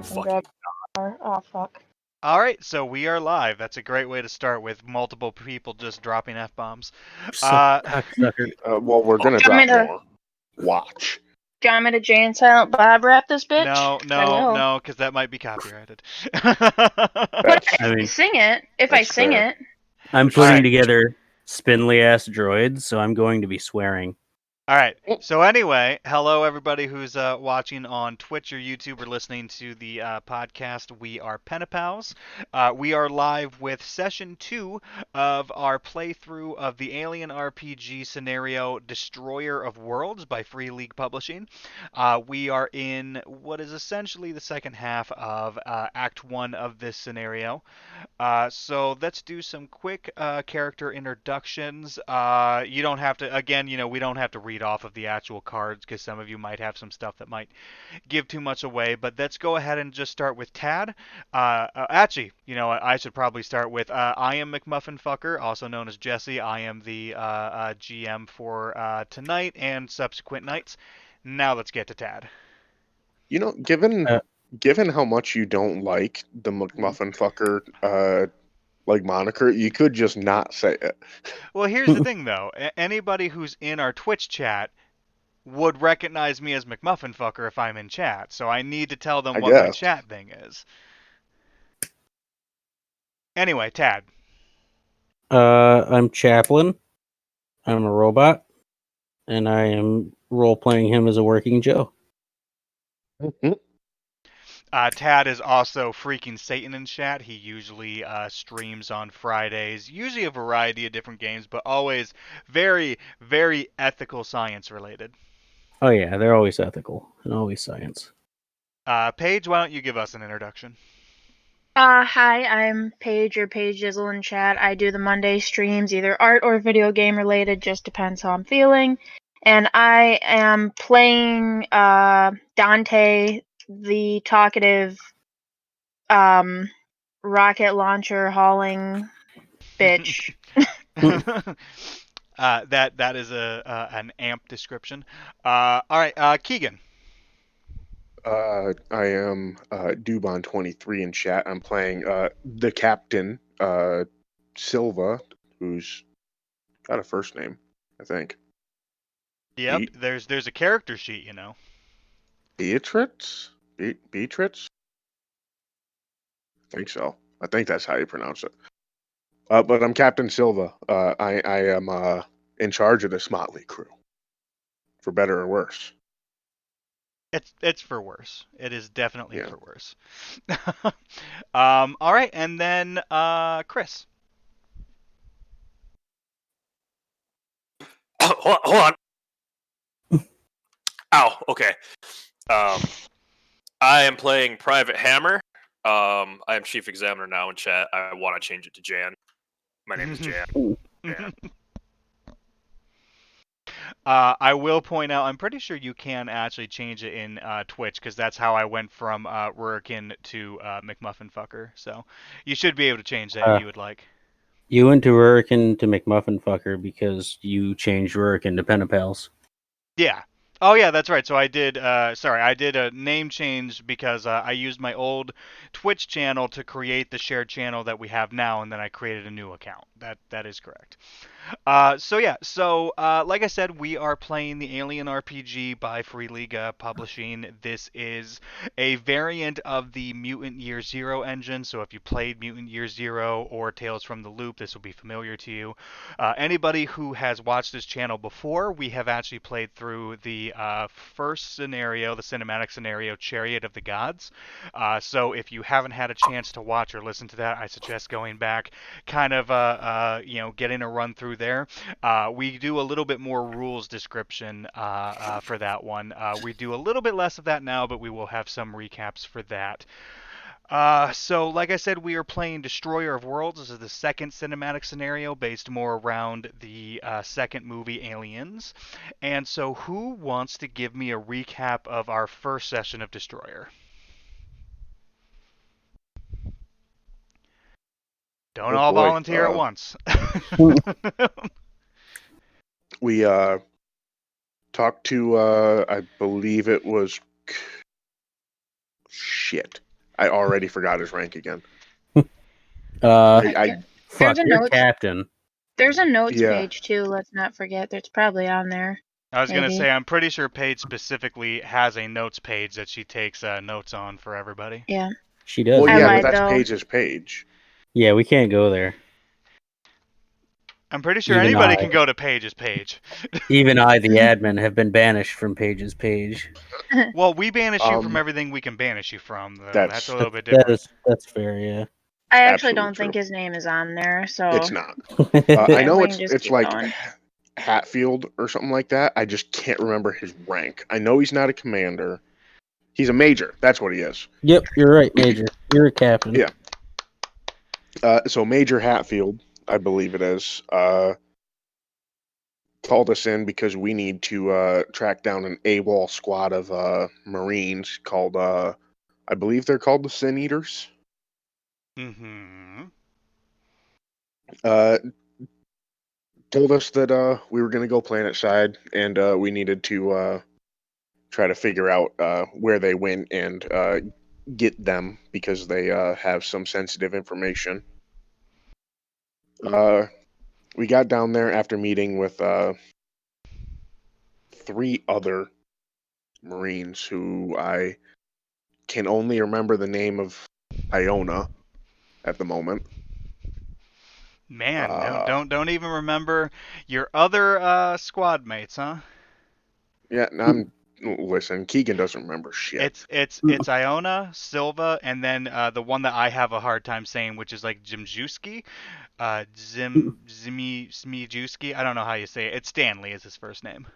fucking. Oh, fuck. All right, so we are live. That's a great way to start with multiple people just dropping F-bombs. Cocksucker. Well, we're gonna Do you want drop me to- more. Watch. Do you want me to Jay and Silent Bob rap this bitch? No, I will. no, because that might be copyrighted. But That's, I mean, sing it. If I that's sing fair. it. I'm putting Alright. together spindly ass droids, so I'm going to be swearing. All right. So anyway, hello everybody who's watching on Twitch or YouTube or listening to the podcast. We are Penapals. We are live with session 2 of our playthrough of the Alien RPG scenario Destroyer of Worlds by Free League Publishing. We are in what is essentially the second half of Act 1 of this scenario. So let's do some quick character introductions. You don't have to, again, we don't have to read off of the actual cards because some of you might have some stuff that might give too much away. But let's go ahead and just start with Tad. Actually, I should probably start with I am McMuffin Fucker, also known as Jesse. I am the GM for tonight and subsequent nights. Now let's get to Tad. Given how much you don't like the McMuffin fucker moniker, you could just not say it. Well, here's the thing, though. Anybody who's in our Twitch chat would recognize me as McMuffin Fucker if I'm in chat, so I need to tell them I what my guess. chat thing is. Anyway, Tad. I'm Chaplin. I'm a robot, and I am role-playing him as a working Joe. Tad is also freaking Satan in chat. He usually streams on Fridays, usually a variety of different games, but always very, very ethical science related. Oh yeah, they're always ethical and always science. Paige, why don't you give us an introduction? Hi, I'm Paige or Paige Jizzle in chat. I do the Monday streams, either art or video game related, just depends how I'm feeling. And I am playing Dante, the talkative rocket launcher hauling bitch. That is an amp description. All right, Keegan. I am Dubon23 in chat. I'm playing the captain, Silva, who's got a first name, I think. Yep, there's a character sheet, Beatrix? Beatrix? I think so. I think that's how you pronounce it. But I'm Captain Silva. I am in charge of this motley crew, for better or worse. It's for worse. It is definitely for worse. All right, and then Chris. Hold on. Ow. Okay. I am playing Private Hammer. I am Chief Examiner now in chat. I want to change it to Jan. My name is Jan. Yeah. I will point out, I'm pretty sure you can actually change it in Twitch, because that's how I went from Rurikin to McMuffin Fucker. So you should be able to change that if you would like. You went to Rurikin to McMuffin Fucker because you changed Rurikin to Penapals. Yeah. Oh yeah, that's right. So I did. I did a name change because I used my old Twitch channel to create the shared channel that we have now, and then I created a new account. That is correct. So like I said, we are playing the Alien RPG by Free League Publishing. This is a variant of the Mutant Year Zero engine. So if you played Mutant Year Zero or Tales from the Loop, this will be familiar to you. Anybody who has watched this channel before, we have actually played through the first scenario, the cinematic scenario, Chariot of the Gods. So if you haven't had a chance to watch or listen to that, I suggest going back, kind of getting a run through there. We do a little bit more rules description for that one. We do a little bit less of that now, but we will have some recaps for that. So, like I said, we are playing Destroyer of Worlds. This is the second cinematic scenario based more around the second movie, Aliens. And so, who wants to give me a recap of our first session of Destroyer? Don't all volunteer at once. We talked to, I believe it was... Shit. I already forgot his rank again. Fuck, There's a you're note. captain. There's a notes Yeah. page too. Let's not forget. That's probably on there. I was gonna Maybe. say I'm pretty sure Paige specifically has a notes page that she takes notes on for everybody. Yeah. She does. Well, I yeah, lied, but that's though. Paige's page. Yeah, we can't go there. I'm pretty sure Even anybody I. can go to Paige's page. Even I, the admin, have been banished from Paige's page. Well, we banish you from Um, everything we can banish you from, though. That's- That's a little bit That different. that's fair. Yeah. I actually Absolutely don't think true. his name is on there, so It's not. yeah, I know we can just it's keep like going. Hatfield or something like that. I just can't remember his rank. I know he's not a commander. He's a major. That's what he is. Yep, you're right, Major. You're a captain. Yeah. So Major Hatfield, I believe it is, called us in because we need to track down an AWOL squad of Marines called, I believe they're called the Sin Eaters. Mm-hmm. Told us that we were going to go planet side and we needed to try to figure out where they went and get them because they have some sensitive information. We got down there after meeting with 3 other Marines who I can only remember the name of Iona at the moment. Man, don't even remember your other squad mates, huh? Yeah, listen, Keegan doesn't remember shit. It's Iona, Silva, and then the one that I have a hard time saying, which is like Jimjuski, Zmijewski. I don't know how you say it. It's Stanley is his first name.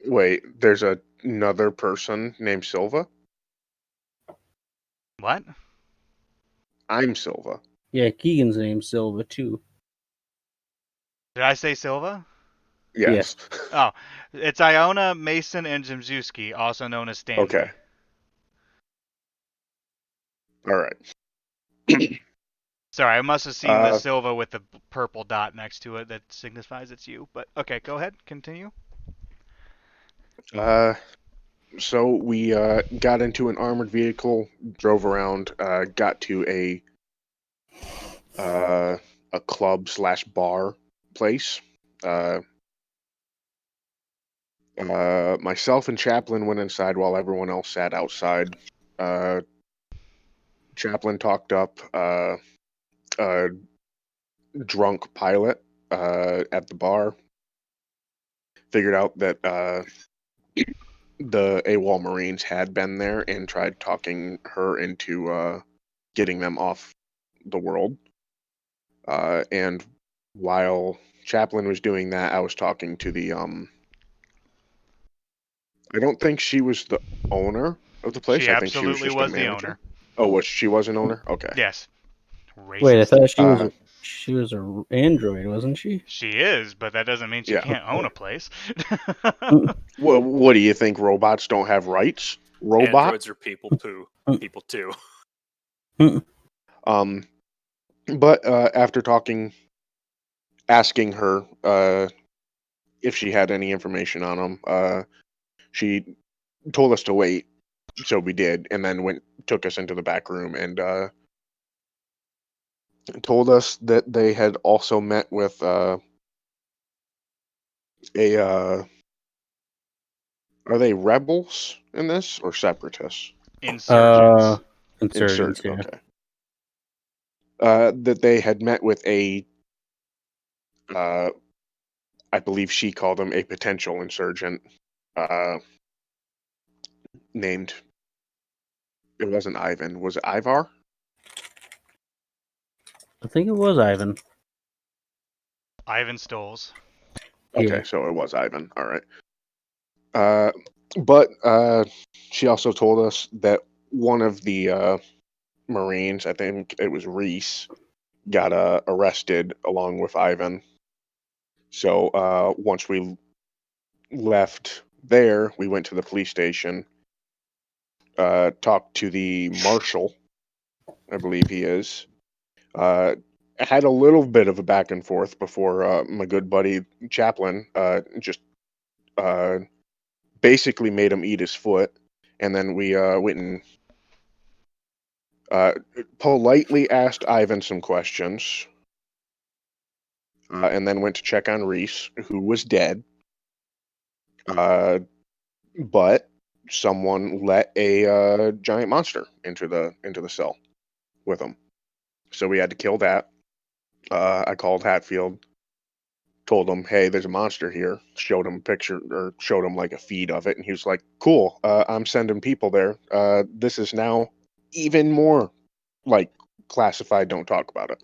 Wait, there's another person named Silva? What? I'm Silva. Yeah, Keegan's name's Silva too. Did I say Silva? Yes. Oh, it's Iona, Mason, and Jimjuski, also known as Stanley. Okay. All right. Sorry, I must have seen the Silva with the purple dot next to it that signifies it's you. But okay, go ahead, continue. So we got into an armored vehicle, drove around, got to a club/bar place. Myself and Chaplin went inside while everyone else sat outside. Chaplin talked up a drunk pilot at the bar. Figured out that the AWOL Marines had been there and tried talking her into getting them off the world. And while Chaplin was doing that, I was talking to the I don't think she was the owner of the place. She I think she was absolutely just was a the manager. owner. Oh, she was an owner? Okay. Yes. Racist. Wait, I thought she was a android, wasn't she? She is, but that doesn't mean she Yeah. can't own a place. Well, what do you think? Robots don't have rights? Robot? Androids are people too. People too. But after asking her if she had any information on them, she told us to wait, so we did, and then took us into the back room and told us that they had also met with are they rebels in this or separatists? Insurgents. Insurgents, yeah. Okay. That they had met with I believe she called him a potential insurgent, named, it wasn't Ivan, was it Ivar? I think it was Ivan. Ivan Stoles. Okay, Yeah. so it was Ivan. All right. But she also told us that one of the Marines, I think it was Reese, got arrested along with Ivan. So once we left there, we went to the police station, talked to the marshal, I believe he is. Had a little bit of a back and forth before my good buddy Chaplin just basically made him eat his foot, and then we went and politely asked Ivan some questions, and then went to check on Reese, who was dead. But someone let a giant monster into the cell with him, so we had to kill that. I called Hatfield, told him, "Hey, there's a monster here." Showed him a picture, or showed him like a feed of it, and he was like, "Cool, I'm sending people there. This is now even more like classified. Don't talk about it."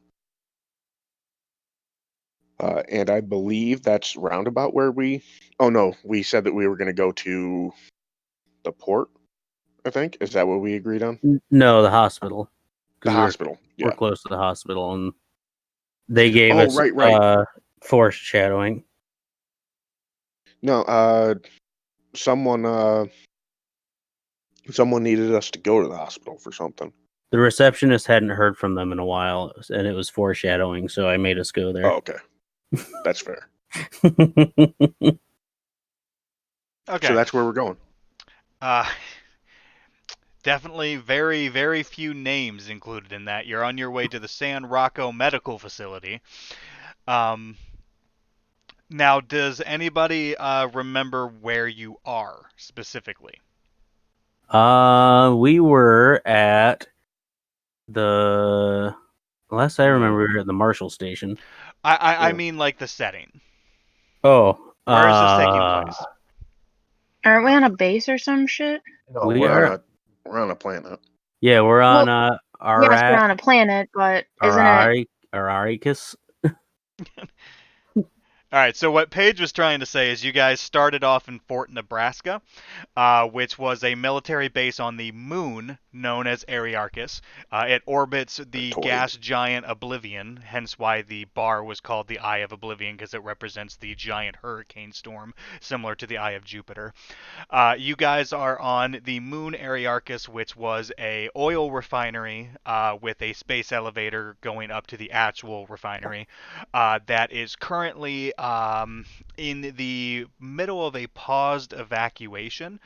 And I believe that's roundabout where we. Oh no, we said that we were going to go to the port. I think is that what we agreed on? No, the hospital. The 'Cause we're- hospital. We're Yeah. close to the hospital, and they gave Oh, us right. foreshadowing. No. Someone needed us to go to the hospital for something. The receptionist hadn't heard from them in a while, and it was foreshadowing, so I made us go Oh, there. okay. That's fair. Okay. So that's where we're going. Definitely very, very few names included in that. You're on your way to the San Rocco Medical Facility. Now, does anybody remember where you are specifically? We were at the last I remember, we were at the Marshall station. I mean, like the setting. Oh, Where is this taking place? Aren't we on a base or some shit? No, We we're are- on a planet. Yeah, we're on Yes, we're on a planet, but isn't it? Araricus. All right, so what Paige was trying to say is you guys started off in Fort Nebraska, which was a military base on the moon known as Arearchus. It orbits the Toy. gas giant Oblivion, hence why the bar was called the Eye of Oblivion, because it represents the giant hurricane storm, similar to the Eye of Jupiter. You guys are on the moon Arearchus, which was a oil refinery with a space elevator going up to the actual refinery that is currently in the middle of a paused evacuation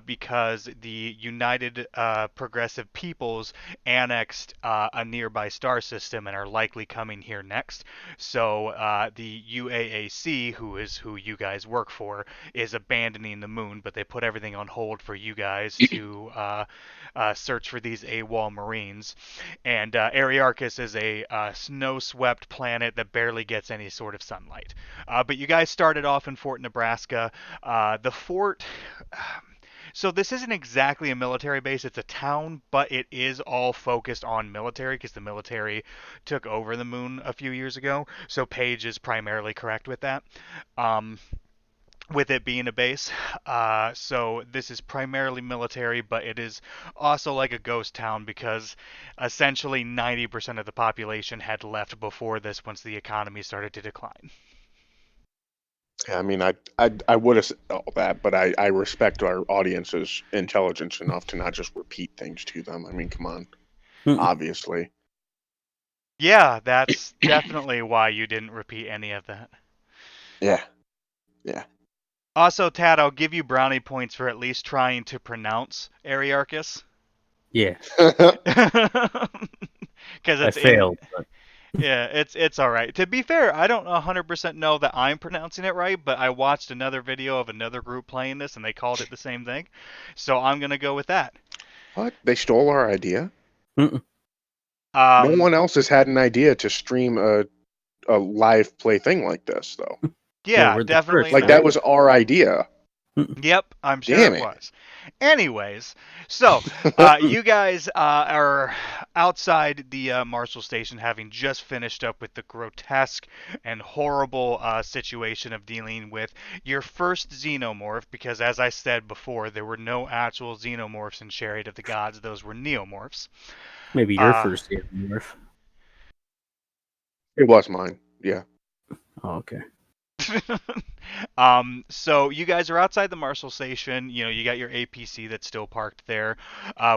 because the United Progressive Peoples annexed a nearby star system and are likely coming here next. So the UAAC, who you guys work for, is abandoning the moon, but they put everything on hold for you guys to search for these AWOL Marines. And Arearchus is a snow-swept planet that barely gets any sort of sunlight. But you guys started off in Fort Nebraska. The fort... So this isn't exactly a military base, it's a town, but it is all focused on military because the military took over the moon a few years ago. So Paige is primarily correct with that. With it being a base. So this is primarily military, but it is also like a ghost town because essentially 90% of the population had left before this once the economy started to decline. I mean, I would have said all that, but I respect our audience's intelligence enough to not just repeat things to them. I mean, come on. Obviously. Yeah, that's definitely why you didn't repeat any of that. Yeah. Also, Tad, I'll give you brownie points for at least trying to pronounce Arearchus. Yeah, Because I failed. But Yeah, it's all right. To be fair, I don't 100% know that I'm pronouncing it right, but I watched another video of another group playing this, and they called it the same thing. So I'm going to go with that. What? They stole our idea? Mm-mm. No one else has had an idea to stream a live play thing like this, though. Yeah, we're the definitely. first, Like, right? that was our idea. Yep, I'm sure Damn it it. was. Anyways, so you guys are outside the Marshall Station, having just finished up with the grotesque and horrible situation of dealing with your first xenomorph, because as I said before, there were no actual xenomorphs in Chariot of the Gods; those were neomorphs. maybe your first morph. It was mine. Yeah. Oh, okay. So you guys are outside the Marshall Station. You know, you got your APC that's still parked there,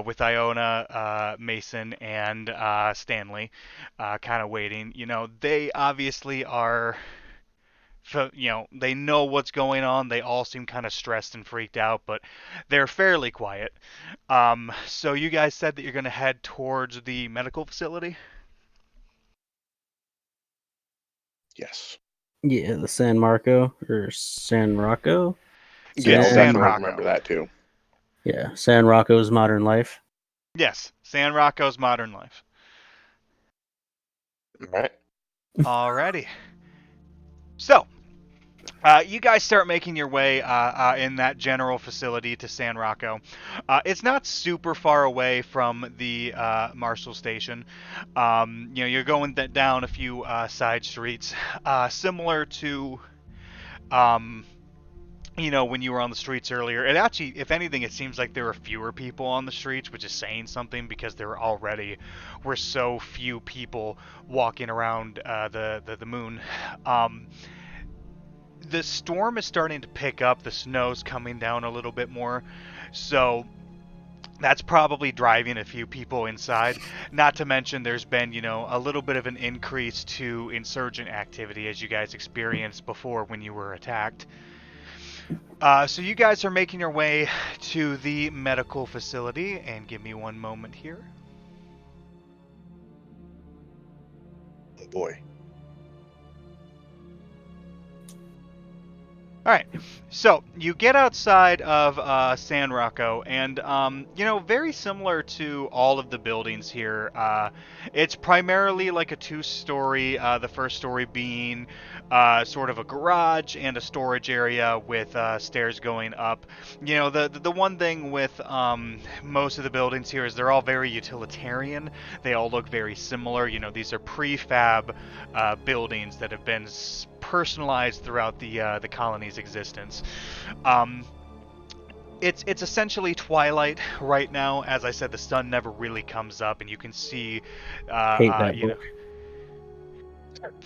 with Iona, Mason, and Stanley, kind of waiting. You know, they obviously are they know what's going on. They all seem kind of stressed and freaked out, but they're fairly quiet. So you guys said that you're going to head towards the medical facility? Yes. Yeah, the San Marco or San Rocco. Yeah, I'll San definitely Rocco. remember that too. Yeah, San Rocco's Modern Life. Yes, San Rocco's Modern Life. All right. Alrighty. So, you guys start making your way in that general facility to San Rocco. It's not super far away from the Marshall Station. You're going down a few side streets, similar to, when you were on the streets earlier. It actually, if anything, it seems like there are fewer people on the streets, which is saying something because there already were so few people walking around the moon. The storm is starting to pick up. The snow's coming down a little bit more. So that's probably driving a few people inside. Not to mention there's been, a little bit of an increase to insurgent activity as you guys experienced before when you were attacked. So you guys are making your way to the medical facility, and give me one moment here. Oh boy. All right, so you get outside of San Rocco, and very similar to all of the buildings here. It's primarily like a two-story. The first story being sort of a garage and a storage area with stairs going up. The one thing with most of the buildings here is they're all very utilitarian. They all look very similar. These are prefab buildings that have been personalized throughout the colony's existence. It's essentially twilight right now. As I said, the sun never really comes up, and you can see. Hate that book.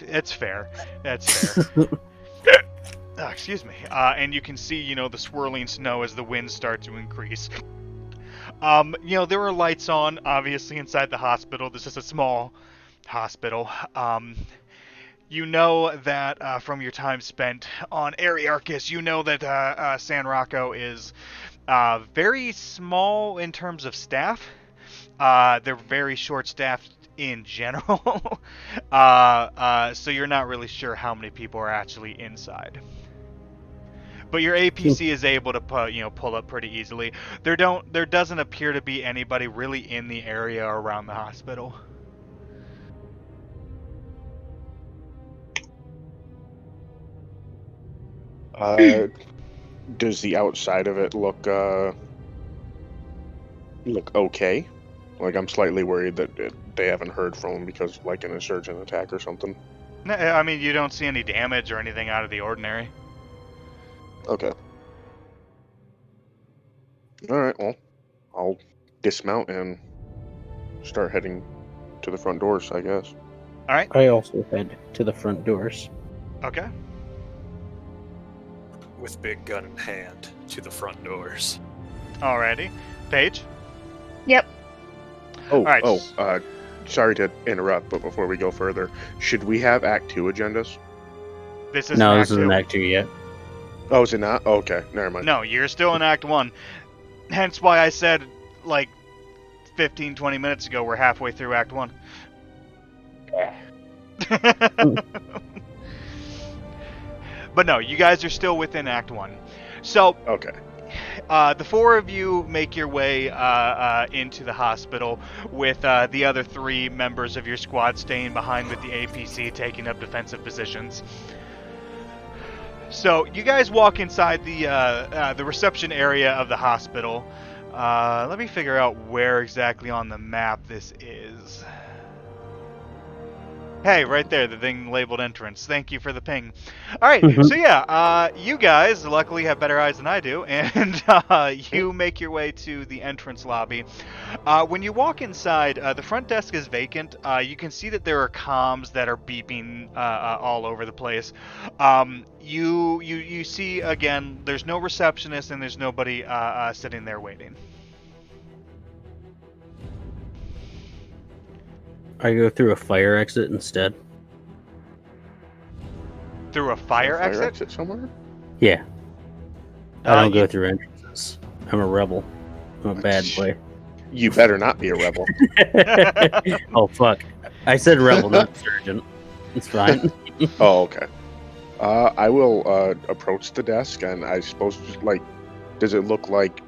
It's fair. That's fair. Excuse me. And you can see, the swirling snow as the winds start to increase. There are lights on, obviously, inside the hospital. This is a small hospital. You know that from your time spent on Ariarchus, you know that San Rocco is very small in terms of staff. They're very short-staffed in general, so you're not really sure how many people are actually inside. But your APC is able to pull up pretty easily. There doesn't appear to be anybody really in the area around the hospital. Does the outside of it look okay? Like, I'm slightly worried that they haven't heard from him because of, like, an insurgent attack or something. No, I mean, you don't see any damage or anything out of the ordinary. Okay. Alright, well, I'll dismount and start heading to the front doors, I guess. Alright. I also head to the front doors. Okay. With big gun in hand to the front doors. Alrighty. Paige? Yep. Sorry to interrupt, but before we go further, should we have Act 2 agendas? This is No, Act this isn't 2. Act 2 yet. Oh, is it not? Oh, okay, never mind. No, you're still in Act 1. Hence why I said, 15, 20 minutes ago, we're halfway through Act 1. But no, you guys are still within Act 1. So, Okay. the four of you make your way into the hospital with the other three members of your squad staying behind with the APC taking up defensive positions. So you guys walk inside the reception area of the hospital. Let me figure out where exactly on the map this is. Hey, right there, the thing labeled entrance. Thank you for the ping. All right, so yeah, you guys luckily have better eyes than I do, and you make your way to the entrance lobby. When you walk inside, the front desk is vacant. You can see that there are comms that are beeping all over the place. You see, again, there's no receptionist and there's nobody sitting there waiting. I go through a fire exit instead. Through a Fire Fire exit? exit somewhere? Yeah. I don't you- go through entrances. I'm a rebel. I'm a bad boy. You better not be a rebel. Oh, fuck. I said rebel, not surgeon. It's fine. Oh, okay. I will approach the desk, and I suppose, like, does it look like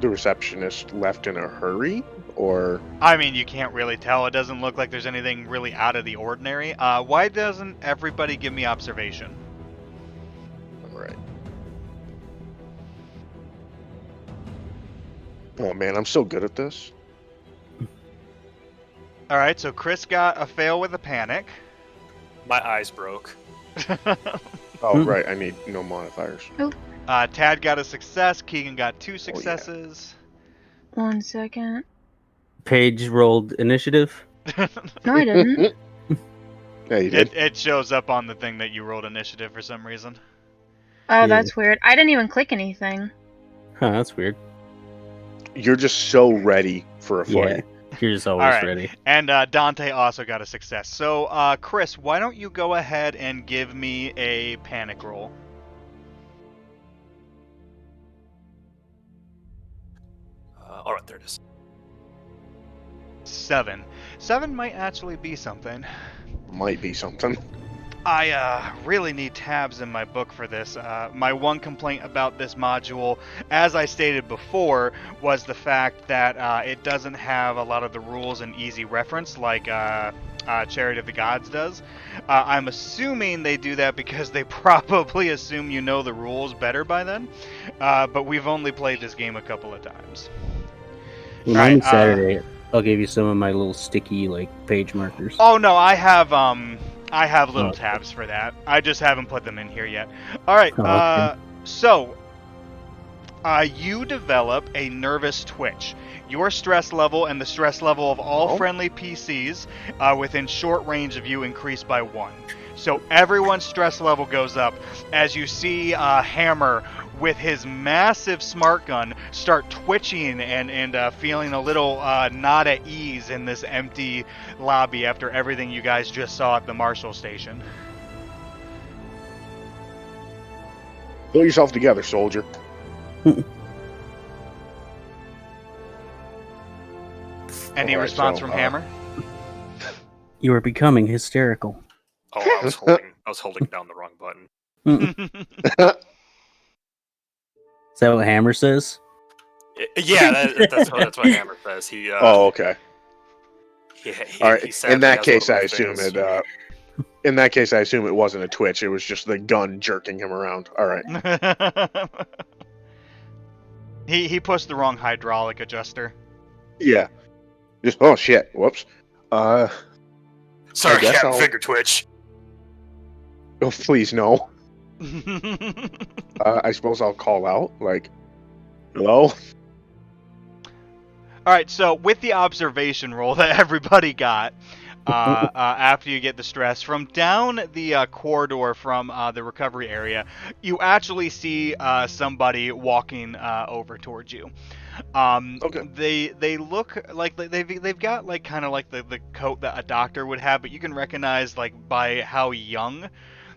the receptionist left in a hurry, or? I mean, you can't really tell. It doesn't look like there's anything really out of the ordinary. Why doesn't everybody give me observation? All right. Oh man, I'm so good at this. All right, so Chris got a fail with a panic. My eyes broke. Oh right, I need no modifiers. Tad got a success. Keegan got 2 successes. 1 second. Paige rolled initiative. No, I didn't. Yeah, you did. It shows up on the thing that you rolled initiative for some reason. Oh, Yeah. that's weird. I didn't even click anything. Huh, that's weird. You're just so ready for a fight. Yeah. You're just always All right. ready. And Dante also got a success. So, Chris, why don't you go ahead and give me a panic roll? All right, there it is. 7. 7 might actually be something. Might be something. I really need tabs in my book for this. My one complaint about this module, as I stated before, was the fact that it doesn't have a lot of the rules in easy reference like Chariot of the Gods does. I'm assuming they do that because they probably assume you know the rules better by then. But we've only played this game a couple of times. Remind me Alright, Saturday. I'll give you some of my little sticky page markers. Oh no, I have little Oh. tabs for that. I just haven't put them in here yet. All right. Oh, okay. So you develop a nervous twitch. Your stress level and the stress level of all Oh. friendly PCs within short range of you increase by 1. So everyone's stress level goes up as you see Hammer with his massive smart gun start twitching and feeling a little not at ease in this empty lobby after everything you guys just saw at the Marshall station. Pull yourself together, soldier. Any Alright, response so, from Hammer? You are becoming hysterical. Oh, I was holding down the wrong button. Is that what Hammer says? Yeah, that's what Hammer says. He. Oh, okay. He All right. he sadly In that has case, one I of those assume things. it. In that case, I assume it wasn't a twitch. It was just the gun jerking him around. All right. He pushed the wrong hydraulic adjuster. Yeah. Just oh shit. Whoops. Sorry, I guess Captain I'll- Finger Twitch. Oh please no. I suppose I'll call out like, hello. All right, so with the observation roll that everybody got, after you get the stress, from down the corridor from the recovery area, you actually see somebody walking over towards you. Okay. They look like they've got like kind of like the coat that a doctor would have, but you can recognize like by how young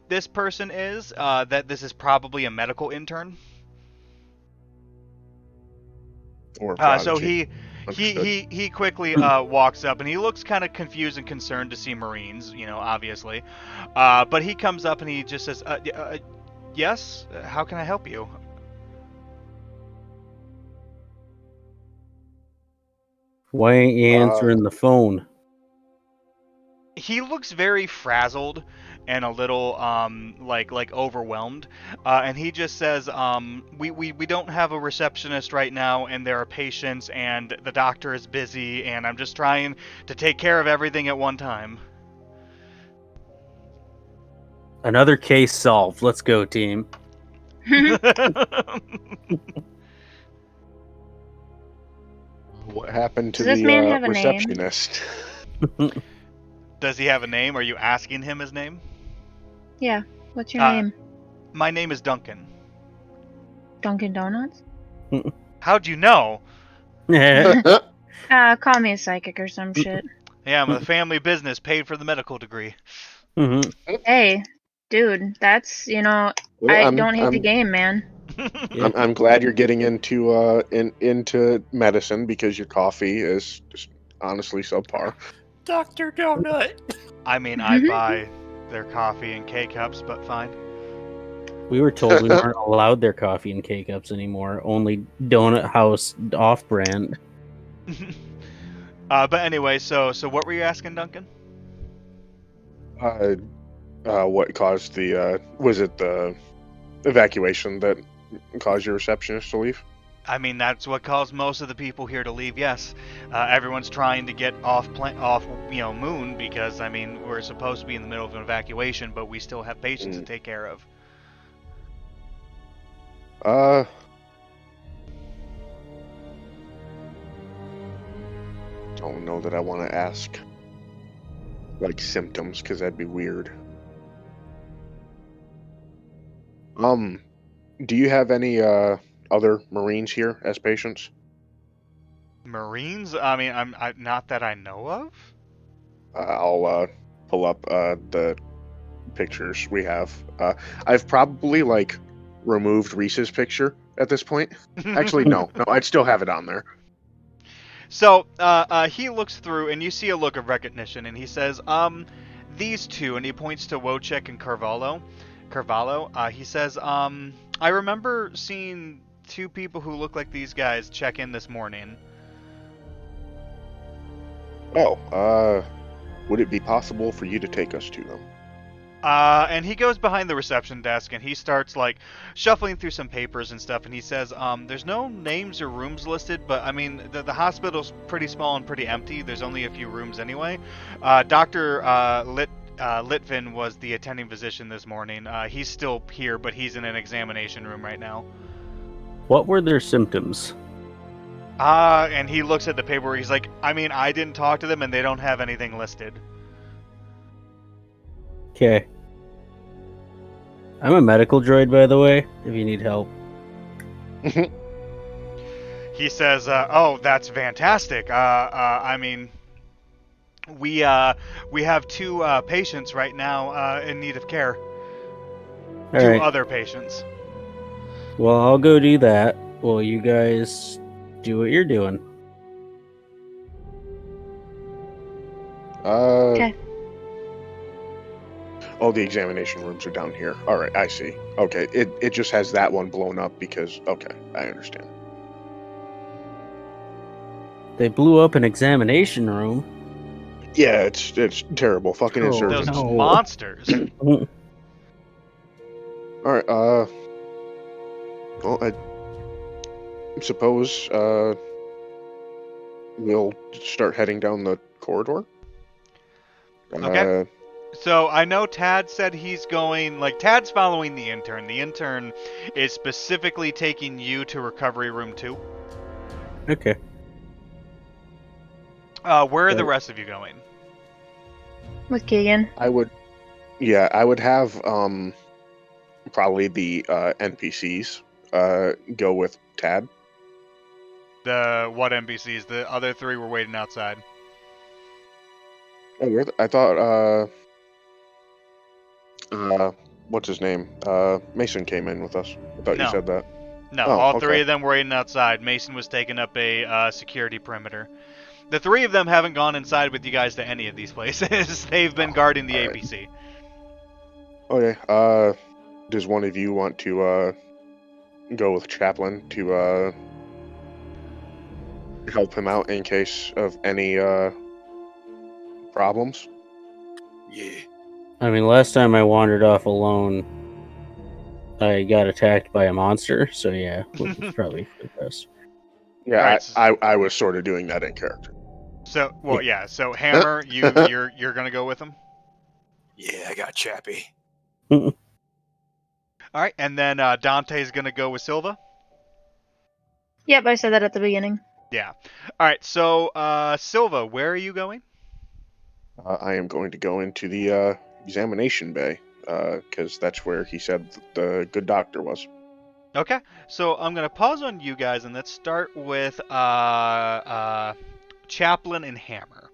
this person is that this is probably a medical intern. Or So prodigy. he quickly walks up and he looks kind of confused and concerned to see Marines, obviously. But he comes up and he just says, yes, how can I help you? Why ain't you answering the phone? He looks very frazzled and a little like overwhelmed, and he just says, we don't have a receptionist right now, and there are patients, and the doctor is busy, and I'm just trying to take care of everything at one time. Another case solved. Let's go, team. What happened to Does this the man have a name? receptionist? Does he have a name? Are you asking him his name? Yeah. What's your Uh, name? My name is Duncan. Dunkin' Donuts? How'd you know? Call me a psychic or some shit. Yeah, I'm a family business, paid for the medical degree. Mhm. Hey, dude, that's Well, I don't hate the game, man. Yeah. I'm glad you're getting into medicine because your coffee is just honestly subpar. Dr. Donut. I mean, I buy their coffee in K-cups, but fine. We were told we weren't allowed their coffee in K-cups anymore. Only Donut House off-brand. But anyway, so what were you asking, Duncan? What caused was it the evacuation that caused your receptionist to leave? I mean, that's what caused most of the people here to leave. Yes, everyone's trying to get off Moon because I mean we're supposed to be in the middle of an evacuation, but we still have patients to take care of. Don't know that I want to ask like symptoms because that'd be weird. Do you have any other Marines here as patients? Marines? I mean, I'm not that I know of. I'll pull up the pictures we have. I've probably like removed Reese's picture at this point. Actually, no, I'd still have it on there. So he looks through, and you see a look of recognition, and he says, these two, and he points to Wojciech and Carvalho. He says, I remember seeing two people who look like these guys check in this morning. Oh, would it be possible for you to take us to them? And he goes behind the reception desk and he starts like shuffling through some papers and stuff, and he says, there's no names or rooms listed, but I mean the hospital's pretty small and pretty empty. There's only a few rooms anyway. Dr. Litvin was the attending physician this morning. He's still here, but he's in an examination room right now. What were their symptoms? And he looks at the paperwork. He's like, I mean, I didn't talk to them and they don't have anything listed. Okay. I'm a medical droid, by the way, if you need help. He says, oh, that's fantastic. I mean, we have two patients right now in need of care. All Two right. other patients. Well, I'll go do that while you guys do what you're doing. Okay. Oh, the examination rooms are down here. All right, I see. Okay, it just has that one blown up because... Okay, I understand. They blew up an examination room. Yeah, it's terrible. Fucking Oh, insurgents. Those no. monsters. All right, well, I suppose we'll start heading down the corridor. Okay. So I know Tad said he's going, like, Tad's following the intern. The intern is specifically taking you to recovery room 2. Okay. Where are the Okay. rest of you going? With Keegan. I would have probably the NPCs go with Tad. The what NPCs? The other 3 were waiting outside. Oh, I thought what's his name? Mason came in with us. I thought No. you said that. No, Oh, all okay. 3 of them were waiting outside. Mason was taking up a security perimeter. The 3 of them haven't gone inside with you guys to any of these places. They've been guarding the alright. APC. Okay. Does one of you want to go with Chaplin to help him out in case of any problems? Yeah. I mean, last time I wandered off alone, I got attacked by a monster, so yeah, which is probably for the best. Yeah, Alright, I was sort of doing that in character. So, well, yeah. So Hammer, you're gonna go with him. Yeah, I got Chappie. All right, and then Dante's gonna go with Silva. Yep, I said that at the beginning. Yeah. All right. So Silva, where are you going? I am going to go into the examination bay because that's where he said the good doctor was. Okay. So I'm gonna pause on you guys, and let's start with Chaplin and Hammer.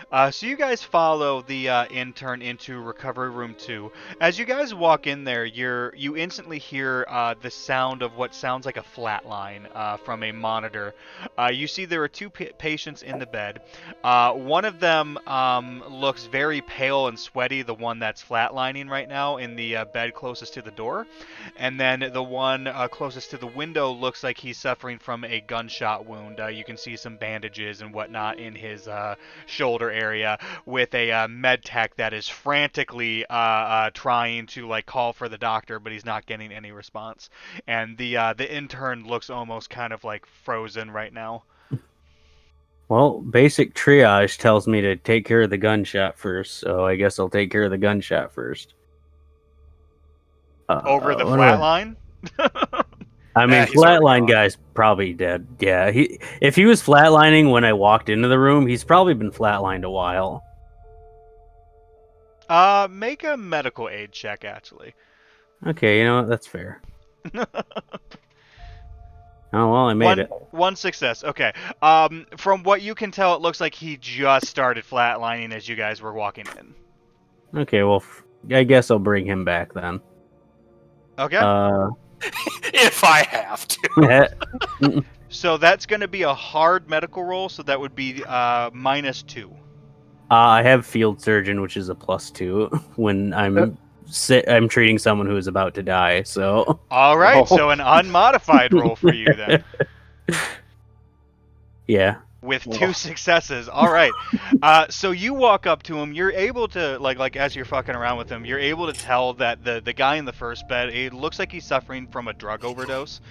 So you guys follow the intern into recovery room 2. As you guys walk in there, you instantly hear the sound of what sounds like a flatline from a monitor. You see there are two patients in the bed. One of them looks very pale and sweaty, the one that's flatlining right now in the bed closest to the door. And then the one closest to the window looks like he's suffering from a gunshot wound. You can see some bandages and whatnot in his shoulder area, with a med tech that is frantically trying to like call for the doctor, but he's not getting any response. And the intern looks almost kind of like frozen right now. Well, basic triage tells me to take care of the gunshot first, so I guess I'll take care of the gunshot first. Over the what do flat I- line? I mean, he's already flatline gone. guy's probably dead. Yeah, if he was flatlining when I walked into the room, he's probably been flatlined a while. Make a medical aid check, actually. Okay, you know what? That's fair. Oh, well, I made it. One success. Okay. From what you can tell, it looks like he just started flatlining as you guys were walking in. Okay, well, I guess I'll bring him back then. Okay. If I have to. So that's going to be a hard medical roll, so that would be -2. I have field surgeon, which is a +2 when I'm treating someone who is about to die. So All right, Oh. so an unmodified roll for you then, yeah, with Whoa. 2 successes. All right. So you walk up to him. You're able to like as you're fucking around with him, you're able to tell that the guy in the first bed, it looks like he's suffering from a drug overdose.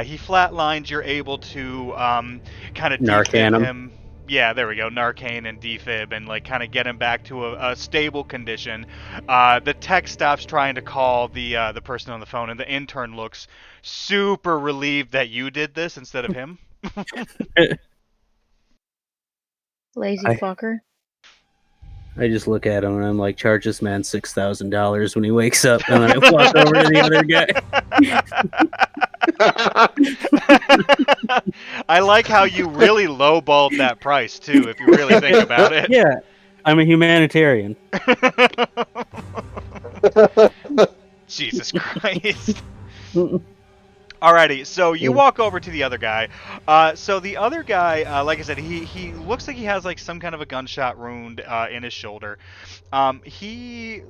He flatlines. You're able to kind of Narcan defib him. him. Yeah, there we go. Narcan and defib, and like kind of get him back to a stable condition. The tech stops trying to call the person on the phone, and the intern looks super relieved that you did this instead of him. Lazy I- fucker. I just look at him and I'm like, charge this man $6,000 when he wakes up, and then I walk over to the other guy. I like how you really lowballed that price too, if you really think about it. Yeah, I'm a humanitarian. Jesus Christ. Alrighty, so you walk over to the other guy. So the other guy, like I said, he looks like he has like some kind of a gunshot wound in his shoulder. He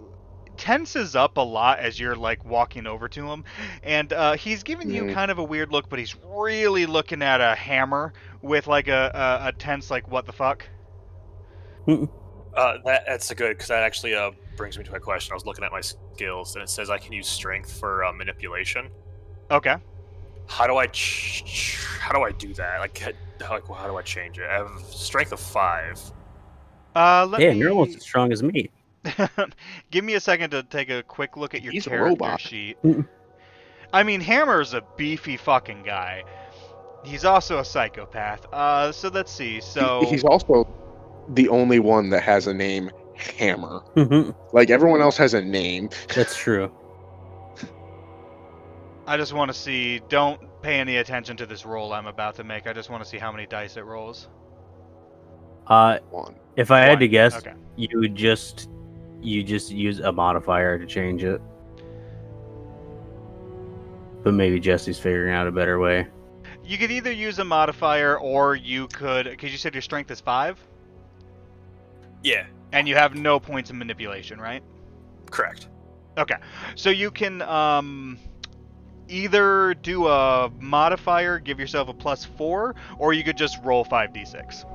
tenses up a lot as you're like walking over to him, and he's giving you kind of a weird look, but he's really looking at a hammer with like a tense like what the fuck. That's a good, because that actually brings me to my question. I was looking at my skills, and it says I can use strength for manipulation. Okay. How do I do that? Like, how do I change it? I have strength of 5. Damn, you're almost as strong as me. Give me a second to take a quick look at your He's a character robot. sheet. I mean, Hammer's a beefy fucking guy. He's also a psychopath. So let's see. So He's also the only one that has a name, Hammer. Mhm. Like, everyone else has a name. That's true. I just want to see. Don't pay any attention to this roll I'm about to make. I just want to see how many dice it rolls. One. If I had One. to guess, Okay. you just use a modifier to change it. But maybe Jesse's figuring out a better way. You could either use a modifier, or you could, because you said your strength is 5, Yeah, and you have no points of manipulation, right? correct. Okay, so you can either do a modifier, give yourself a +4, or you could just roll 5d6.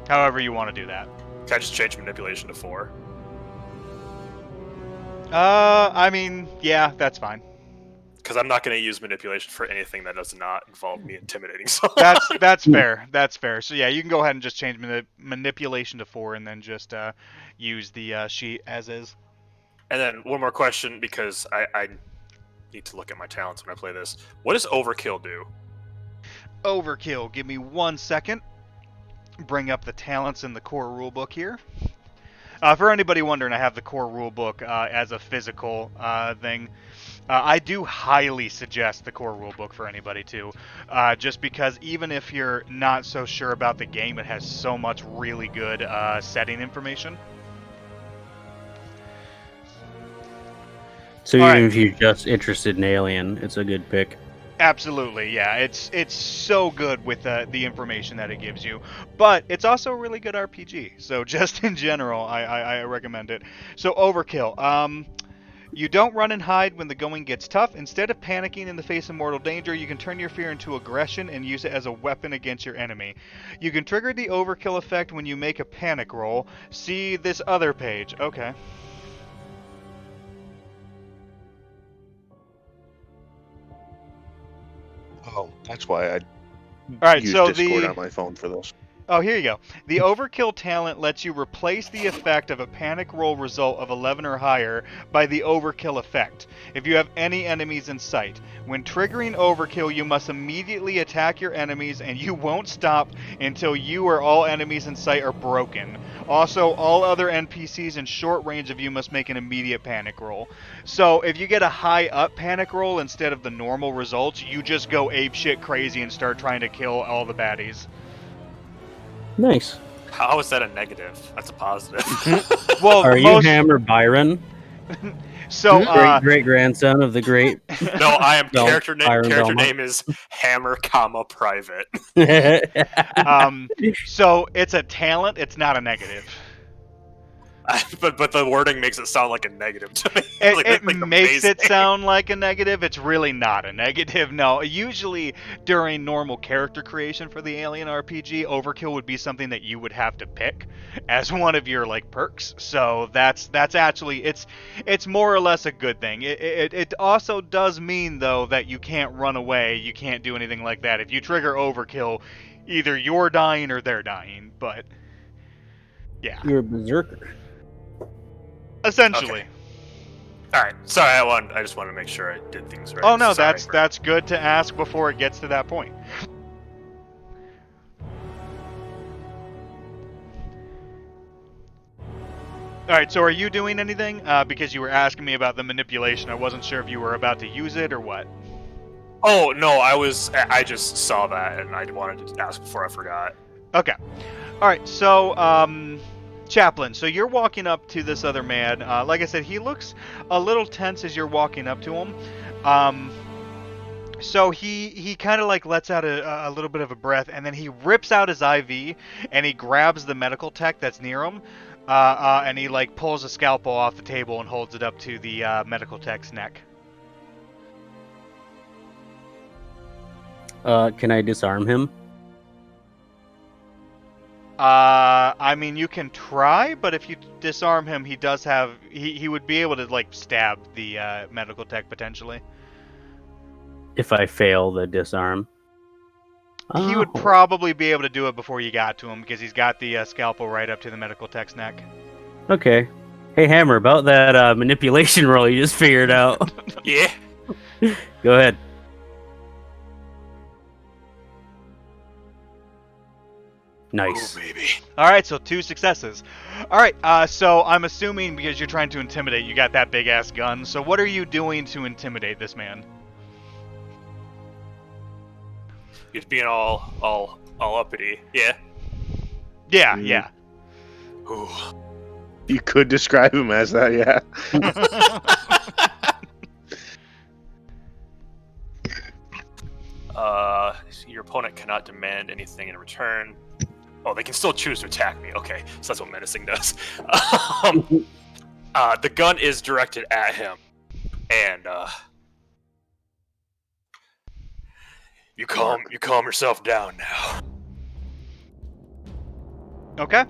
However you want to do that. Can I just change manipulation to 4? I mean, yeah, that's fine. Because I'm not going to use manipulation for anything that does not involve me intimidating someone. That's fair. That's fair. So yeah, you can go ahead and just change manipulation to 4, and then just use the sheet as is. And then one more question, because I need to look at my talents when I play this. What does overkill do? Overkill. Give me 1 second. Bring up the talents in the core rulebook here. For anybody wondering, I have the core rulebook as a physical thing. I do highly suggest the core rulebook for anybody too, just because even if you're not so sure about the game, it has so much really good setting information. So All even right. if you're just interested in Alien, it's a good pick. Absolutely, yeah. It's so good with the information that it gives you, but it's also a really good RPG. So just in general, I recommend it. So Overkill. You don't run and hide when the going gets tough. Instead of panicking in the face of mortal danger, you can turn your fear into aggression and use it as a weapon against your enemy. You can trigger the Overkill effect when you make a panic roll. See this other page. Okay. Oh, that's why I All right, use so Discord the on my phone for this. Oh, here you go. The Overkill talent lets you replace the effect of a panic roll result of 11 or higher by the Overkill effect if you have any enemies in sight. When triggering Overkill, you must immediately attack your enemies and you won't stop until you or all enemies in sight are broken. Also, all other NPCs in short range of you must make an immediate panic roll. So, if you get a high up panic roll instead of the normal results, you just go apeshit crazy and start trying to kill all the baddies. Nice. How is that a negative? That's a positive. Well, Are you Hammer Byron? So, Great grandson of the great. No, I am Bel- character Byron Belmont. name is Hammer, Private. So it's a talent. It's not a negative. but the wording makes it sound like a negative to me. It Like makes it amazing. sound like a negative. It's really not a negative. No, usually during normal character creation for the Alien RPG, Overkill would be something that you would have to pick as one of your like perks. So that's actually it's more or less a good thing. It also does mean though that you can't run away. You can't do anything like that. If you trigger Overkill, either you're dying or they're dying. But yeah, You're a berserker. essentially. Okay. All right, sorry. I just wanted to make sure I did things right. Oh no, Sorry. that's good to ask before it gets to that point. All right, so are you doing anything? Because you were asking me about the manipulation. I wasn't sure if you were about to use it or what. Oh no, I just saw that and I wanted to ask before I forgot. Okay. All right, so Chaplain, so you're walking up to this other man. Like I said, he looks a little tense as you're walking up to him. So he kind of like lets out a little bit of a breath, and then he rips out his IV, and he grabs the medical tech that's near him, and he like pulls a scalpel off the table and holds it up to the medical tech's neck. Can I disarm him? I mean, you can try, but if you disarm him, he does have he would be able to like stab the medical tech potentially. If I fail the disarm. He would Oh. probably be able to do it before you got to him because he's got the scalpel right up to the medical tech's neck. Okay. Hey, Hammer, about that manipulation roll you just figured out. Yeah. Go ahead. Nice. Ooh, baby. All right, so 2 successes. All right, so I'm assuming because you're trying to intimidate, you got that big ass gun. So what are you doing to intimidate this man? He's being all uppity. Yeah. Yeah, Mm. yeah. Ooh. You could describe him as that, yeah. Your opponent cannot demand anything in return. Oh, they can still choose to attack me. Okay, so that's what menacing does. The gun is directed at him, and you calm yourself down now. Okay.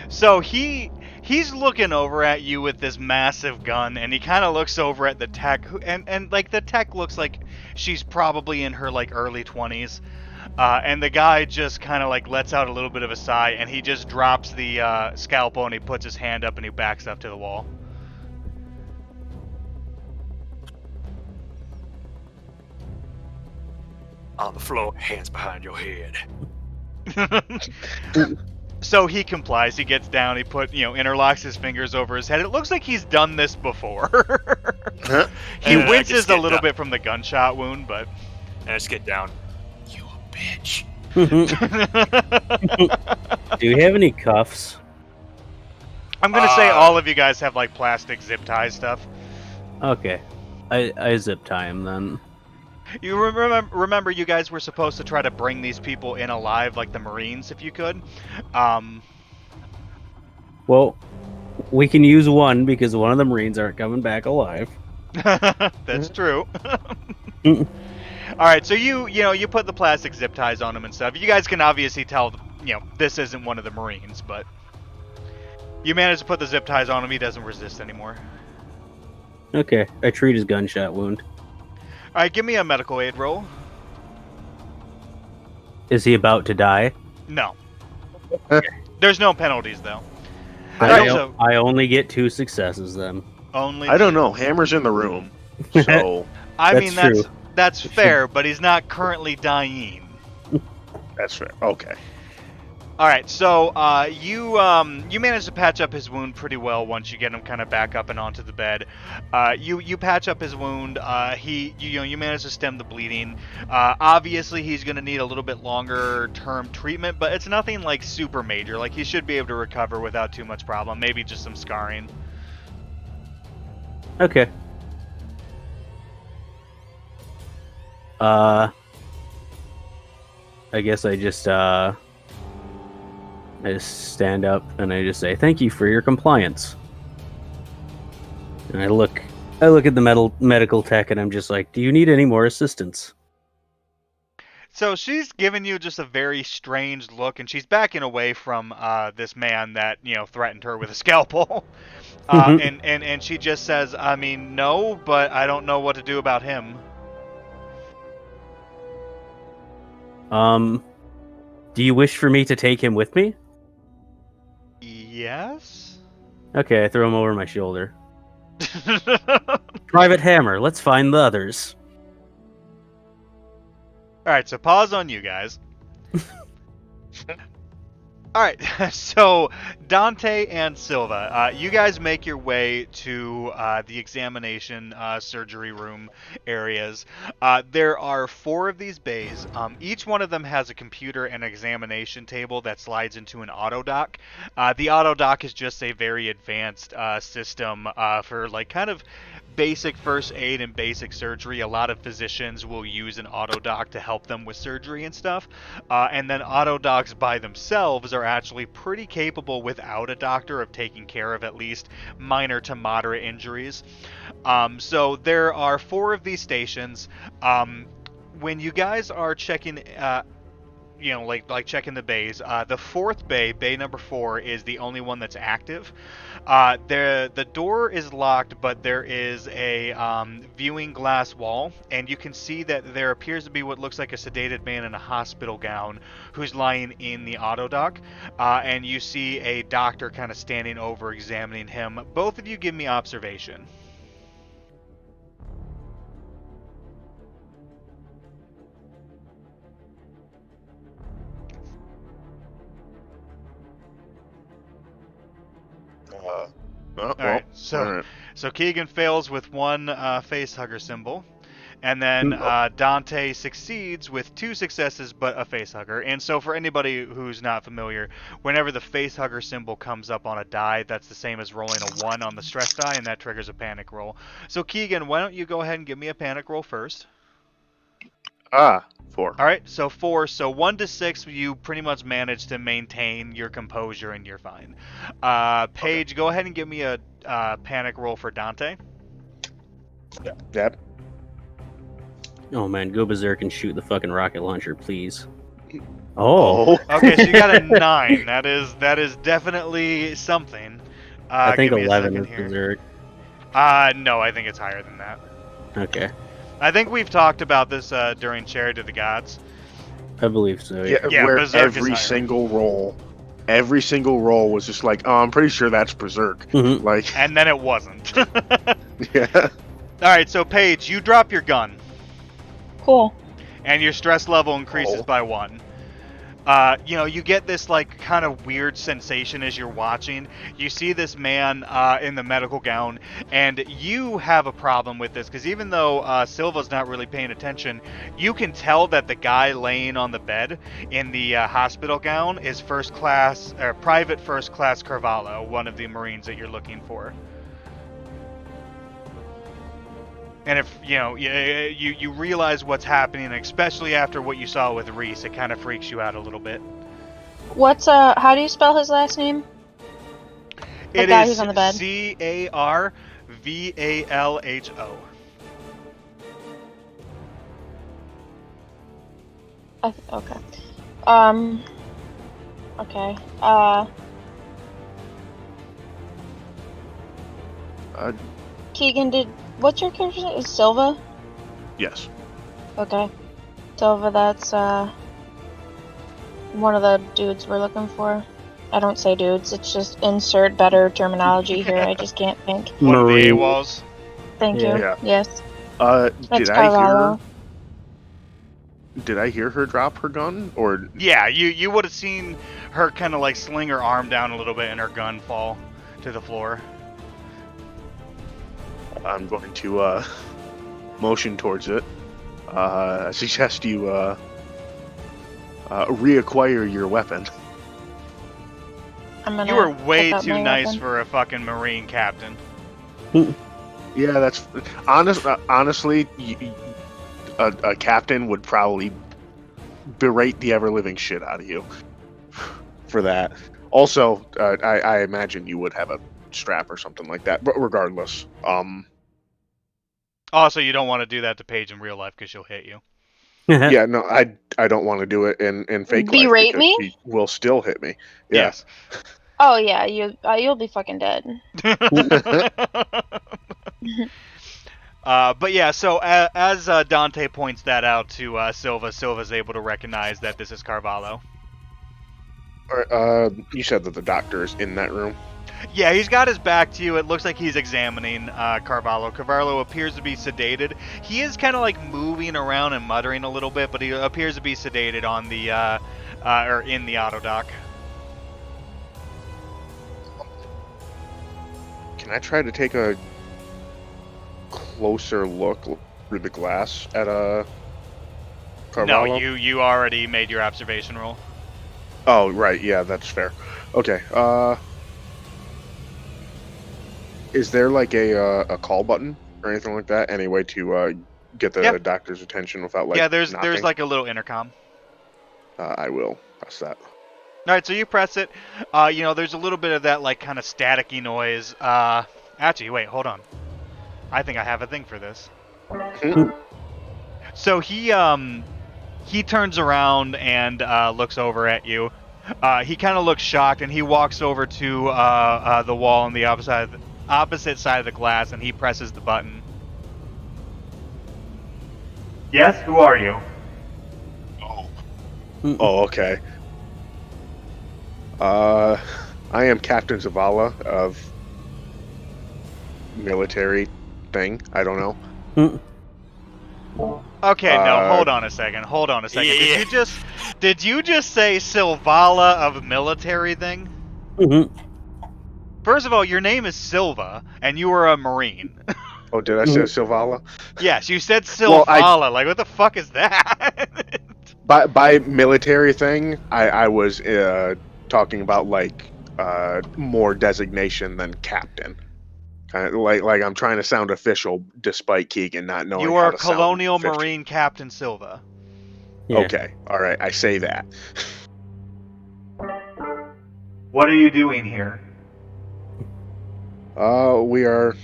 So he's looking over at you with this massive gun, and he kind of looks over at the tech, and like the tech looks like she's probably in her like early 20s, and the guy just kind of like lets out a little bit of a sigh, and he just drops the scalpel, and he puts his hand up, and he backs up to the wall. On the floor, hands behind your head. So he complies. He gets down. He interlocks his fingers over his head. It looks like he's done this before. He And I winces just a get little down. bit from the gunshot wound, but And I just get down. You a bitch. Do you have any cuffs? I'm gonna say all of you guys have like plastic zip tie stuff. Okay. I zip tie him then. You remember you guys were supposed to try to bring these people in alive, like the Marines, if you could. Well, we can use one because one of the Marines aren't coming back alive. That's true. Mm. All right, so you put the plastic zip ties on them and stuff. You guys can obviously tell, this isn't one of the Marines, but you managed to put the zip ties on him. He doesn't resist anymore. Okay, I treat his gunshot wound. All right, give me a medical aid roll. Is he about to die? No. There's no penalties though. I only get 2 successes then. Only. I don't know. Hammer's in the room, so I That's mean true. that's fair, but he's not currently dying. that's fair. Okay. All right, so you manage to patch up his wound pretty well once you get him kind of back up and onto the bed. You patch up his wound. You manage to stem the bleeding. Obviously, he's going to need a little bit longer term treatment, but it's nothing like super major. Like he should be able to recover without too much problem. Maybe just some scarring. Okay. I guess I just stand up and I just say, "Thank you for your compliance." And I look at the medical tech and I'm just like, "Do you need any more assistance?" So she's giving you just a very strange look, and she's backing away from this man that threatened her with a scalpel. And she just says, "I mean, no, but I don't know what to do about him." Do you wish for me to take him with me? Yes. Okay, I throw him over my shoulder. Private Hammer, let's find the others. All right, so pause on you guys. All right, so Dante and Silva, you guys make your way to the examination surgery room areas. There are 4 of these bays. Each one of them has a computer and examination table that slides into an auto dock. The auto dock is just a very advanced system for like kind of basic first aid and basic surgery. A lot of physicians will use an auto dock to help them with surgery and stuff. And then auto docks by themselves are actually pretty capable without a doctor of taking care of at least minor to moderate injuries. So there are 4 of these stations. When you guys are checking like checking the bays, the 4th bay number 4, is the only one that's active. The door is locked, but there is a viewing glass wall, and you can see that there appears to be what looks like a sedated man in a hospital gown who's lying in the auto dock, and you see a doctor kind of standing over examining him. Both of you give me observation. All right, so Keegan fails with 1 facehugger symbol, and then Dante succeeds with 2 successes but a facehugger. And so for anybody who's not familiar, whenever the facehugger symbol comes up on a die, that's the same as rolling a 1 on the stress die, and that triggers a panic roll. So Keegan, why don't you go ahead and give me a panic roll first? 4. All right, so 4. So 1 to 6, you pretty much manage to maintain your composure and you're fine. Paige, go ahead and give me a panic roll for Dante. Yep. Oh man, go berserk and shoot the fucking rocket launcher, please. Oh, Okay, so you got a 9. That is definitely something. I think give me a 11 second is here. berserk. No, I think it's higher than that. Okay, I think we've talked about this during Charity to the Gods. I believe so. Yeah, where Berserk is every higher. single roll was just like, oh, I'm pretty sure that's Berserk. Mhm. Like, And then it wasn't. yeah. Alright, so Paige, you drop your gun. Cool. And your stress level increases by 1. you get this like kind of weird sensation as you're watching. You see this man in the medical gown, and you have a problem with this because even though Silva's not really paying attention, you can tell that the guy laying on the bed in the hospital gown is Private First Class Carvalho, one of the Marines that you're looking for. And if, you realize what's happening, especially after what you saw with Reese, it kind of freaks you out a little bit. How do you spell his last name? The guy who's on the bed. Carvalho. Okay. Okay. Keegan, what's your character's name? Is Silva? Yes. Okay. Silva, that's one of the dudes we're looking for. I don't say dudes, it's just insert better terminology here. I just can't think. One of the Marine. AWOLs. Thank you. Yeah. Yes. Did I hear her drop her gun, or? Yeah, you would have seen her kind of like sling her arm down a little bit and her gun fall to the floor. I'm going to motion towards it. I suggest you reacquire your weapon. I'm You were way pick up too my nice weapon. for a fucking Marine captain. Yeah, that's honestly, a captain would probably berate the ever-living shit out of you for that. Also, I imagine you would have a strap or something like that, but regardless, Also, you don't want to do that to Paige in real life because she'll hit you. yeah, no, I don't want to do it in fake life Berate because me? she will still hit me. Yeah. Yes. Oh yeah, you'll be fucking dead. But yeah, so as Dante points that out to Silva's able to recognize that this is Carvalho. You said that the doctor is in that room. Yeah, he's got his back to you. It looks like he's examining Carvalho. Carvalho appears to be sedated. He is kind of like moving around and muttering a little bit, but he appears to be sedated on the or in the auto dock. Can I try to take a closer look through the glass at Carvalho? No, you already made your observation roll. Oh, right. Yeah, that's fair. Okay. Is there like a call button or anything like that? Any way to get the doctor's attention without like? Yeah, there's knocking? like a little intercom. I will press that. All right, so you press it. There's a little bit of that like kind of staticky noise. Actually, wait, hold on. I think I have a thing for this. So he turns around and looks over at you. He kind of looks shocked, and he walks over to the wall on the opposite side of the glass, and he presses the button. Yes, who are you? Oh, okay. I am Captain Zavala of military thing. I don't know. Okay, no, hold on a second. Yeah. Did you just say Silvala of military thing? Mhm. First of all, your name is Silva, and you are a Marine. Oh, did I say Silvala? Yes, you said Well, Silvala. Like, what the fuck is that? By military thing, I was talking about like more designation than captain. Kind of like I'm trying to sound official, despite Keegan not knowing. You how are to sound Colonial official. Marine Captain Silva. Yeah. Okay, all right, I say that. What are you doing here? We are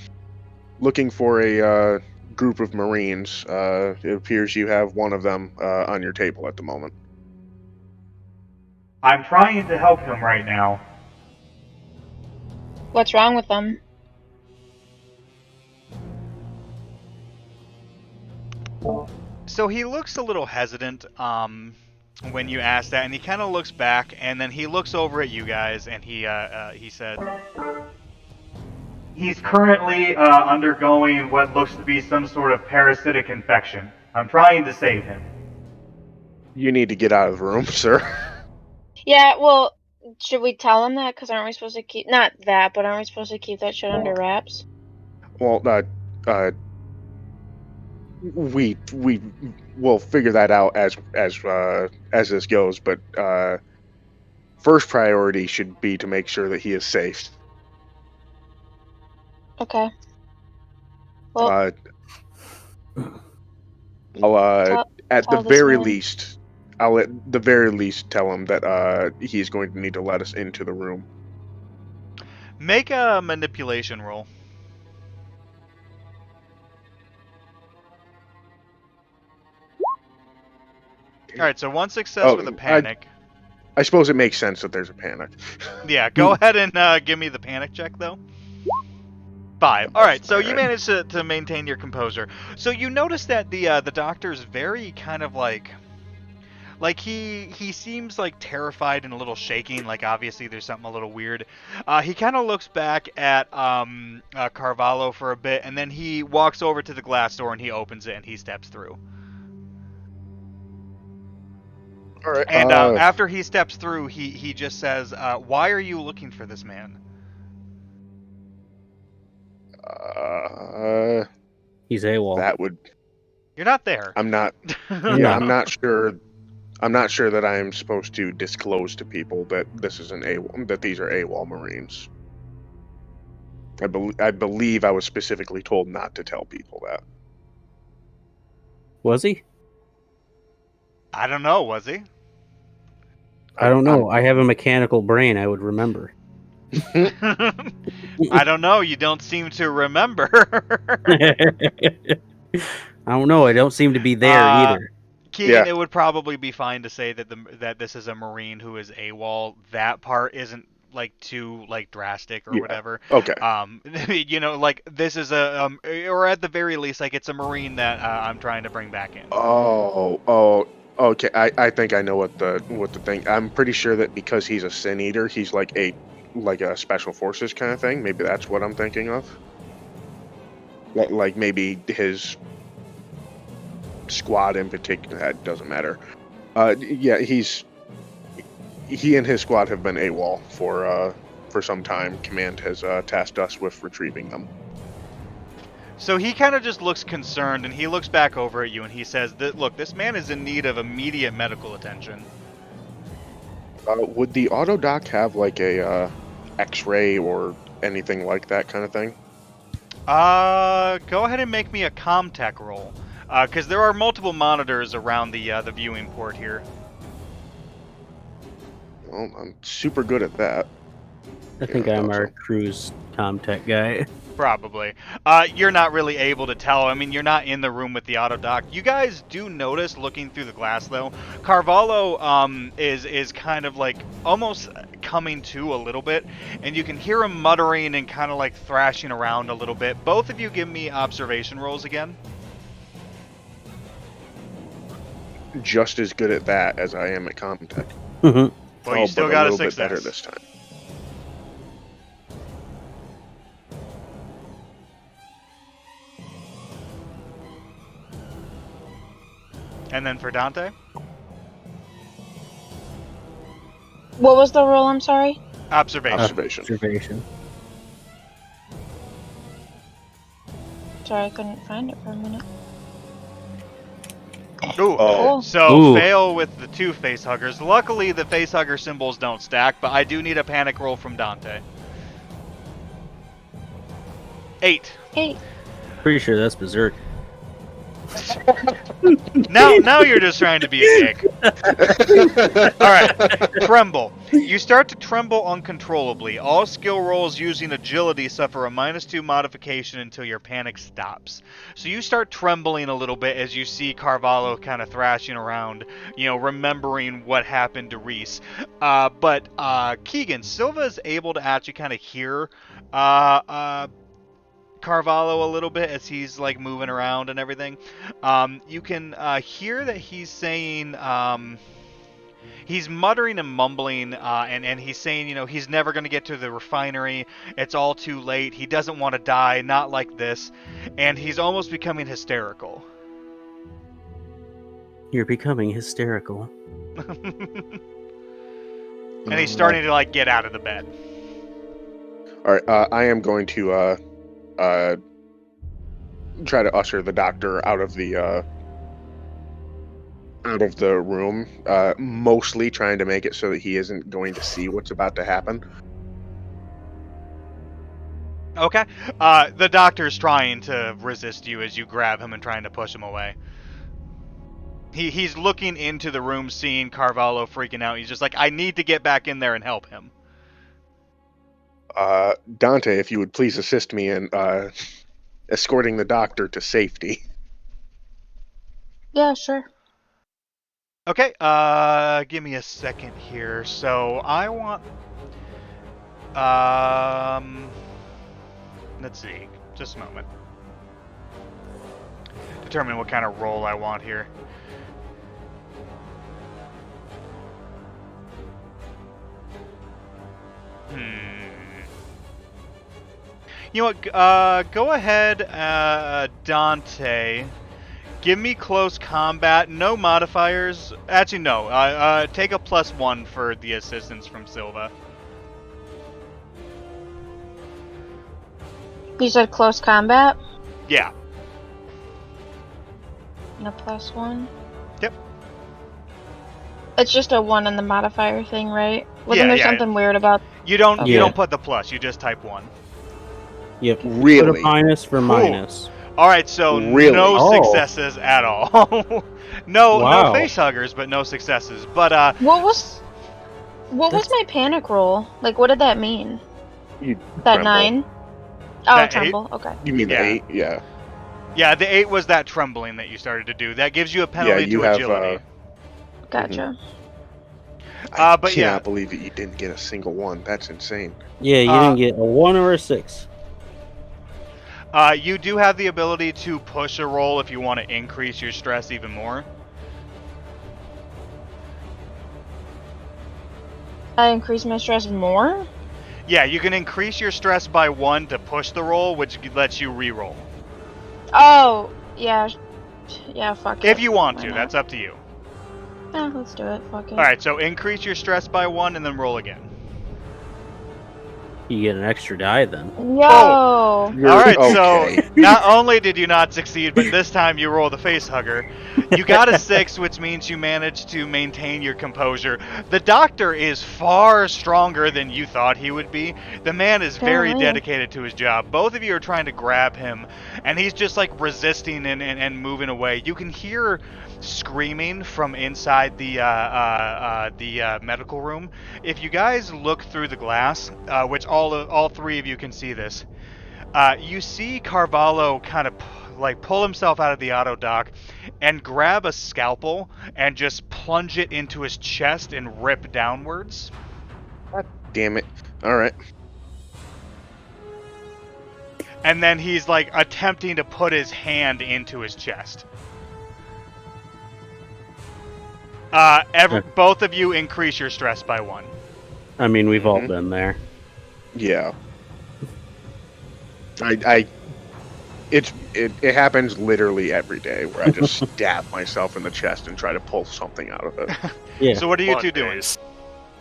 looking for a group of Marines. It appears you have one of them on your table at the moment. I'm trying to help him right now. What's wrong with them? So he looks a little hesitant when you ask that, and he kind of looks back, and then he looks over at you guys, and he said, "He's currently undergoing what looks to be some sort of parasitic infection. I'm trying to save him." You need to get out of the room, sir. Yeah, well, should we tell him that? Because aren't we supposed to keep... Not that, but aren't we supposed to keep that shit under wraps? Well, we will figure that out as this goes. But first priority should be to make sure that he is safe. Okay. Well, I'll at the tell this very man. least, I'll at the very least tell him that he's going to need to let us into the room. Make a manipulation roll. All right, so one success with a panic. I suppose it makes sense that there's a panic. Yeah, go ahead and give me the panic check, though. 5. All right, so you Alright. managed to maintain your composure. So you notice that the doctor's very kind of like he seems like terrified and a little shaking. Like obviously there's something a little weird. He kind of looks back at Carvalho for a bit, and then he walks over to the glass door and he opens it and he steps through. All right. And after he steps through, he just says, "Why are you looking for this man?" He's AWOL. That would. You're not there. I'm not. Yeah. Yeah, I'm not sure. I'm not sure that I am supposed to disclose to people that this is an AWOL, that these are AWOL Marines. I believe I was specifically told not to tell people that. Was he? I don't know. Was he? I don't know. I have a mechanical brain. I would remember. I don't know. You don't seem to remember. I don't know. I don't seem to be there either. Keegan, Yeah. it would probably be fine to say that that this is a Marine who is AWOL. That part isn't like too like drastic or Yeah. whatever. Okay. You know, like this is a or at the very least, like it's a Marine that I'm trying to bring back in. Oh. Okay. I think I know what the thing. I'm pretty sure that because he's a Sin Eater, he's like a special forces kind of thing. Maybe that's what I'm thinking of. Like maybe his squad in particular. That doesn't matter. Yeah, he and his squad have been AWOL for some time. Command has tasked us with retrieving them. So he kind of just looks concerned, and he looks back over at you, and he says, "Look, this man is in need of immediate medical attention." Would the auto doc have like a X-ray or anything like that kind of thing? Go ahead and make me a ComTech roll, because there are multiple monitors around the viewing port here. Well, I'm super good at that. I think Yeah, I I'm thought our so. cruise ComTech guy. Probably. You're not really able to tell. I mean, you're not in the room with the auto doc. You guys do notice, looking through the glass, though, Carvalho is kind of like almost coming to a little bit, and you can hear him muttering and kind of like thrashing around a little bit. Both of you give me observation rolls again. Just as good at that as I am at ComTech. Mhm. Well, you still but got a a little bit better success. this time. And then for Dante, What was the roll? I'm sorry. observation. Observation. Observation. Sorry, I couldn't find it for a minute. Ooh. Cool. So Ooh. fail with the 2 face huggers. Luckily, the face hugger symbols don't stack, but I do need a panic roll from Dante. 8. Hey, Pretty sure that's Berserk. Now you're just trying to be a dick. Alright, tremble. You start to tremble uncontrollably. All skill rolls using agility suffer a -2 modification until your panic stops. So you start trembling a little bit as you see Carvalho kind of thrashing around, you know, remembering what happened to Reese. But Keegan, Silva is able to actually kind of hear Carvalho a little bit as he's like moving around and everything. You can hear that he's saying, he's muttering and mumbling, and he's saying, you know, he's never going to get to the refinery. It's all too late. He doesn't want to die, not like this. And he's almost becoming hysterical. You're becoming hysterical. And he's starting to like get out of the bed. All right, I am going to try to usher the doctor out of the room, mostly trying to make it so that he isn't going to see what's about to happen. Okay. The doctor's trying to resist you as you grab him and trying to push him away. He's looking into the room, seeing Carvalho freaking out. He's just like, I need to get back in there and help him. Dante, if you would please assist me in escorting the doctor to safety. Yeah, sure. Okay, give me a second here. So I want, let's see, just a moment. Determine what kind of role I want here. You know what, go ahead, Dante. Give me close combat, no modifiers. Actually, no. Take a +1 for the assistance from Silva. You said close combat? Yeah. And a +1? Yep. It's just a 1 in the modifier thing, right? Wasn't there yeah. something weird about... You don't Yeah. put the plus, you just type 1. Yep. Really? Put a minus for Cool. minus. Alright, so Really? no Oh. successes at all. no Wow. face huggers, but no successes. But What was my panic roll? Like, what did that mean? You That tremble. 9? Oh, That tremble. Okay. You mean Yeah. the 8? Yeah. yeah, the 8 was that trembling that you started to do. That gives you a penalty you to have, agility. Gotcha. I but cannot yeah. believe that you didn't get a single one. That's insane. Yeah, you didn't get a 1 or a 6. You do have the ability to push a roll if you want to increase your stress even more. I increased my stress more? Yeah, you can increase your stress by 1 to push the roll, which lets you re-roll. Oh, yeah. Yeah, fuck it. If you want Why to, not? that's up to you. Yeah, let's do it. Fuck it. Alright, so increase your stress by 1 and then roll again. You get an extra die then. Yo! You're- Alright, okay. so not only did you not succeed, but this time you roll the face hugger. You got a 6, which means you managed to maintain your composure. The doctor is far stronger than you thought he would be. The man is very Apparently. dedicated to his job. Both of you are trying to grab him, and he's just like resisting and moving away. You can hear screaming from inside the medical room. If you guys look through the glass, which all three of you can see this, you see Carvalho kind of like pull himself out of the auto dock and grab a scalpel and just plunge it into his chest and rip downwards. Damn it. All right. And then he's like attempting to put his hand into his chest. Both of you increase your stress by 1. I mean, we've all Mhm. been there. Yeah. It happens literally every day where I just stab myself in the chest and try to pull something out of it. Yeah. So what are you two doing?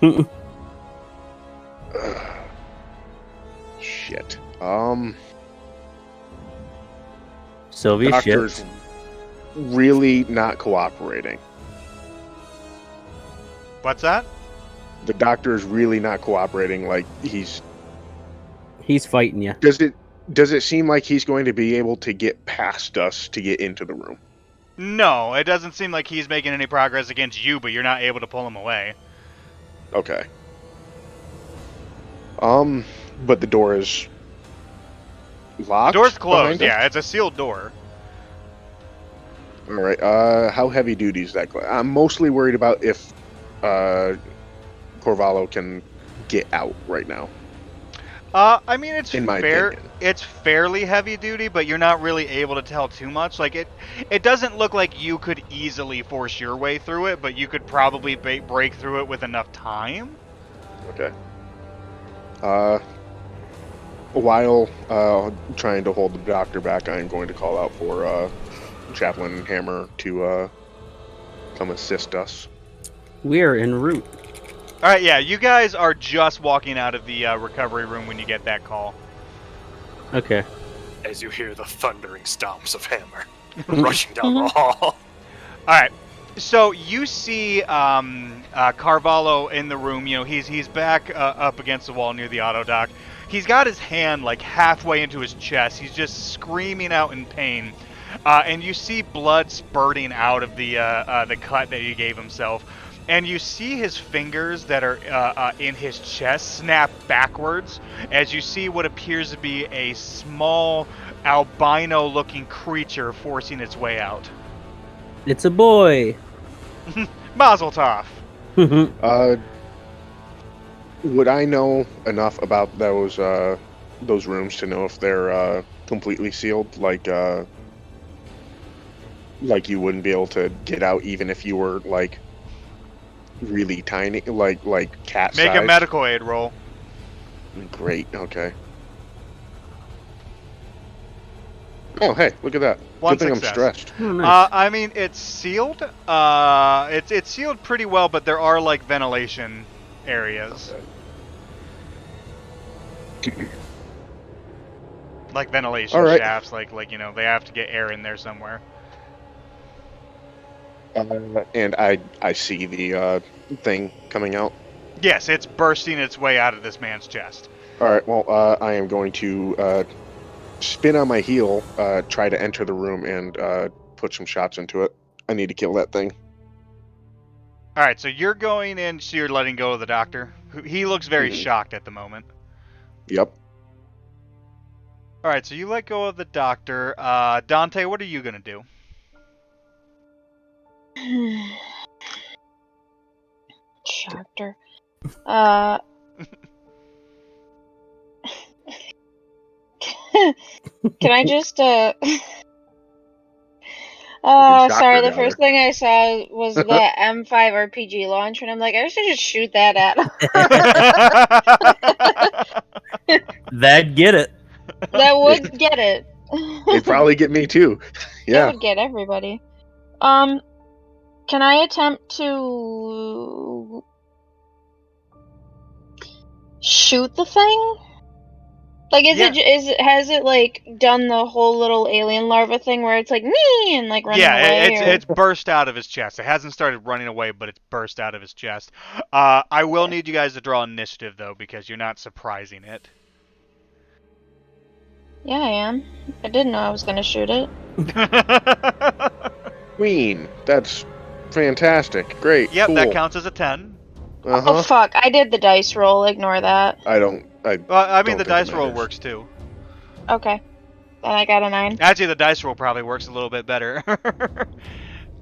Mondays. Shit. Sylvia Doctor's shit. really not cooperating. What's that? The doctor's really not cooperating. Like He's fighting you. does it seem like he's going to be able to get past us to get into the room? No, it doesn't seem like he's making any progress against you, but you're not able to pull him away. Okay. But the door is locked. The door's closed, behind us? yeah, it's a sealed door. All right. How heavy duty is that? I'm mostly worried about if Carvalho can get out right now. I mean, it's In my opinion. It's fairly heavy duty, but you're not really able to tell too much. Like it doesn't look like you could easily force your way through it, but you could probably break through it with enough time. Okay. While trying to hold the doctor back, I'm going to call out for Chaplain and Hammer to come assist us. We're en route. All right, yeah, you guys are just walking out of the recovery room when you get that call. Okay. As you hear the thundering stomps of Hammer rushing down the hall. All right, so you see Carvalho in the room. You know, he's back up against the wall near the auto dock. He's got his hand like halfway into his chest. He's just screaming out in pain, and you see blood spurting out of the cut that he gave himself. And you see his fingers that are in his chest snap backwards as you see what appears to be a small albino-looking creature forcing its way out. It's a boy. Mazel tov. Would I know enough about those rooms to know if they're completely sealed, like you wouldn't be able to get out even if you were like really tiny, like cat size? Make a medical aid roll. Great. Okay. Oh, hey, look at that. One Good thing success. I'm stressed. Oh, nice. I mean, it's sealed. It's sealed pretty well, but there are like ventilation areas. Like ventilation All right. shafts, like you know, they have to get air in there somewhere. And I see the thing coming out. Yes, it's bursting its way out of this man's chest. All right. Well, I am going to spin on my heel, try to enter the room, and put some shots into it. I need to kill that thing. All right, so you're going in, so you're letting go of the doctor. He looks very Mhm. shocked at the moment. Yep. All right, so you let go of the doctor. Dante, what are you gonna do? Chapter. Can I just sorry, the first thing I saw was the M5 RPG launcher, and I'm like, I should just shoot that at him. That'd get it. That would get it. They'd probably get me too. That Yeah. would get everybody. Can I attempt to shoot the thing? Like, has it like done the whole little alien larva thing where it's like me and like running away? It's burst out of his chest. It hasn't started running away, but it's burst out of his chest. I will need you guys to draw initiative though, because you're not surprising it. Yeah, I am. I didn't know I was gonna shoot it. Queen. That's fantastic. Great. Yep, cool. that counts as a 10. Uh-huh. Oh fuck! I did the dice roll. Ignore that. I mean, The Don't think dice it roll matters. works too. Okay. Then I got a 9. Actually, the dice roll probably works a little bit better.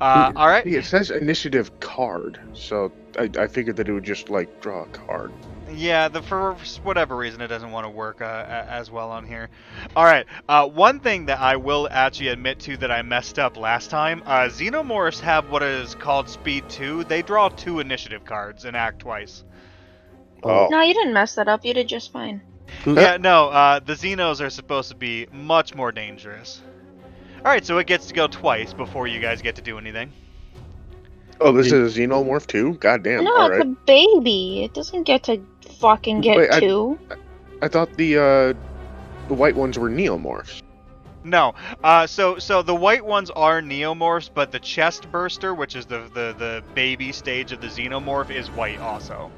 All right. It says initiative card, so I figured that it would just like draw a card. Yeah, for whatever reason, it doesn't want to work as well on here. All right. One thing that I will actually admit to that I messed up last time, Xenomorphs have what is called Speed 2. They draw 2 initiative cards and act twice. Oh. No, you didn't mess that up. You did just fine. Yeah, no, the Xenos are supposed to be much more dangerous. All right, so it gets to go twice before you guys get to do anything. Oh, this is a xenomorph too? God damn. No, All it's right. a baby. It doesn't get to fucking get Wait, 2. I thought the white ones were neomorphs. No, so the white ones are neomorphs, but the chest burster, which is the baby stage of the xenomorph, is white also.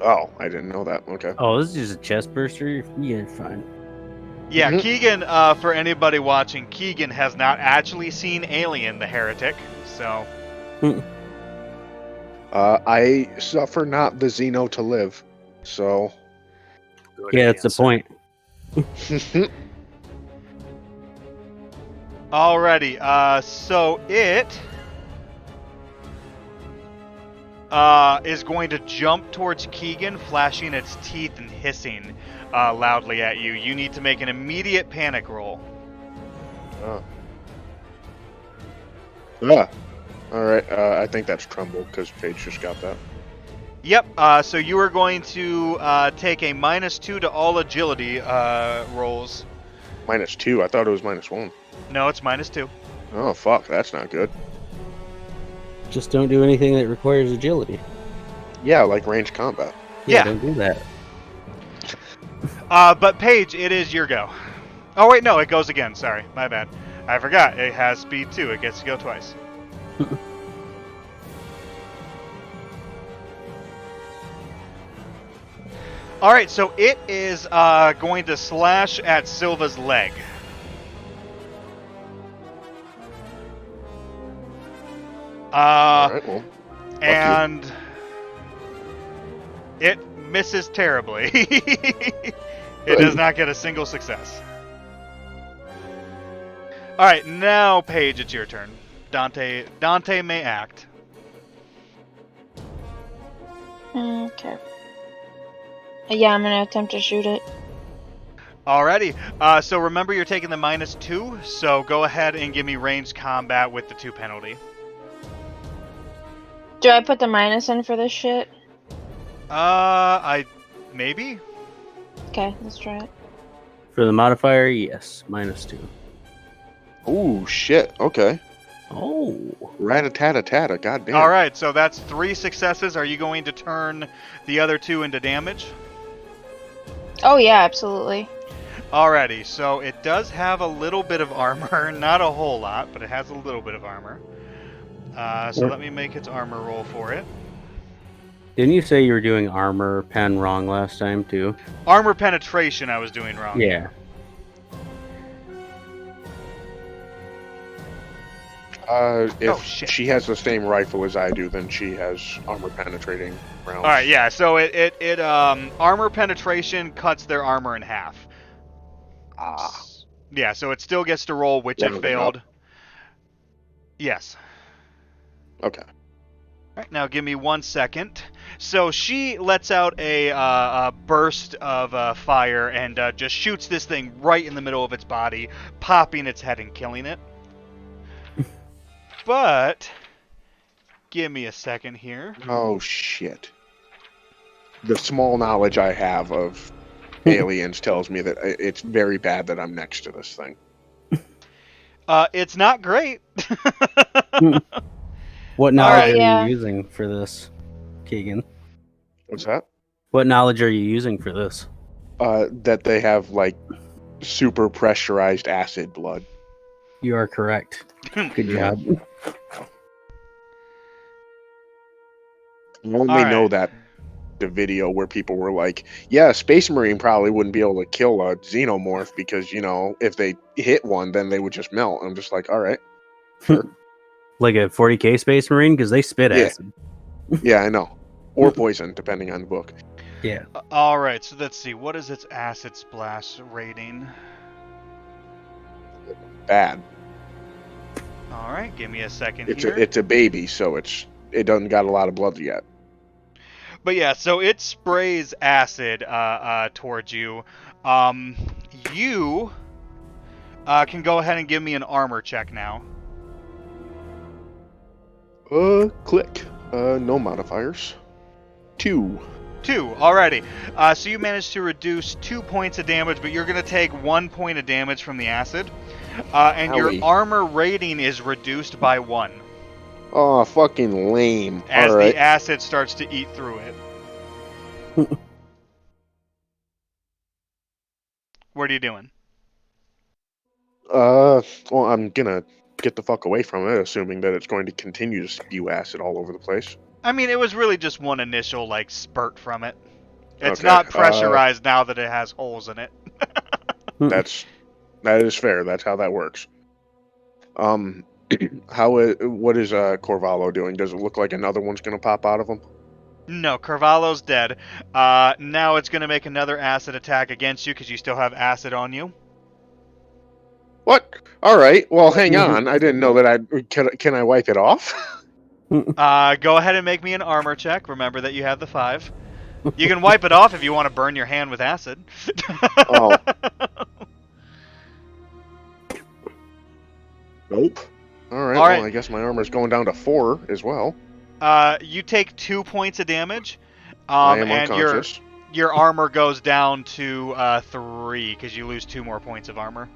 Oh, I didn't know that. Okay. Oh, this is just a chest burster? Yeah, fine. Yeah, Mhm. Keegan, for anybody watching, Keegan has not actually seen Alien the Heretic, so... I suffer not the xeno to live, so. Good Yeah, that's the answer. point. Alrighty, so it... is going to jump towards Keegan, flashing its teeth and hissing loudly at you. You need to make an immediate panic roll. Oh. Ah. All right. I think that's Trumbull because Paige just got that. Yep, so you are going to take a -2 to all agility rolls. -2. I thought it was -1. No, it's -2. Oh fuck, that's not good. Just don't do anything that requires agility. Yeah, like range combat. Yeah. Don't do that. But Paige, it is your go. Oh wait, no, it goes again. Sorry, my bad. I forgot. It has speed 2. It gets to go twice. All right, so it is going to slash at Silva's leg. All right, well, And it misses terribly. It does not get a single success. All right, now Paige, it's your turn. Dante may act. Okay. Yeah, I'm gonna attempt to shoot it. Alrighty. So remember, you're taking the -2. So go ahead and give me ranged combat with the 2 penalty. Do I put the minus in for this shit? Maybe. Okay, let's try it. For the modifier, yes, -2. ooh, shit. Okay. Oh. Rat-a-tat-a-tat-a, goddamn. All right. So that's 3 successes. Are you going to turn the other 2 into damage? Oh yeah, absolutely. Alrighty. So it does have a little bit of armor, not a whole lot, but it has a little bit of armor. So let me make its armor roll for it. Didn't you say you were doing armor pen wrong last time too? Armor penetration, I was doing wrong. Yeah. If Oh, shit. she has the same rifle as I do, then she has armor penetrating rounds. All right, yeah. So it armor penetration cuts their armor in half. Ah. Yeah, so it still gets to roll, which Yeah, it no, failed. Yes. Okay. All right, now give me 1 second. So she lets out a burst of fire and just shoots this thing right in the middle of its body, popping its head and killing it. But give me a second here. Oh, shit. The small knowledge I have of aliens tells me that it's very bad that I'm next to this thing. It's not great. What knowledge Alright, are yeah. you using for this, Keegan? What's that? What knowledge are you using for this? That they have, like, super pressurized acid blood. You are correct. Good job. I only Alright. know that the video where people were like, yeah, Space Marine probably wouldn't be able to kill a xenomorph because, you know, if they hit one, then they would just melt. I'm just like, all right. Sure. Like a 40k Space Marine because they spit Yeah. acid. Yeah, I know. Or poison, depending on the book. Yeah. All right, so let's see. What is its acid splash rating? Bad. All right, give me a second It's here. a baby, so it doesn't got a lot of blood yet. But yeah, so it sprays acid towards you. You can go ahead and give me an armor check now. Click. No modifiers. 2. 2, alrighty. So you managed to reduce 2 points of damage, but you're going to take 1 point of damage from the acid. And Owie. your armor rating is reduced by 1 Oh, fucking lame. as All right. the acid starts to eat through it. What are you doing? Well, I'm gonna get the fuck away from it, assuming that it's going to continue to spew acid all over the place. I mean, it was really just one initial, like, spurt from it. It's Okay, not pressurized now that it has holes in it. That is fair. That's how that works. What is Corvallo doing? Does it look like another one's gonna pop out of him? No, Carvalho's dead. Now it's going to make another acid attack against you because you still have acid on you. What? All right. Well, hang on. I didn't know that. Can I wipe it off? Go ahead and make me an armor check. Remember that you have the 5. You can wipe it off if you want to burn your hand with acid. Oh. Nope. All right. All right. Well, I guess my armor's going down to 4 as well. You take 2 points of damage. I am and unconscious. your armor goes down to 3 because you lose 2 more points of armor.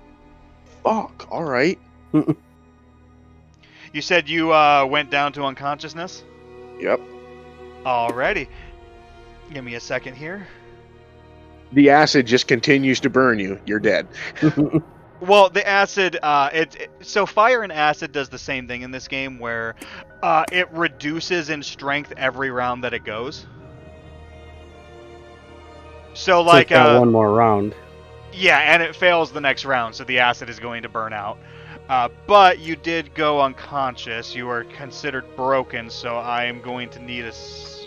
Fuck. All right. You said you went down to unconsciousness? Yep. Alrighty. Give me a second here. The acid just continues to burn you. You're dead. Well, the acid, so fire and acid does the same thing in this game, where it reduces in strength every round that it goes. So, like, Just got one more round. yeah, and it fails the next round, so the acid is going to burn out. But you did go unconscious. You are considered broken, so I am going to need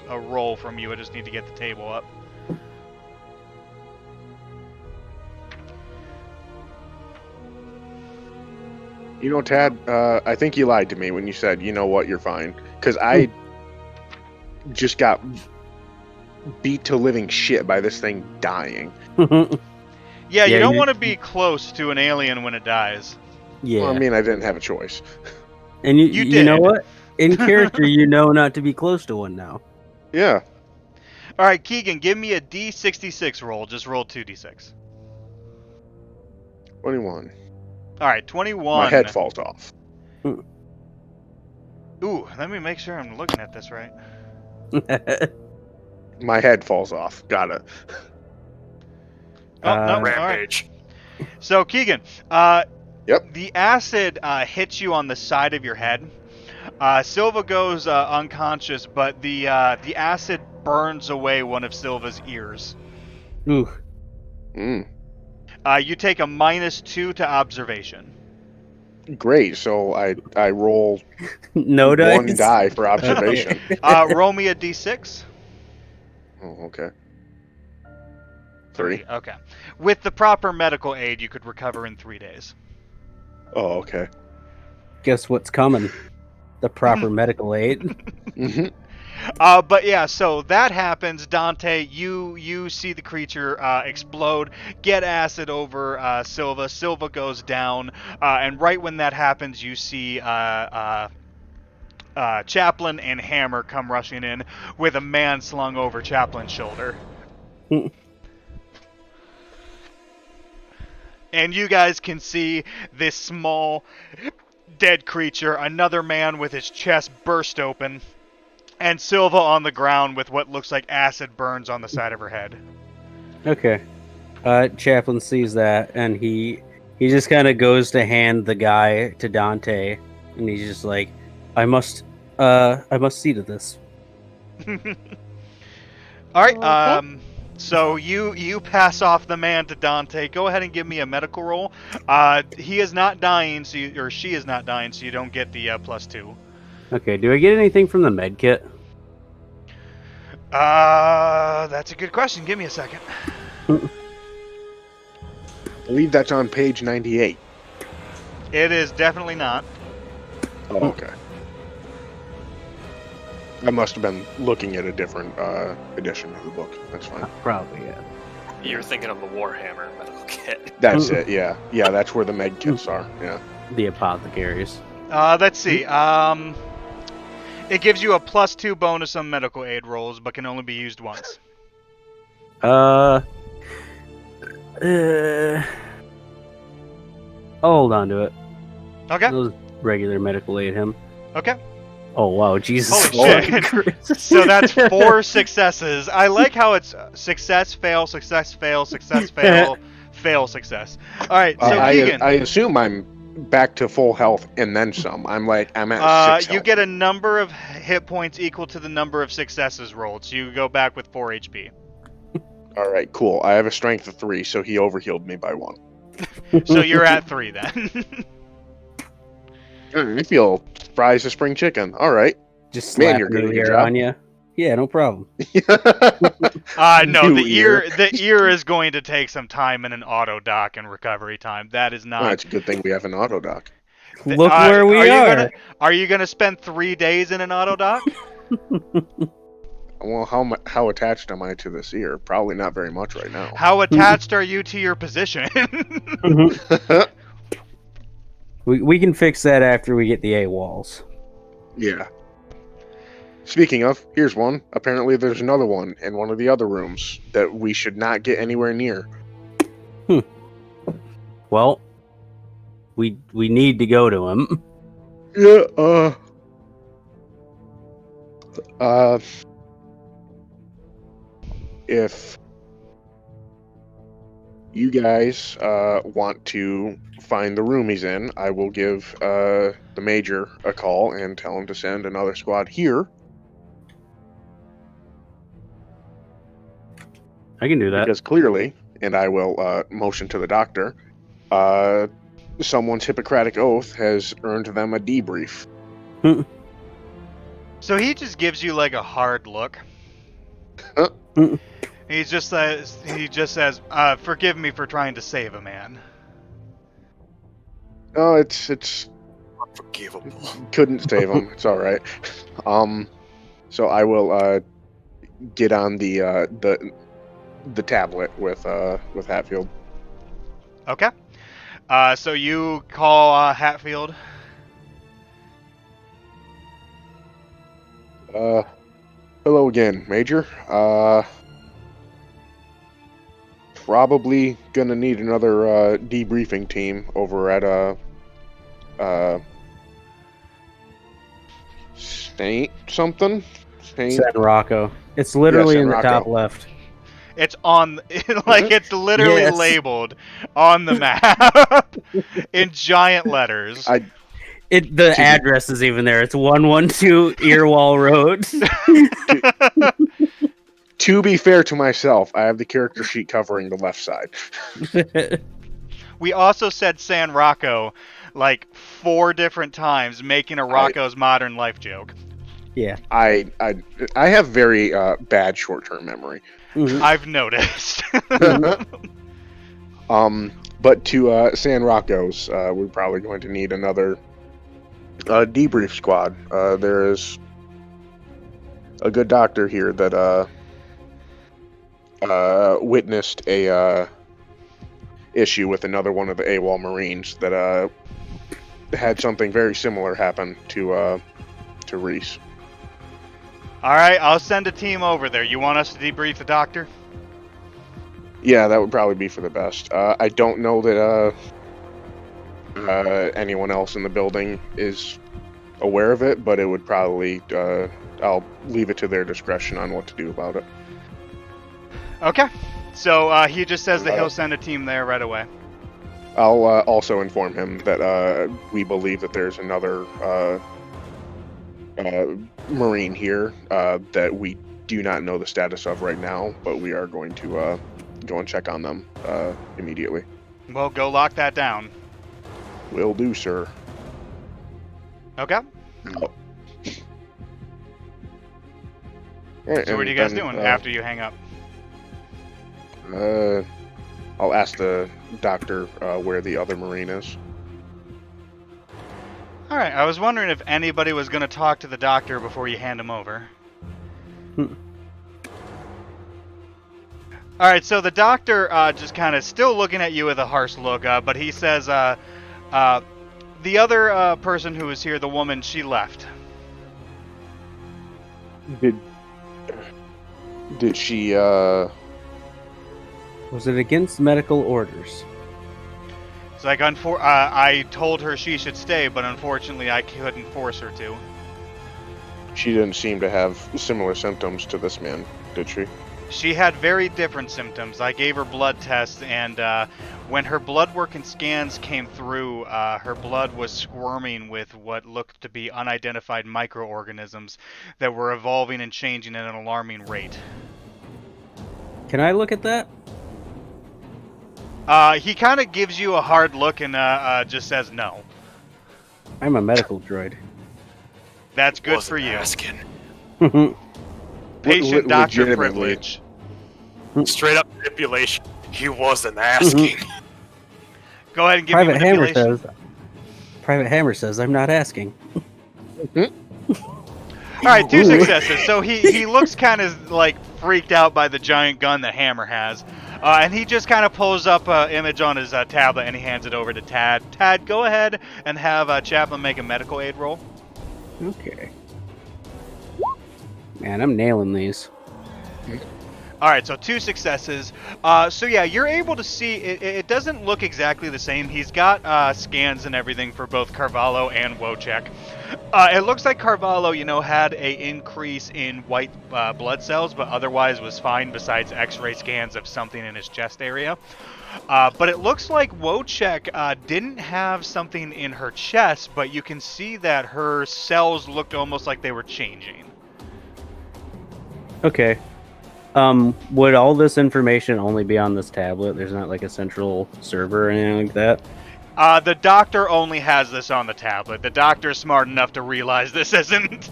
a roll from you. I just need to get the table up. You know, Tad, I think you lied to me when you said, you know what, you're fine. Because I just got beat to living shit by this thing dying. Yeah, you Yeah, don't you- want to be close to an alien when it dies. Yeah. Well, I mean, I didn't have a choice. And you You know did. what? In character, you know not to be close to one now. Yeah. All right, Keegan, give me a D66 roll. Just roll 2d6. 21. All right, 21. My head falls off. Ooh, let me make sure I'm looking at this right. My head falls off. Got it. Oh, no, all right. Rampage. So, Keegan, Yep. the acid hits you on the side of your head. Silva goes unconscious, but the acid burns away one of Silva's ears. Ooh. Mm. You take a -2 to observation. Great. So I roll No dice. one die for observation. Roll me a D6. Oh, okay. 3. Okay. With the proper medical aid, you could recover in 3 days. Oh, okay. Guess what's coming? The proper medical aid. hmm But yeah, so that happens. Dante, you see the creature explode, get acid over Silva. Silva goes down, and right when that happens, you see Chaplin and Hammer come rushing in with a man slung over Chaplin's shoulder. And you guys can see this small, dead creature, another man with his chest burst open, and Silva on the ground with what looks like acid burns on the side of her head. Okay. Chaplin sees that, and he just kind of goes to hand the guy to Dante, and he's just like, I must see to this. All right. Okay. So you pass off the man to Dante. Go ahead and give me a medical roll. He is not dying, so or she is not dying, so you don't get the +2. Okay, do I get anything from the med kit? That's a good question. Give me a second. I believe that's on page 98. It is definitely not. Oh, okay. I must have been looking at a different edition of the book. That's fine. Probably, yeah. You're thinking of the Warhammer medical kit. That's it. Yeah. Yeah, that's where the med kits are. Yeah. The apothecaries. Let's see. It gives you a +2 bonus on medical aid rolls, but can only be used once. I'll hold on to it. Okay. Those regular medical aid him. Okay. Oh wow, Jesus. Holy fucking Christ. So that's 4 successes. I like how it's success, fail, success, fail, success, fail, fail, success. All right, so Keegan, I assume I'm back to full health and then some. I'm at 6 you health. get a number of hit points equal to the number of successes rolled. So you go back with 4 HP. All right, cool. I have a strength of 3, so he overhealed me by 1. So you're at 3 then. I feel fries of spring chicken. All right. Just Man, slap you're a good new at your hair job. on you. Yeah, no problem. No, New the ear is going to take some time in an auto dock and recovery time. That is Well, not. it's a good thing we have an auto dock. Look where we are. Are you gonna spend 3 days in an auto dock? Well, how attached am I to this ear? Probably not very much right now. How attached are you to your position? We can fix that after we get the AWOLs. Yeah. Speaking of, here's one. Apparently there's another one in one of the other rooms that we should not get anywhere near. Well, we need to go to him. Yeah, if you guys want to find the room he's in, I will give the major a call and tell him to send another squad here. I can do that. Because clearly, and I will motion to the doctor, someone's Hippocratic oath has earned them a debrief. So he just gives you like a hard look. He just says, "Forgive me for trying to save a man." Oh, it's Unforgivable. couldn't save him. It's all right. So I will get on the tablet with Hatfield. Okay. So you call Hatfield. Hello again, Major. Probably gonna need another debriefing team over at Saint something. Saint. San Rocco. It's literally San in the Rocco. top left. It's on, like it's literally Yes. labeled on the map in giant letters. The address is even there. It's 112 Earwall Road. To be fair to myself, I have the character sheet covering the left side. We also said San Rocco like 4 different times, making a Rocco's Modern Life joke. Yeah. I have very bad short-term memory. Mhm. I've noticed. But to San Rocco's, we're probably going to need another debrief squad. There is a good doctor here that witnessed a issue with another one of the AWOL Marines that had something very similar happen to Reese. All right, I'll send a team over there. You want us to debrief the doctor? Yeah, that would probably be for the best. I don't know that anyone else in the building is aware of it, but it would probably I'll leave it to their discretion on what to do about it. Okay. So he just says that he'll send a team there right away. I'll also inform him that we believe that there's another Marine here that we do not know the status of right now, but we are going to go and check on them immediately. Well, go lock that down. Will do, sir. Okay. Oh. Alright, So what are you and guys then, doing after you hang up? I'll ask the doctor where the other Marine is. All right. I was wondering if anybody was going to talk to the doctor before you hand him over. All right. So the doctor just kind of still looking at you with a harsh look, but he says, the other person who was here, the woman, she left. Did she Was it against medical orders? It's like, I told her she should stay, but unfortunately I couldn't force her to. She didn't seem to have similar symptoms to this man, did she? She had very different symptoms. I gave her blood tests, and when her blood work and scans came through, her blood was squirming with what looked to be unidentified microorganisms that were evolving and changing at an alarming rate. Can I look at that? He kind of gives you a hard look and just says no. I'm a medical droid. That's good Wasn't for you. asking. Patient doctor Legitimately. privilege. Straight up manipulation. He wasn't asking. Go ahead and give Private me Hammer manipulation. says. Private Hammer says I'm not asking. All right, 2 successes. So he looks kind of like freaked out by the giant gun that Hammer has, and he just kind of pulls up an image on his tablet and he hands it over to Tad. Tad, go ahead and have Chaplin make a medical aid roll. Okay. Man, I'm nailing these. All right, so 2 successes. So yeah, you're able to see it doesn't look exactly the same. He's got scans and everything for both Carvalho and Wojciech. It looks like Carvalho, had a increase in white blood cells, but otherwise was fine besides X-ray scans of something in his chest area. But it looks like Wojciech didn't have something in her chest, but you can see that her cells looked almost like they were changing. Okay. Would all this information only be on this tablet? There's not like a central server or anything like that? The doctor only has this on the tablet. The doctor's smart enough to realize this isn't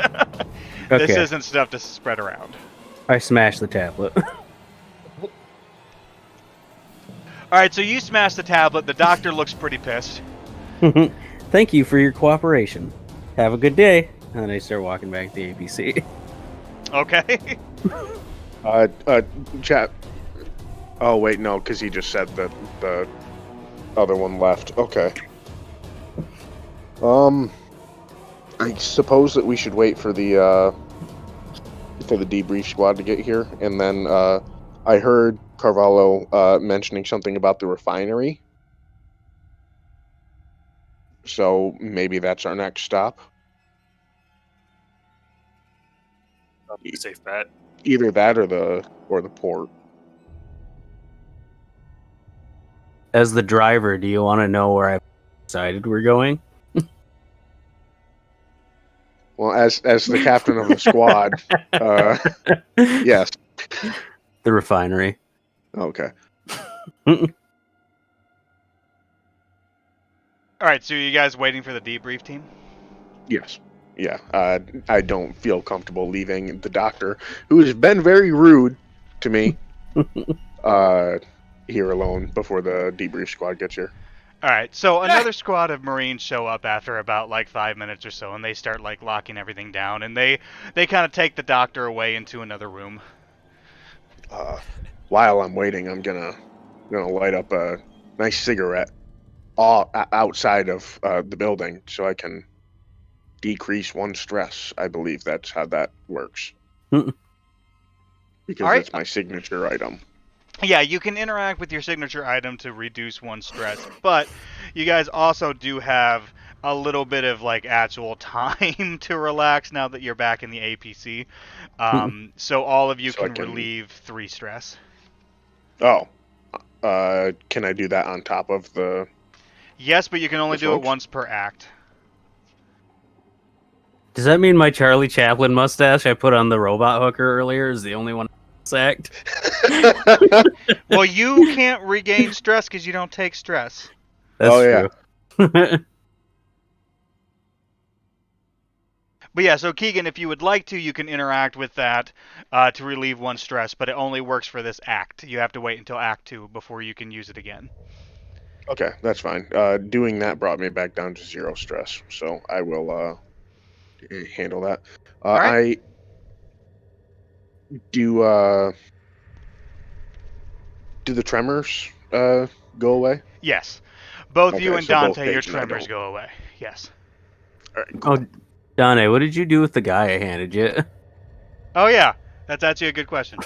this Okay. isn't stuff to spread around. I smashed the tablet. All right, so you smash the tablet. The doctor looks pretty pissed. Thank you for your cooperation. Have a good day. And then I start walking back to the APC. Okay. Chat. Oh wait, no, because he just said that the other one left. Okay. I suppose that we should wait for the debrief squad to get here, and then I heard Carvalho mentioning something about the refinery. So maybe that's our next stop. Safe bet. Either that or the port. As the driver, do you want to know where I've decided we're going? Well, as the captain of the squad, yes. The refinery. Okay. All right, so you guys waiting for the debrief team? Yes. Yeah. I don't feel comfortable leaving the doctor, who has been very rude to me, here alone before the debrief squad gets here. All right, so another squad of Marines show up after about like 5 minutes or so, and they start like locking everything down, and they kind of take the doctor away into another room. While I'm waiting, I'm gonna light up a nice cigarette outside of the building so I can decrease one stress. I believe that's how that works. Because All right. it's my signature item. Yeah, you can interact with your signature item to reduce one stress, but you guys also do have a little bit of like actual time to relax now that you're back in the APC. So all of you So I can can- relieve 3 stress. Oh. Can I do that on top of the... Yes, but you can only This do it works? once per act. Does that mean my Charlie Chaplin mustache I put on the robot hooker earlier is the only one sacked? Well, you can't regain stress because you don't take stress. That's Oh, yeah. true. But yeah, so Keegan, if you would like to, you can interact with that to relieve one stress, but it only works for this act. You have to wait until Act 2 before you can use it again. Okay, that's fine. Doing that brought me back down to 0 stress, so I will handle that. Alright. I do the tremors go away? Yes. Both you Okay, and so both Dante, your Paige and I tremors don't. go away. Yes. All right, cool. Oh, Dante, what did you do with the guy I handed you? Oh, yeah. That's actually a good question.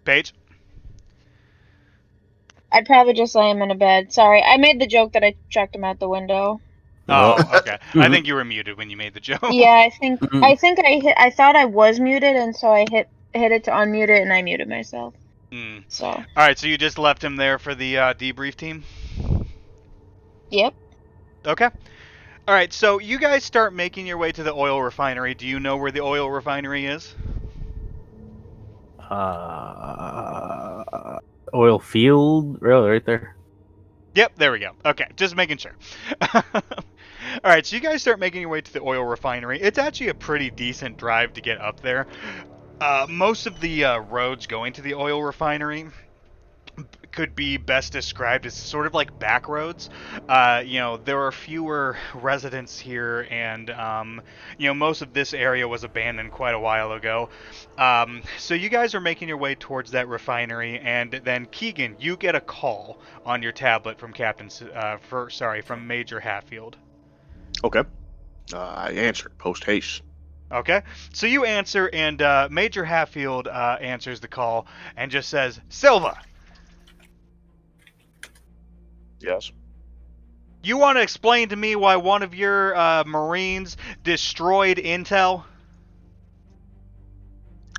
Paige? I'd probably just lay him in a bed. Sorry, I made the joke that I checked him out the window. Oh, okay. I think you were muted when you made the joke. Yeah, I think I thought I was muted, and so I hit it to unmute it, and I muted myself. Mm. So, All right, so you just left him there for the debrief team? yep. Okay. All right, so you guys start making your way to the oil refinery. Do you know where the oil refinery is? Oil field, really, right there. Yep, there we go. Okay, just making sure. All right, so you guys start making your way to the oil refinery. It's actually a pretty decent drive to get up there. Most of the roads going to the oil refinery could be best described as sort of like back roads. There are fewer residents here, and most of this area was abandoned quite a while ago. So you guys are making your way towards that refinery, and then Keegan, you get a call on your tablet from from Major Hatfield. Okay. I answered post haste. Okay, so you answer, and Major Hatfield answers the call and just says, "Silva." Yes. You want to explain to me why one of your Marines destroyed Intel?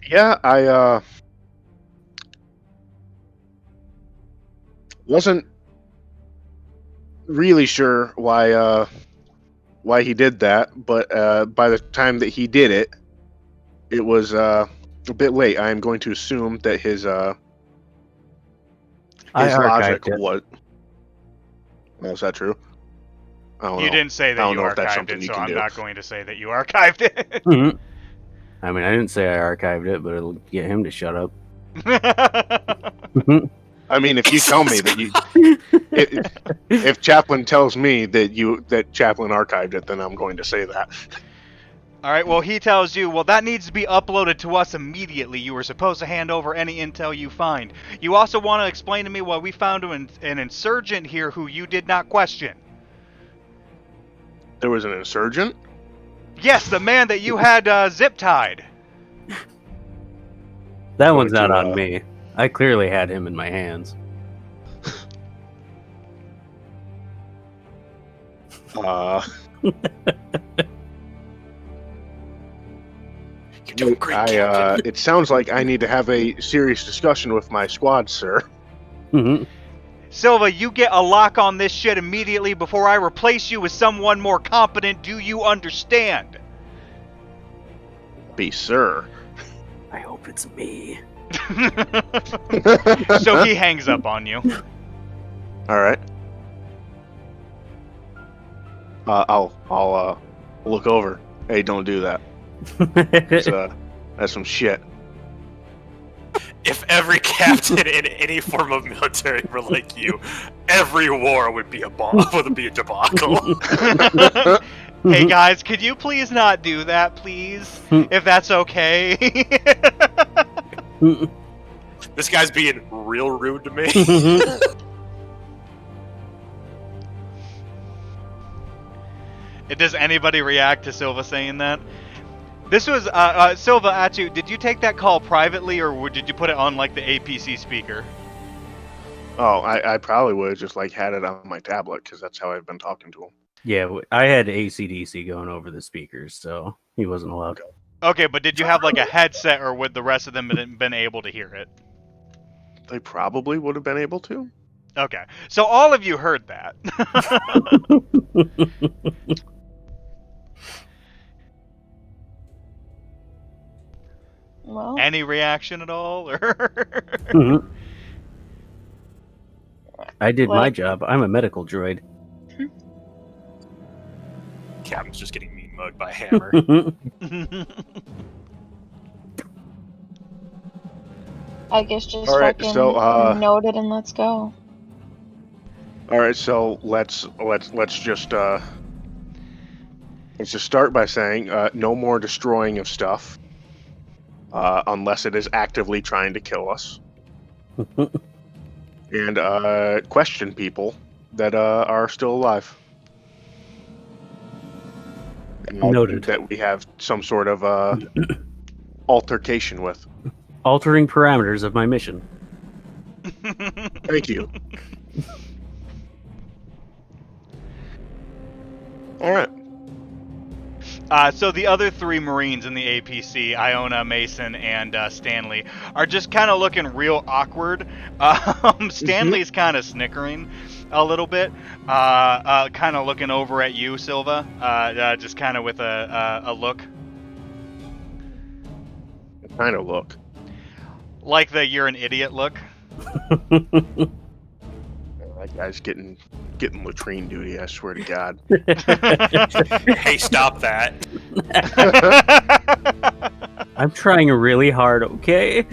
Yeah, I wasn't really sure why he did that, but by the time that he did it, it was a bit late. I am going to assume that his I logic archived it. was. Oh, is that true? I don't You know. didn't say I that don't you know if that's archived something it, you so can I'm do. not going to say that you archived it. Mhm. I mean, I didn't say I archived it, but it'll get him to shut up. I mean, if you tell me that you, if Chaplin tells me that Chaplin archived it, then I'm going to say that. All right, well, he tells you, well, that needs to be uploaded to us immediately. You were supposed to hand over any intel you find. You also want to explain to me why we found an insurgent here who you did not question. There was an insurgent. Yes, the man that you had zip tied. That Going one's not to, on me. I clearly had him in my hands. You're doing great, Captain. It sounds like I need to have a serious discussion with my squad, sir. Mhm. Silva, you get a lock on this shit immediately before I replace you with someone more competent. Do you understand? Be sir. I hope it's me. So he hangs up on you. All right. I'll look over. Hey, don't do that. That's some shit. If every captain in any form of military were like you, every war would be a debacle. Hey guys, could you please not do that, please? If that's okay. This guy's being real rude to me. Does anybody react to Silva saying that? This was Silva, Atu, did you take that call privately or did you put it on like the APC speaker? Oh, I probably would have just like had it on my tablet because that's how I've been talking to him. Yeah, I had ACDC going over the speakers, so he wasn't allowed. Okay, but did you have like a headset or would the rest of them been able to hear it? They probably would have been able to. Okay, so all of you heard that. Well, Any reaction at all? Or Mhm. I did my Well- job. I'm a medical droid. Captain's just getting mean mugged by Hammer. I guess just All right, fucking so, note it and let's go. All right, so let's just start by saying no more destroying of stuff unless it is actively trying to kill us, and question people that are still alive. Noted. That we have some sort of altercation with. Altering parameters of my mission. Thank you. All right. So the other three Marines in the APC, Iona, Mason, and Stanley, are just kind of looking real awkward. Stanley's kind of snickering a little bit, kind of looking over at you, Silva, just kind of with a look. Kind of look. Like the you're an idiot look. That guy's getting latrine duty, I swear to God. Hey, stop that. I'm trying really hard, okay?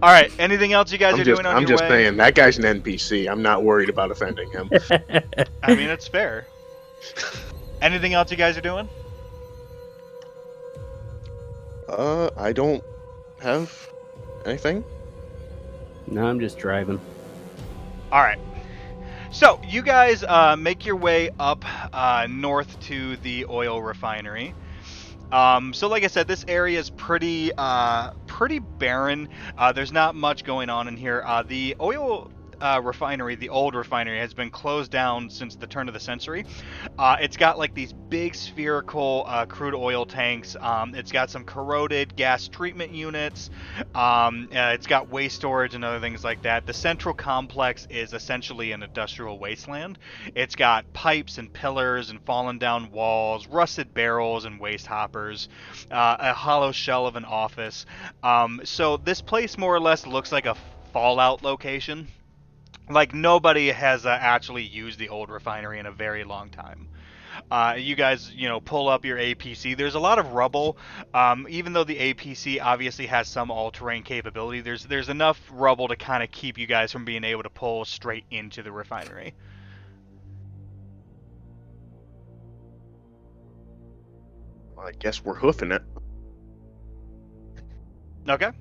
All right. Anything else you guys are doing on I'm your just way? saying, that guy's an NPC. I'm not worried about offending him. I mean, it's fair. Anything else you guys are doing? I don't have anything. No, I'm just driving. All right. So you guys make your way up north to the oil refinery. So like I said, this area is pretty barren. There's not much going on in here. The oil refinery, the old refinery, has been closed down since the turn of the century. It's got like these big spherical crude oil tanks. It's got some corroded gas treatment units. It's got waste storage and other things like that. The central complex is essentially an industrial wasteland. It's got pipes and pillars and fallen down walls, rusted barrels and waste hoppers, a hollow shell of an office. So this place more or less looks like a Fallout location. Like nobody has actually used the old refinery in a very long time. You guys, pull up your APC. There's a lot of rubble. Even though the APC obviously has some all-terrain capability, there's enough rubble to kind of keep you guys from being able to pull straight into the refinery. I guess we're hoofing it. Okay.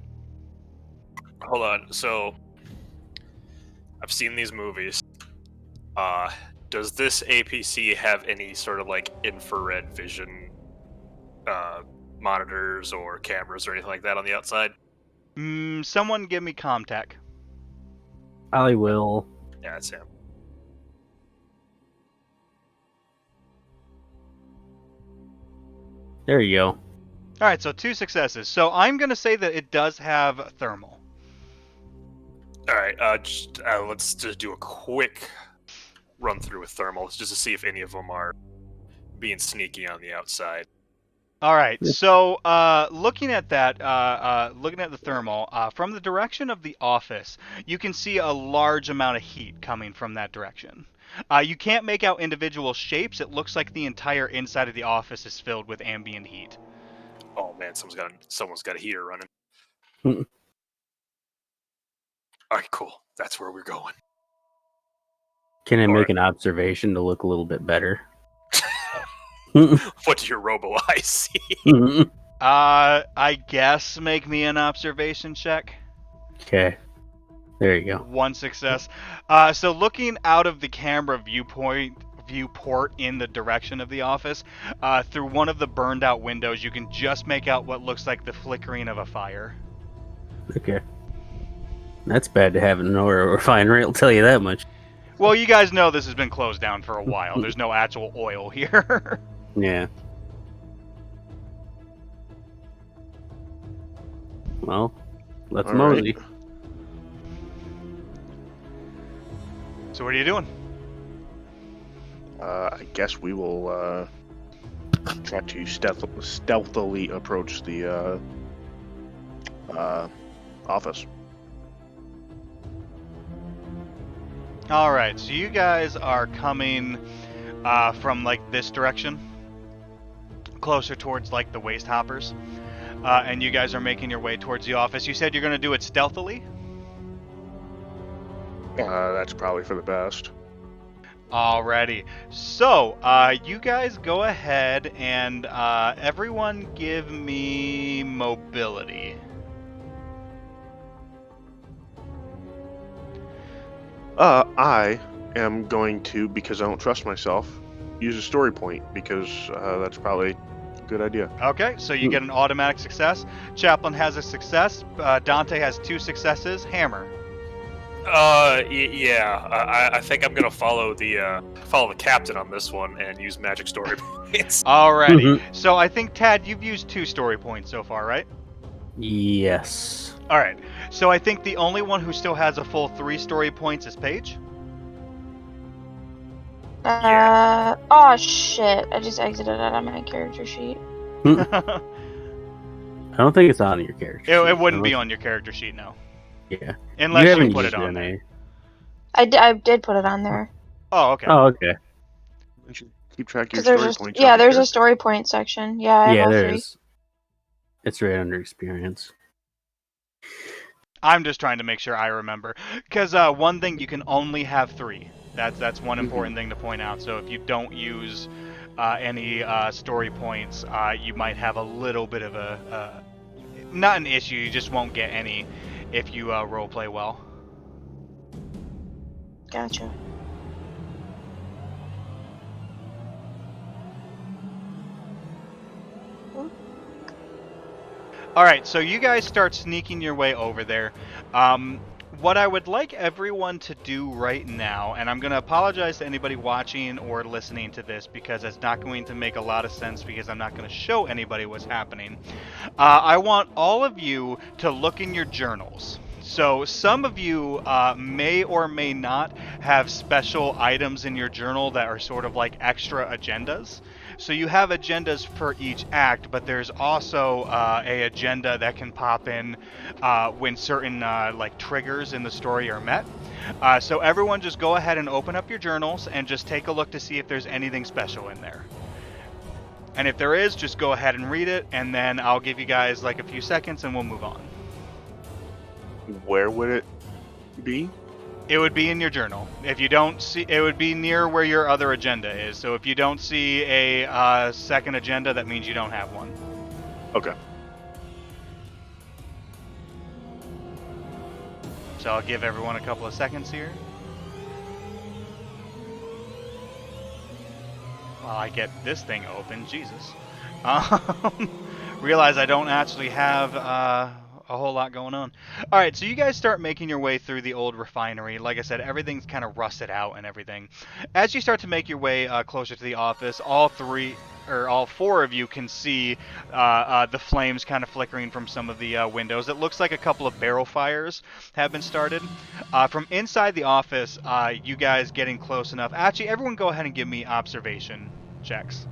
Hold on. So, I've seen these movies. Does this APC have any sort of like infrared vision monitors or cameras or anything like that on the outside? Someone give me Comtech. I will. Yeah, that's him. There you go. All right, so 2 successes. So I'm going to say that it does have thermal. All right, let's just do a quick run through with thermals just to see if any of them are being sneaky on the outside. All right, so looking at that, looking at the thermal, from the direction of the office, you can see a large amount of heat coming from that direction. You can't make out individual shapes. It looks like the entire inside of the office is filled with ambient heat. Oh man, someone's got a heater running. Mm. All right, cool. That's where we're going. Can I All make right. an observation to look a little bit better? What do your robo eyes see? I guess make me an observation check. Okay. There you go. 1 success. So looking out of the camera viewport in the direction of the office, through one of the burned out windows, you can just make out what looks like the flickering of a fire. Okay. That's bad to have in a refinery, I'll tell you that much. Well, you guys know this has been closed down for a while. There's no actual oil here. Yeah. Well, let's All right. mosey. So what are you doing? I guess we will try to stealthily approach the office. All right, so you guys are coming from like this direction, closer towards like the waste hoppers, and you guys are making your way towards the office. You said you're going to do it stealthily? That's probably for the best. Alrighty, so you guys go ahead and everyone give me mobility. I am going to, because I don't trust myself, use a story point, because that's probably a good idea. Okay, so you get an automatic success. Chaplain has a success. Dante has 2 successes. Hammer. Yeah. I think I'm gonna follow the captain on this one and use magic story points. Alrighty, so I think Tad, you've used 2 story points so far, right? Yes. Alright, so I think the only one who still has a full 3 story points is Paige. Oh shit! I just exited out of my character sheet. I don't think it's on your character. It wouldn't be on your character sheet, no. Yeah. Unless you haven't put it used on eh? there. I did put it on there. Oh, okay. Oh, okay. You should keep track of Because your there's story points. there's a a story point section. Yeah, I have Yeah, all there 3. is. It's right under experience. I'm just trying to make sure I remember. Because one thing, you can only have 3. That's one important thing to point out. So if you don't use any story points, you might have a little bit of a... not an issue, you just won't get any if you roleplay well. Gotcha. Alright, so you guys start sneaking your way over there. what I would like everyone to do right now, and I'm going to apologize to anybody watching or listening to this because it's not going to make a lot of sense because I'm not going to show anybody what's happening. I want all of you to look in your journals. So some of you may or may not have special items in your journal that are sort of like extra agendas. So you have agendas for each act, but there's also a agenda that can pop in when certain like triggers in the story are met. So everyone just go ahead and open up your journals and just take a look to see if there's anything special in there. And if there is, just go ahead and read it, and then I'll give you guys like a few seconds and we'll move on. Where would it be? It would be in your journal. If you don't see, it would be near where your other agenda is. So if you don't see a second agenda, that means you don't have one. Okay. So I'll give everyone a couple of seconds here. While I get this thing open, Jesus. Realize I don't actually have a whole lot going on. Alright, so you guys start making your way through the old refinery. Like I said, everything's kind of rusted out and everything. As you start to make your way closer to the office, all four of you can see the flames kind of flickering from some of the windows. It looks like a couple of barrel fires have been started. From inside the office, you guys getting close enough. Actually, everyone go ahead and give me observation checks.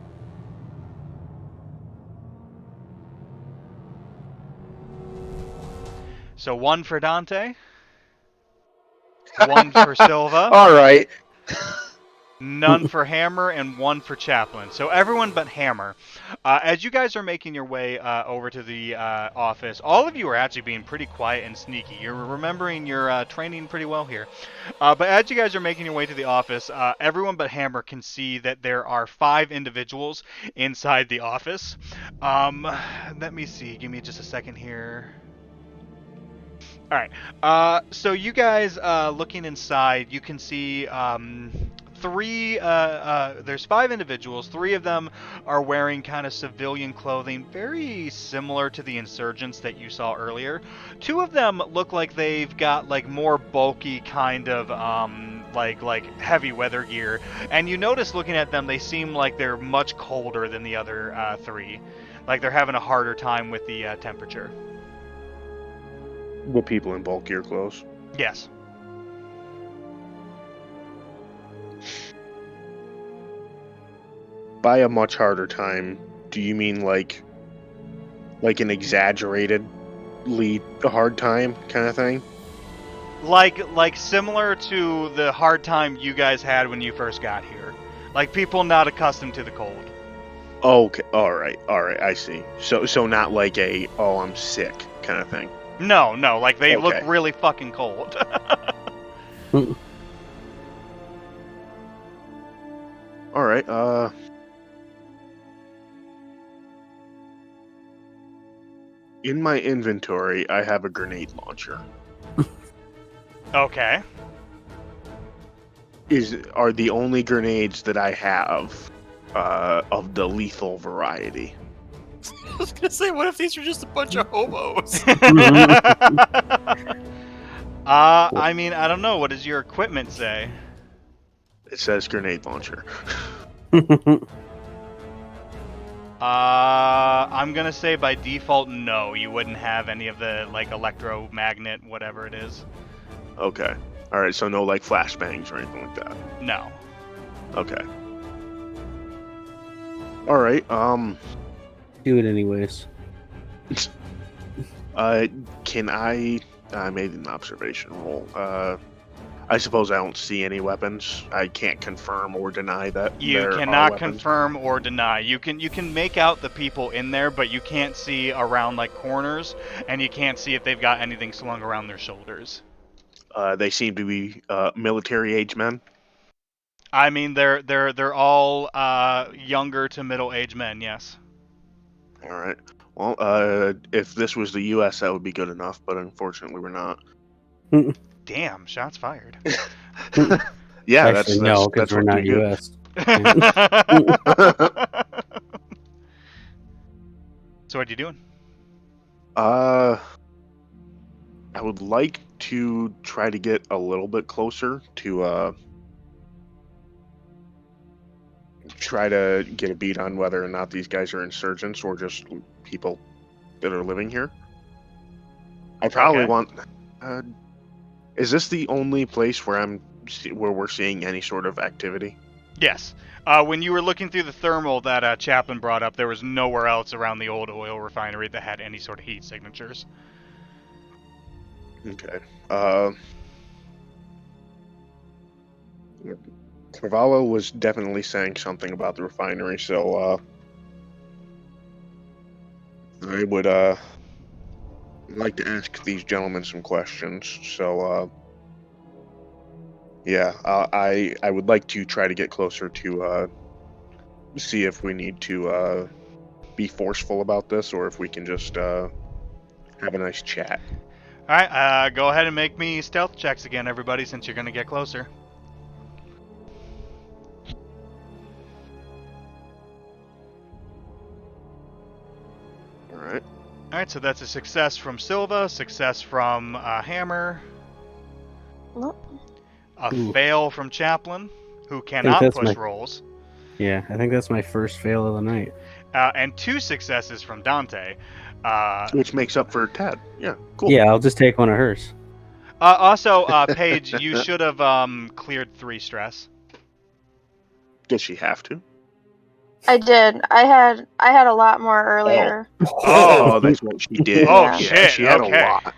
So 1 for Dante, 1 for Silva. All right. None for Hammer, and 1 for Chaplin. So everyone but Hammer. As you guys are making your way over to the office, all of you are actually being pretty quiet and sneaky. You're remembering your training pretty well here. But as you guys are making your way to the office, everyone but Hammer can see that there are 5 individuals inside the office. Let me see. Give me just a second here. All right. So you guys looking inside, you can see there's 5 individuals. 3 of them are wearing kind of civilian clothing, very similar to the insurgents that you saw earlier. 2 of them look like they've got like more bulky kind of like heavy weather gear. And you notice looking at them, they seem like they're much colder than the other 3. Like they're having a harder time with the temperature. The people in bulkier clothes. Yes. By a much harder time, do you mean like an exaggeratedly hard time kind of thing? Like similar to the hard time you guys had when you first got here. Like people not accustomed to the cold. Okay, all right, I see. So not like a I'm sick kind of thing. No, like they look Okay. really fucking cold. All right, in my inventory, I have a grenade launcher. Okay. Are the only grenades that I have of the lethal variety? I was gonna say, what if these are just a bunch of hobos? I mean, I don't know. What does your equipment say? It says grenade launcher. I'm gonna say by default, no. You wouldn't have any of the like electromagnet, whatever it is. Okay. All right, so no like flashbangs or anything like that. No. Okay. All right. Do it anyways. Can I made an observation roll. I suppose I don't see any weapons. I can't confirm or deny that You there cannot are weapons. confirm or deny. You can make out the people in there, but you can't see around like corners, and you can't see if they've got anything slung around their shoulders. They seem to be military age men. I mean, they're all younger to middle-aged men. Yes. All right. Well, if this was the U.S., that would be good enough, but unfortunately, we're not. Damn, shots fired. Yeah, Actually, no, because that's we're what not you do. U.S. So what are you doing? I would like to try to get a little bit closer to try to get a beat on whether or not these guys are insurgents or just people that are living here. I probably Okay. want. Is this the only place where we're seeing any sort of activity? Yes. When you were looking through the thermal that Chaplin brought up, there was nowhere else around the old oil refinery that had any sort of heat signatures. Okay. Cavallo was definitely saying something about the refinery, so I would like to ask these gentlemen some questions. So yeah, I would like to try to get closer to see if we need to be forceful about this or if we can just have a nice chat. All right. Go ahead and make me stealth checks again, everybody, since you're going to get closer. All right. All right. So that's a success from Silva, success from Hammer, Nope. a Ooh. fail from Chaplin, who cannot that's push my- rolls, Yeah, I think that's my first fail of the night. and 2 successes from Dante. Which makes up for Ted. Yeah, cool. Yeah, I'll just take one of hers. Also, Paige, you should have cleared 3 stress. Does she have to? I did. I had a lot more earlier. Oh. That's what she did. Oh, Yeah. shit, She had okay. a lot.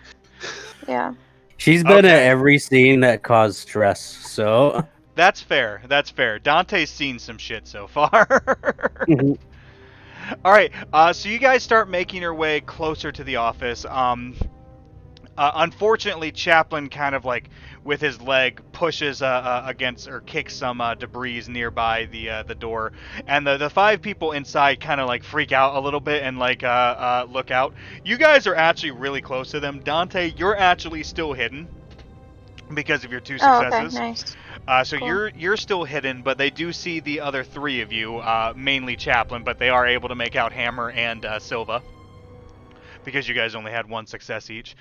Yeah. She's been at Okay. every scene that caused stress, so That's fair. That's fair. Dante's seen some shit so far. All right. So you guys start making your way closer to the office. Unfortunately, Chaplin kind of like with his leg pushes against or kicks some debris nearby the door, and the 5 people inside kind of like freak out a little bit and like look out. You guys are actually really close to them. Dante, you're actually still hidden because of your 2 Oh, okay, successes. nice. So Cool. you're still hidden, but they do see the other 3 of you, mainly Chaplin, but they are able to make out Hammer and Silva because you guys only had 1 success each.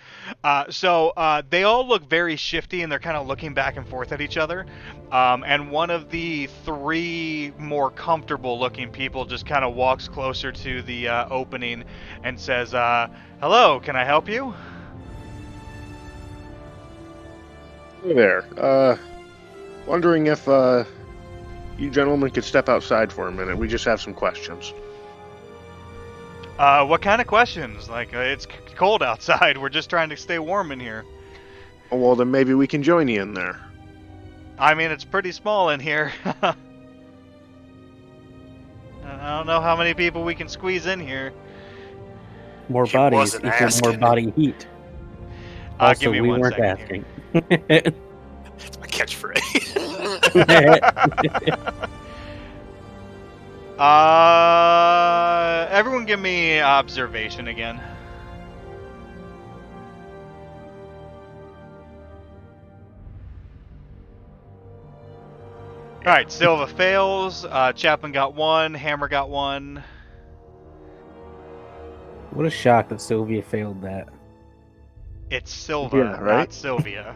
So they all look very shifty, and they're kind of looking back and forth at each other. And one of the 3 more comfortable-looking people just kind of walks closer to the opening and says, "Hello, can I help you?" Hey there. Wondering if you gentlemen could step outside for a minute. We just have some questions. What kind of questions? Like, it's cold outside. We're just trying to stay warm in here. Oh, well, then maybe we can join you in there. I mean, it's pretty small in here. I don't know how many people we can squeeze in here. more He bodies wasn't equal more asking. body heat. Give Also, me we 1 weren't second here. asking. It's my catchphrase. Everyone give me observation again. Alright, Silva fails, Chaplin got 1, Hammer got 1. What a shock that Sylvia failed that. It's Silva, Yeah, right? not Sylvia.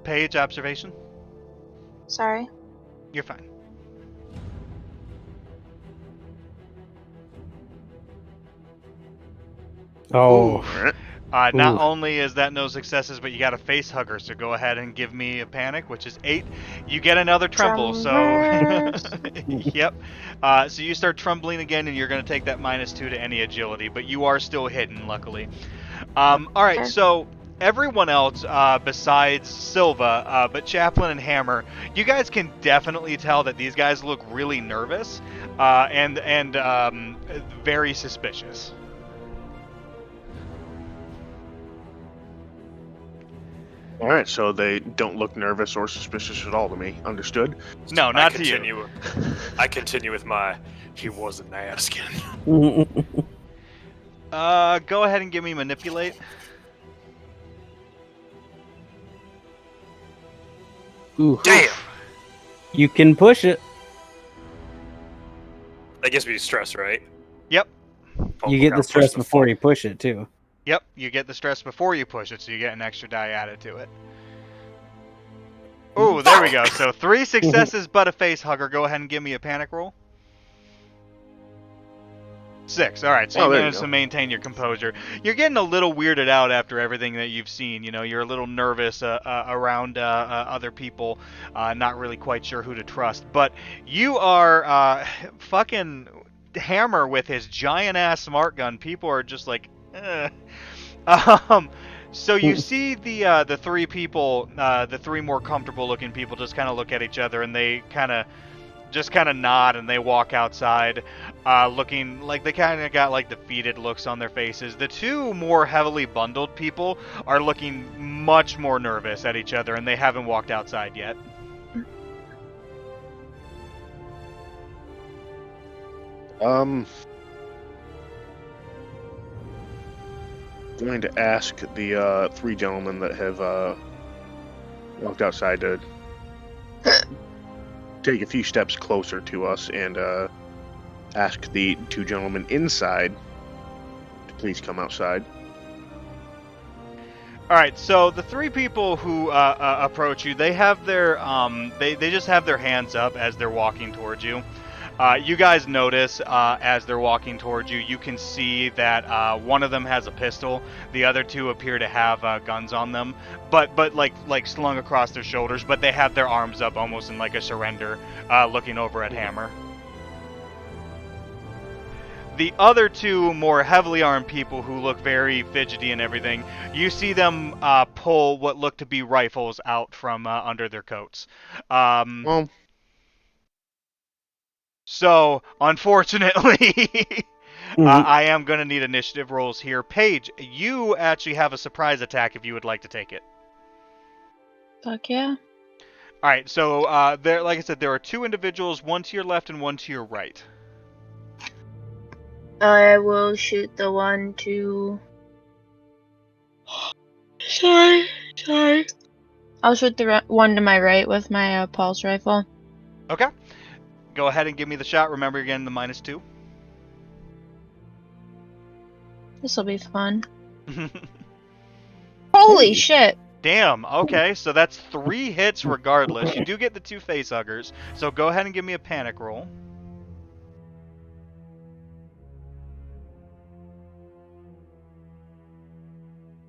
Page, observation? Sorry. You're fine. Oh, Alright. Not Ooh. only is that no successes, but you got a face hugger, so go ahead and give me a panic, which is 8. You get another tremble, so... Tremors. Yep. So you start trembling again, and you're going to take that -2 to any agility, but you are still hidden, luckily. Alright, Okay. so everyone else besides Silva, but Chaplin and Hammer, you guys can definitely tell that these guys look really nervous and very suspicious. Alright, so they don't look nervous or suspicious at all to me. Understood? No, not to you. I continue with my. He wasn't asking. Go ahead and give me manipulate. Ooh. Damn. You can push it. That gives me stress, right? Yep. You get the stress before you push it too. Yep, you get the stress before you push it, so you get an extra die added to it. Oh, there we go. So 3 successes, but a face hugger. Go ahead and give me a panic roll. 6. All right, so you there you managed go. to maintain your composure. You're getting a little weirded out after everything that you've seen. You know, you're a little nervous around other people, not really quite sure who to trust. But you are fucking Hammer with his giant ass smart gun. People are just like, So you see the 3 people, the 3 more comfortable looking people, just kind of look at each other and they kind of nod and they walk outside, looking like they kind of got like defeated looks on their faces. The 2 more heavily bundled people are looking much more nervous at each other and they haven't walked outside yet. Going to ask the 3 gentlemen that have walked outside to take a few steps closer to us and ask the 2 gentlemen inside to please come outside. All right, so the 3 people who approach you, they have their they just have their hands up as they're walking towards you. You guys notice as they're walking towards you, you can see that one of them has a pistol. The other 2 appear to have guns on them, but like slung across their shoulders. But they have their arms up, almost in like a surrender, looking over at Hammer. The other 2 more heavily armed people who look very fidgety and everything, you see them pull what look to be rifles out from under their coats. Well, So, unfortunately, I am going to need initiative rolls here. Paige, you actually have a surprise attack if you would like to take it. Fuck yeah. All right, so there, like I said, there are 2 individuals, 1 to your left and 1 to your right. I will shoot the one to... Sorry. I'll shoot the one to my right with my pulse rifle. Okay. Go ahead and give me the shot. Remember, you're getting the -2. This'll be fun. Holy shit! Damn, okay, so that's 3 hits regardless. You do get the 2 facehuggers, so go ahead and give me a panic roll.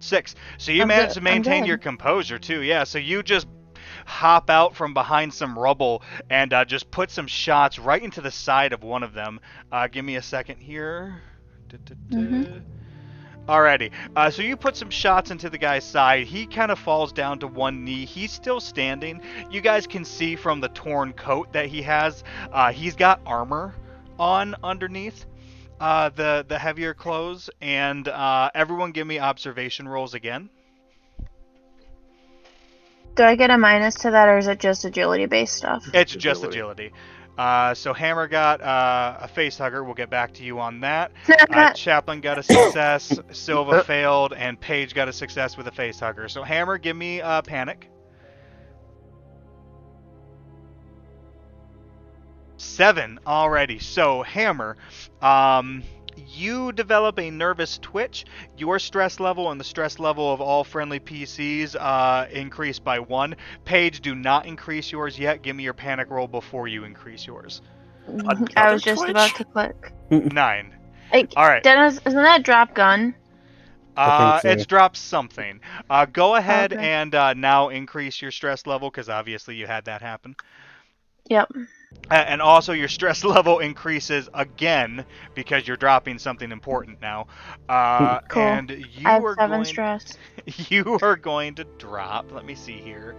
Six. So you managed to maintain your composure too, yeah. So you just hop out from behind some rubble and just put some shots right into the side of one of them. Give me a second here. Alrighty. So you put some shots into the guy's side. He kind of falls down to one knee. He's still standing. You guys can see from the torn coat that he has, he's got armor on underneath the heavier clothes. And everyone give me observation rolls again. Do I get a minus to that, or is it just agility-based stuff? It's just agility. So Hammer got a facehugger. We'll get back to you on that. Chaplin got a success. Silva failed, and Paige got a success with a facehugger. So Hammer, give me panic. 7 already. So Hammer, you develop a nervous twitch. Your stress level and the stress level of all friendly PCs increase by 1. Paige, do not increase yours yet. Give me your panic roll before you increase yours. I was just about to click. 9. Like, all right. Dennis, isn't that drop gun? I think so. It's dropped something. Go ahead and now increase your stress level, because obviously you had that happen. Yep. And also your stress level increases again because you're dropping something important now. Cool. And you I have are 7 going, stress. You are going to drop. Let me see here.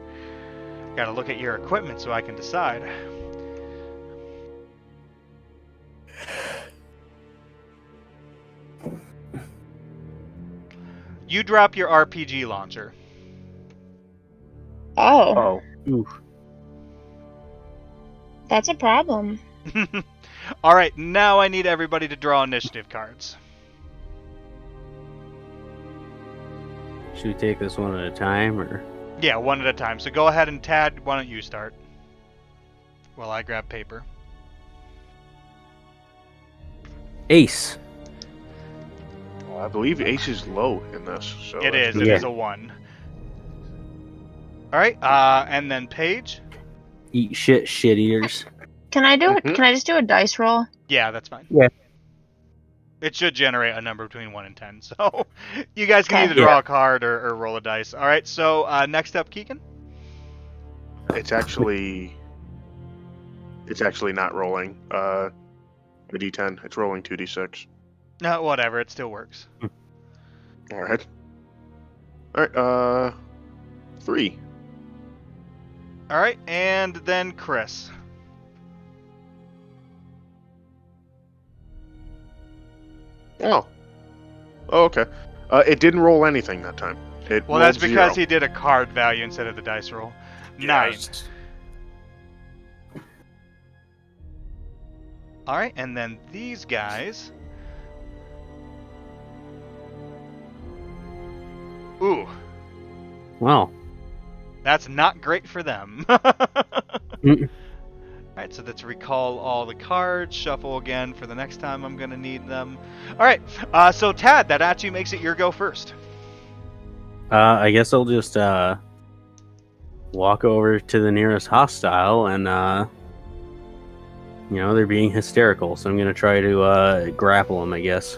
Got to look at your equipment so I can decide. You drop your RPG launcher. Oh. Oof. That's a problem. All right, now I need everybody to draw initiative cards. Should we take this one at a time, or? Yeah, one at a time. So go ahead and Tad, why don't you start? While I grab paper. Ace. I believe Ace is low in this. So It that's is. good. It is a 1. All right. And then Paige. Eat shit, shit eaters. Can I do it? Mhm. Can I just do a dice roll? Yeah, that's fine. Yeah. It should generate a number between 1 and 10. So you guys can Okay. either draw a card or roll a dice. All right. So next up, Keegan. It's actually not rolling a d10. It's rolling 2d6. No, whatever. It still works. All right. All right. 3. All right. And then Chris. Oh. Oh, okay. It didn't roll anything that time. It Well, rolled that's because 0. he did a card value instead of the dice roll. Yeah, I 9. was- All right, and then these guys. Ooh, Wow. that's not great for them. Mm. Alright, so let's recall all the cards, shuffle again for the next time I'm going to need them. Alright, so Tad, that actually makes it your go first. I guess I'll just walk over to the nearest hostile and they're being hysterical, so I'm gonna try to grapple them, I guess.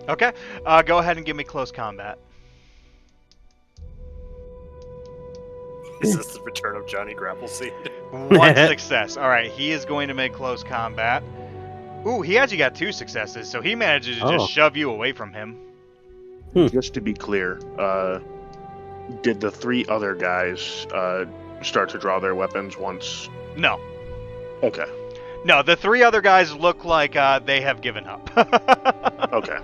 Okay, go ahead and give me close combat. Is this the return of Johnny Grappleseed? 1 success. Alright, he is going to make close combat. Ooh, he actually got 2 successes, so he manages to Oh. just shove you away from him. Just to be clear, did the 3 other guys start to draw their weapons once? No. Okay. No, the 3 other guys look like they have given up. Okay.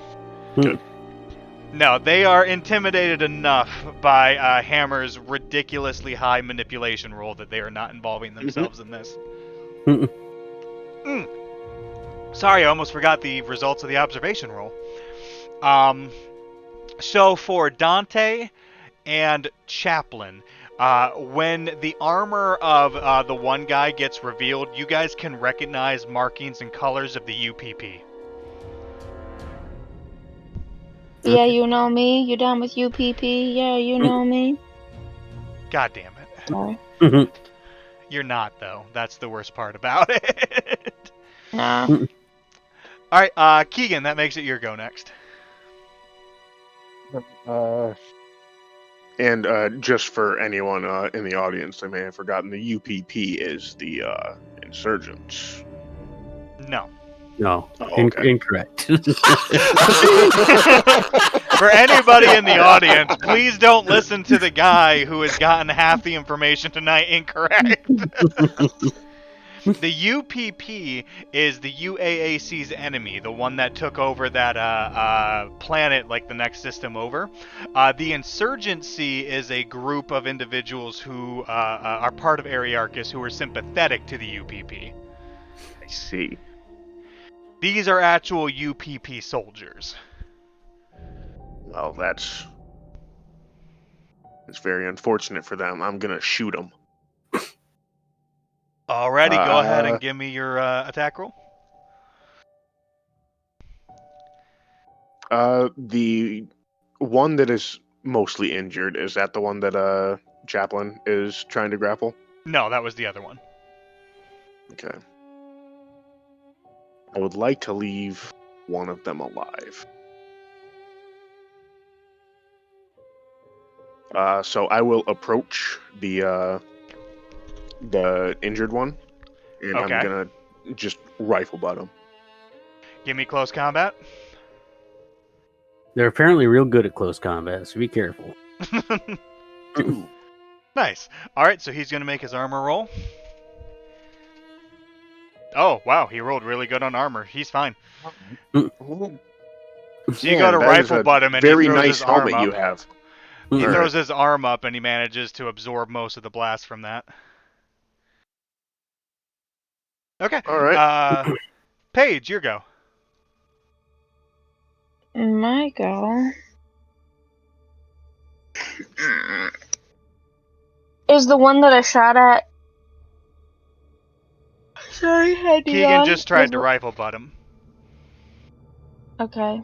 No, they are intimidated enough by Hammer's ridiculously high manipulation roll that they are not involving themselves in this. Sorry, I almost forgot the results of the observation roll. So for Dante and Chaplin, when the armor of the one guy gets revealed, you guys can recognize markings and colors of the UPP. Yeah, you know me. You down with UPP? Yeah, you know me. God damn it. Sorry. You're not, though. That's the worst part about it. Nah. Alright, Keegan, that makes it your go next. And just for anyone in the audience that may have forgotten, the UPP is the insurgents. No. No, Oh, okay. incorrect. For anybody in the audience, please don't listen to the guy who has gotten half the information tonight incorrect. The UPP is the UAAC's enemy, the one that took over that planet, like the next system over. The Insurgency is a group of individuals who are part of Ariarchus who are sympathetic to the UPP. I see. These are actual UPP soldiers. Well, that's very unfortunate for them. I'm gonna shoot them. Alrighty, go ahead and give me your attack roll. The one that is mostly injured, is that the one that Chaplin is trying to grapple? No, that was the other one. Okay. I would like to leave one of them alive. So I will approach the injured one, and Okay. I'm gonna just rifle butt him. Give me close combat. They're apparently real good at close combat, so be careful. Nice. Alright, so he's going to make his armor roll. Oh, wow, he rolled really good on armor. He's fine. So you go to rifle butt him, and very he throws nice his arm helmet you up. have. He Alright. throws his arm up, and he manages to absorb most of the blast from that. Okay. All right. Paige, your go. My go. Is the one that I shot at? Sorry, Hedion. Keegan just tried to rifle butt him. Okay.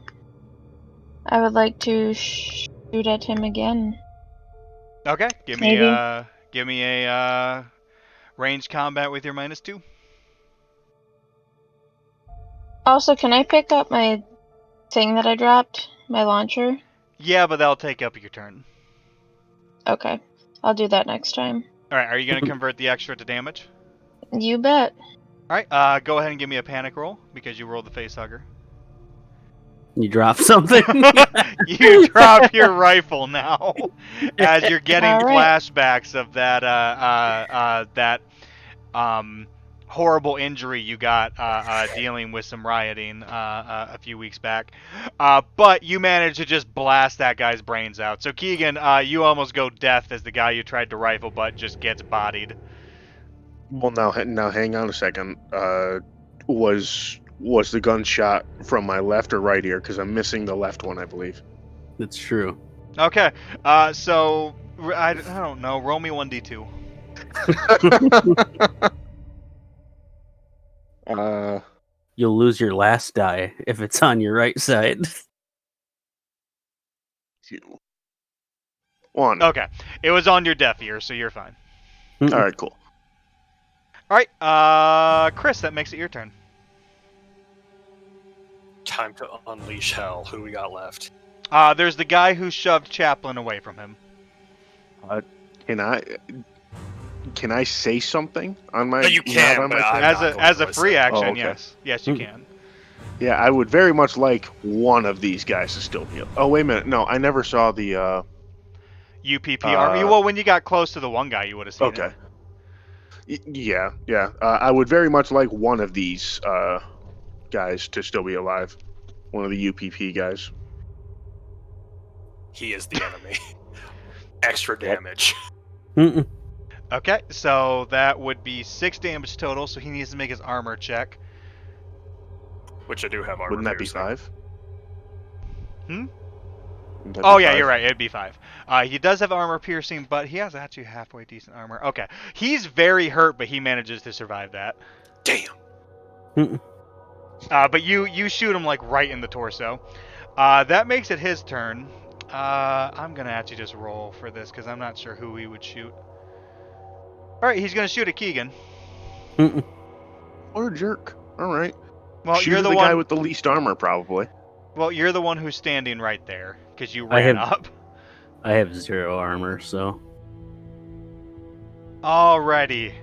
I would like to shoot at him again. Okay, give me a ranged combat with your -2. Also, can I pick up my thing that I dropped? My launcher? Yeah, but that'll take up your turn. Okay. I'll do that next time. All right, are you gonna convert the extra to damage? You bet. All right, go ahead and give me a panic roll because you rolled the face hugger. You drop something. You drop your rifle now as you're getting All right. flashbacks of that horrible injury you got dealing with some rioting a few weeks back. But you managed to just blast that guy's brains out. So Keegan, you almost go death as the guy you tried to rifle but just gets bodied. Well, now hang on a second. Was the gunshot from my left or right ear? Because I'm missing the left one, I believe. That's true. Okay, so I don't know. Roll me 1d2. You'll lose your last die if it's on your right side. 2. 1. Okay, it was on your deaf ear, so you're fine. All right, cool. All right, Chris, that makes it your turn. Time to unleash hell. Who we got left? There's the guy who shoved Chaplin away from him. Can I say something on my? No, you can, not on but my I'm turn? not As a going to free say. action, Oh, okay. yes, you can. Yeah, I would very much like one of these guys to still be. Oh, wait a minute. No, I never saw the. UPP army. Well, when you got close to the one guy, you would have seen Okay. it. Yeah. I would very much like one of these guys to still be alive. One of the UPP guys. He is the enemy. Extra damage. Okay, so that would be 6 damage total. So he needs to make his armor check. Which I do have armor. Wouldn't that be piercing. 5? Hmm? Wouldn't that Oh be yeah, 5? you're right. It'd be 5. He does have armor piercing, but he has actually halfway decent armor. Okay, he's very hurt, but he manages to survive that. Damn. But you shoot him like right in the torso. That makes it his turn. I'm gonna actually just roll for this because I'm not sure who he would shoot. All right, he's gonna shoot at Keegan. What a jerk. All right. Well, Shoot you're the guy one. with the least armor, probably. Well, you're the one who's standing right there because you I ran have- up. I have 0 armor, so Alrighty.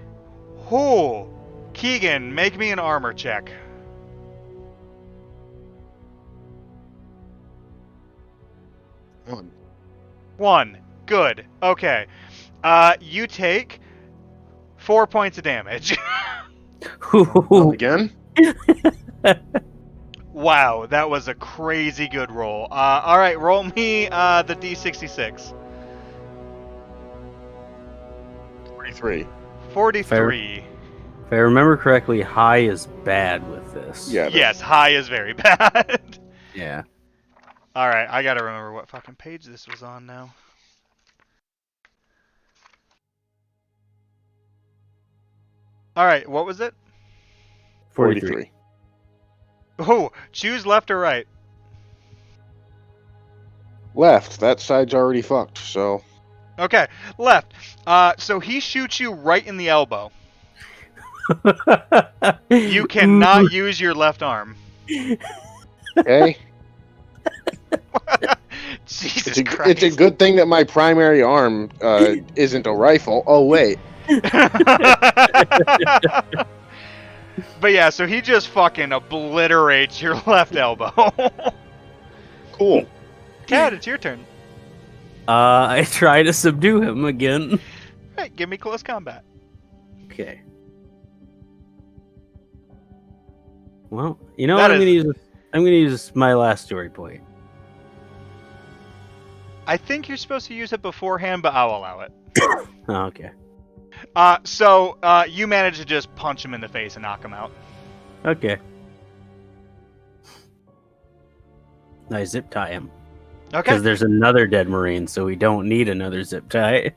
Who? Keegan, make me an armor check. 1. 1. Good. Okay. You take 4 points of damage. Again? Wow, that was a crazy good roll. Alright, roll me the D66. 43. 43. if I remember correctly, high is bad with this. Yeah. Yes, high is very bad. Yeah. Alright, I gotta remember what fucking page this was on now. Alright, what was it? 43. Oh, choose left or right. Left. That side's already fucked, so. Okay, left. So he shoots you right in the elbow. You cannot use your left arm. Okay. Jesus It's Christ. a good thing that my primary arm isn't a rifle. Oh, wait. But yeah, so he just fucking obliterates your left elbow. Cool. Cat, it's your turn. I try to subdue him again. Hey, give me close combat. Okay. Well, you know That what? is- I'm gonna use my last story point. I think you're supposed to use it beforehand, but I'll allow it. Oh, okay. So you manage to just punch him in the face and knock him out. Okay. I zip tie him. Okay. Because there's another dead Marine, so we don't need another zip tie.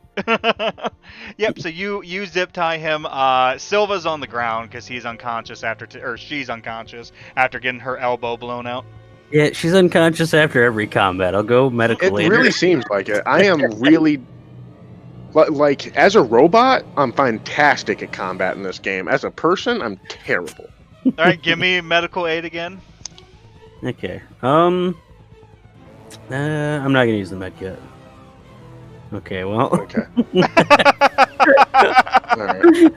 Yep. So you zip tie him. Silva's on the ground because he's unconscious or she's unconscious after getting her elbow blown out. Yeah, she's unconscious after every combat. I'll go medical It later. really seems like it. I am really like as a robot, I'm fantastic at combat in this game. As a person, I'm terrible. All right, give me medical aid again. Okay. I'm not gonna use the med yet. Okay. Well. Okay. All right.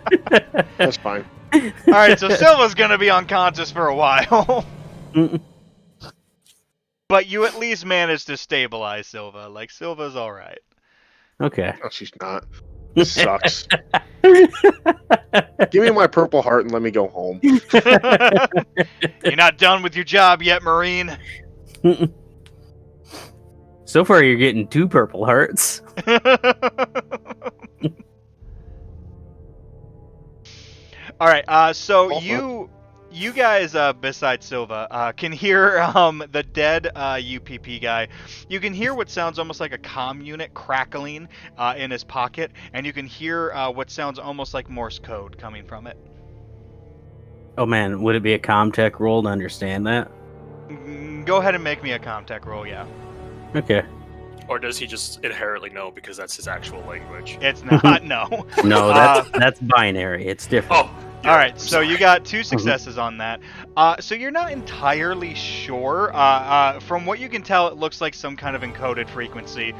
That's fine. All right, so Silva's gonna be unconscious for a while. But you at least managed to stabilize Silva. Like, Silva's alright. Okay. No, she's not. This sucks. Give me my purple heart and let me go home. You're not done with your job yet, Marine. So far, you're getting 2 purple hearts. Alright, so you guys, besides Silva, can hear the dead UPP guy. You can hear what sounds almost like a comm unit crackling in his pocket, and you can hear what sounds almost like Morse code coming from it. Oh man, would it be a Comtech roll to understand that? Go ahead and make me a Comtech roll, yeah. Okay. Or does he just inherently know because that's his actual language? It's not, no. No, that's binary. It's different. Oh, All right, so you got 2 successes on that. So you're not entirely sure. From what you can tell, it looks like some kind of encoded frequency.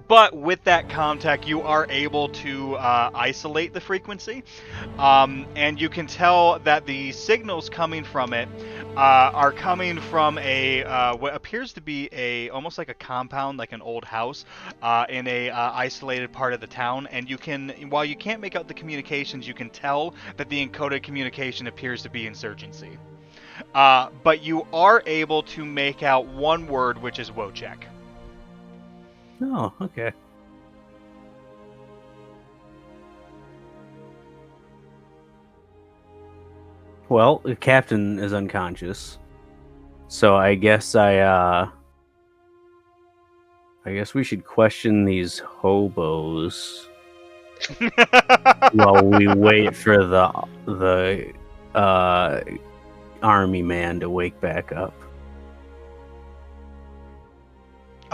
But with that Comtech, you are able to isolate the frequency. And you can tell that the signals coming from it are coming from a what appears to be almost like a compound, like an old house, in a isolated part of the town. And you can, while you can't make out the communications, you can tell that the encoded communication appears to be insurgency. But you are able to make out one word, which is Wojciech. Oh, okay. Well, the captain is unconscious, so I guess I guess we should question these hobos while we wait for the army man to wake back up.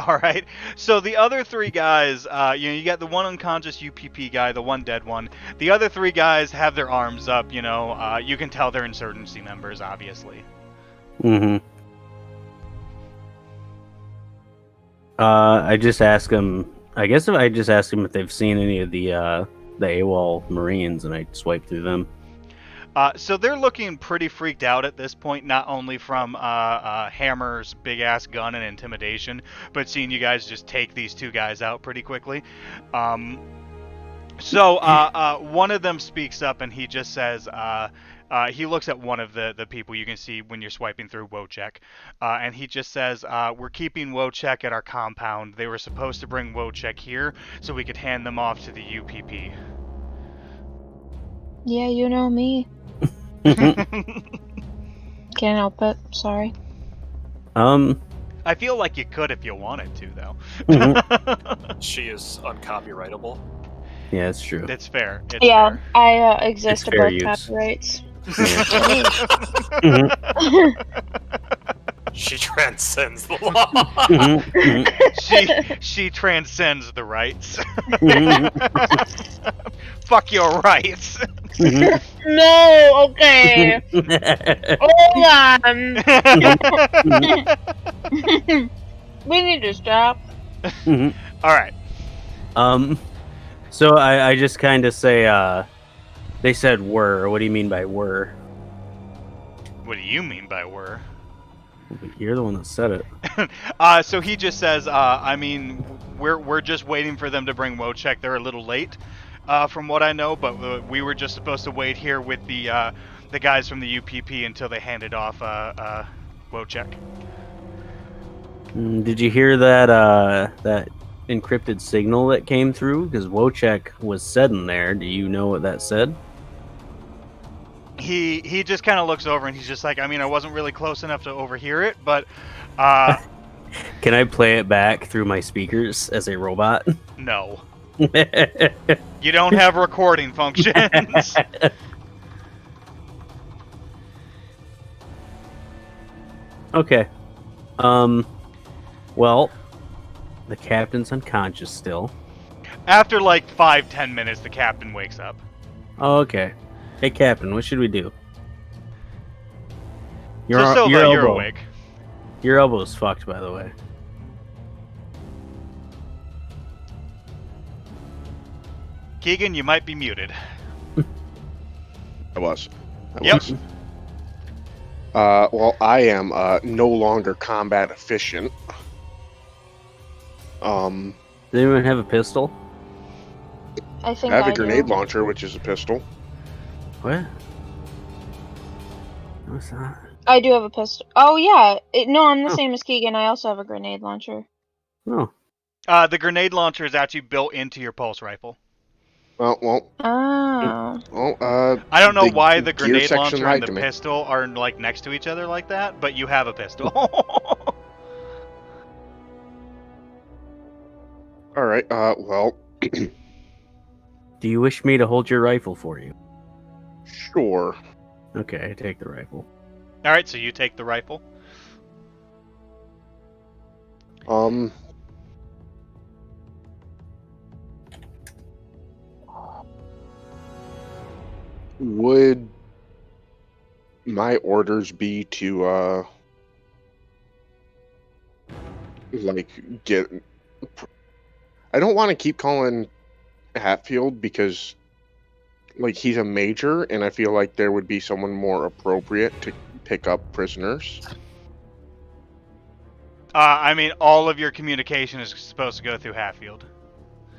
All right. So the other 3 guys, you got the one unconscious UPP guy, the one dead one. The other 3 guys have their arms up. You can tell they're insurgency members, obviously. Mm-hmm. I just ask them. I guess if I just ask them if they've seen any of the AWOL Marines, and I swipe through them. So they're looking pretty freaked out at this point, not only from Hammer's big-ass gun and intimidation, but seeing you guys just take these 2 guys out pretty quickly. So one of them speaks up, and he just says, he looks at one of the people you can see when you're swiping through Wojciech, and he just says, we're keeping Wojciech at our compound. They were supposed to bring Wojciech here so we could hand them off to the UPP. Yeah, you know me. Can't help it. Sorry. I feel like you could if you wanted to, though. she is uncopyrightable. Yeah, it's true. It's fair. It's Yeah, fair. I exist It's fair above use. copyrights. She transcends the law. She transcends the rights. Fuck your rights. No, okay. Hold on. We need to stop. All right. So I just kind of say, they said were. What do you mean by were? What do you mean by were? You're the one that said it. So he just says, I mean, we're just waiting for them to bring Wojciech. They're a little late, from what I know, but we were just supposed to wait here with the guys from the UPP until they handed off Wojciech. Did you hear that encrypted signal that came through? Because Wojciech was said in there. Do you know what that said? He just kind of looks over and he's just like, I mean, I wasn't really close enough to overhear it, but Can I play it back through my speakers as a robot? no. You don't have recording functions. Okay. Well, the captain's unconscious still. After like 5-10 minutes, the captain wakes up. Oh, okay. Hey, Captain, what should we do? So Silva, your you're elbow. awake. Your elbow's fucked, by the way. Keegan, you might be muted. I was. Yep. Well, I am no longer combat efficient. Does anyone have a pistol? I think I have I a grenade do. launcher, which is a pistol. What? What's that? I do have a pistol. Oh yeah, no, I'm the Oh. same as Keegan. I also have a grenade launcher. Oh, The grenade launcher is actually built into your pulse rifle. Oh. I don't know the why the gear grenade section launcher lied and the to me. pistol are like next to each other like that, but you have a pistol. All right. Well, do you wish me to hold your rifle for you? sure. Okay, I take the rifle. All right, so you take the rifle. Would my orders be to like get? I don't want to keep calling Hatfield because like he's a major, and I feel like there would be someone more appropriate to pick up prisoners. I mean, all of your communication is supposed to go through Hatfield.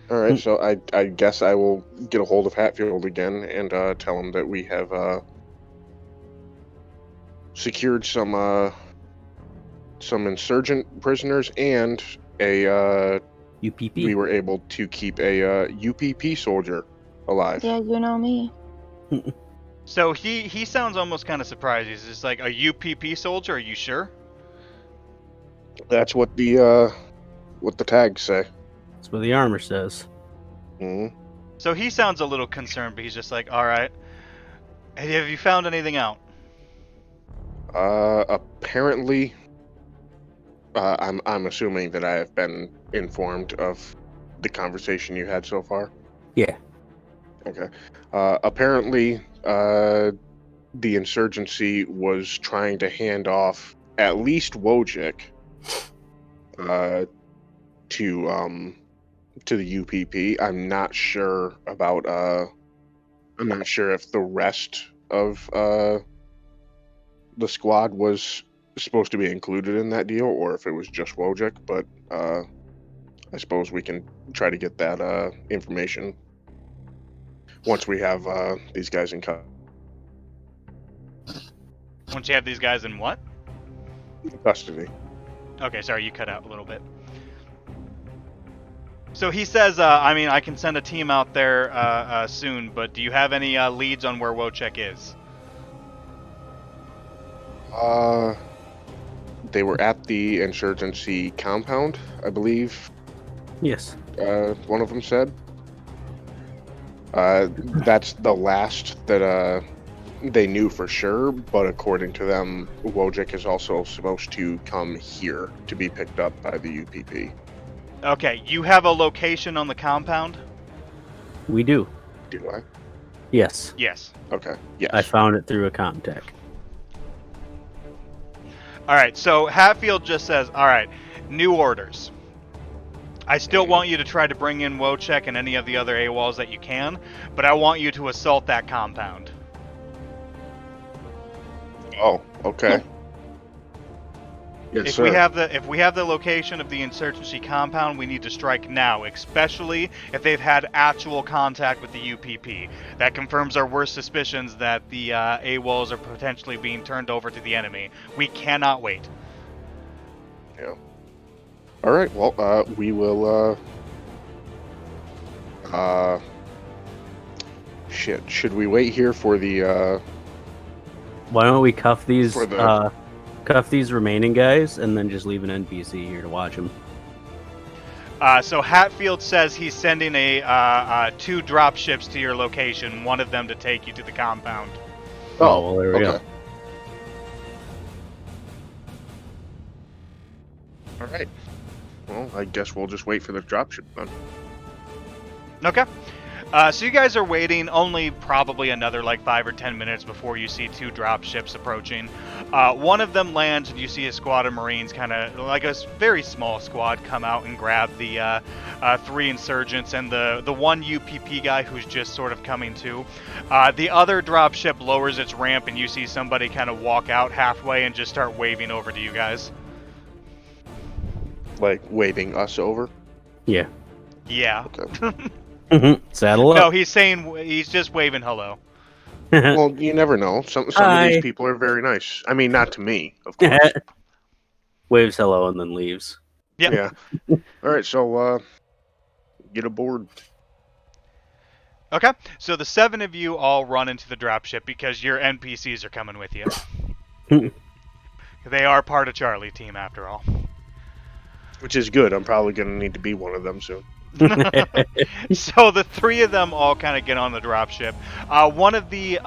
All right, so I guess I will get a hold of Hatfield again and tell him that we have secured some insurgent prisoners and a UPP. we were able to keep a UPP soldier alive. Yeah, you know me. So he sounds almost kind of surprised. He's just like, a UPP soldier? Are you sure? That's what the tags say. That's what the armor says. Mhm. So he sounds a little concerned, but he's just like, all right. Hey, have you found anything out? Apparently, I'm assuming that I have been informed of the conversation you had so far. Yeah. Okay. Apparently, the insurgency was trying to hand off at least Wojcik to the UPP. I'm not sure about I'm not sure if the rest of the squad was supposed to be included in that deal or if it was just Wojcik, but I suppose we can try to get that information once we have these guys in Once you have these guys in what? custody. Okay, sorry, you cut out a little bit. So he says, I mean, I can send a team out there soon, but do you have any leads on where Wojcik is? They were at the insurgency compound, I believe. Yes. One of them said. That's the last that they knew for sure, but according to them, Wojcik is also supposed to come here to be picked up by the UPP. Okay, you have a location on the compound? We do. Do I? Yes. Yes. Okay. Yes. I found it through a Comtech. Alright, so Hatfield just says, alright, new orders. I still want you to try to bring in Wojcik and any of the other AWOLs that you can, but I want you to assault that compound. Oh, okay. Yes, If sir. we have the location of the insurgency compound, we need to strike now, especially if they've had actual contact with the UPP. That confirms our worst suspicions that the AWOLs are potentially being turned over to the enemy. We cannot wait. Yeah. All right. Well, we will. Shit. Should we wait here for the? Why don't we cuff these For the- remaining guys and then just leave an NPC here to watch them? So Hatfield says he's sending a 2 drop ships to your location, one of them to take you to the compound. Oh, well, there we go. okay. right. Well, I guess we'll just wait for the dropship then. Okay. So you guys are waiting only probably another like 5 or 10 minutes before you see 2 drop ships approaching. One of them lands and you see a squad of Marines, kind of like a very small squad, come out and grab the 3 insurgents and the 1 UPP guy who's just sort of coming to. The other drop ship lowers its ramp and you see somebody kind of walk out halfway and just start waving over to you guys. Like waving us over. Yeah. Yeah. Okay. Saddle No, up. he's just waving hello. Well, you never know. Some of Hi. these people are very nice. I mean, not to me, of course. Waves hello and then leaves. Yep. Yeah. All right, so get aboard. Okay, so the 7 of you all run into the dropship because your NPCs are coming with you. They are part of Charlie team after all. Which is good. I'm probably going to need to be one of them soon. So the 3 of them all kind of get on the dropship. One of the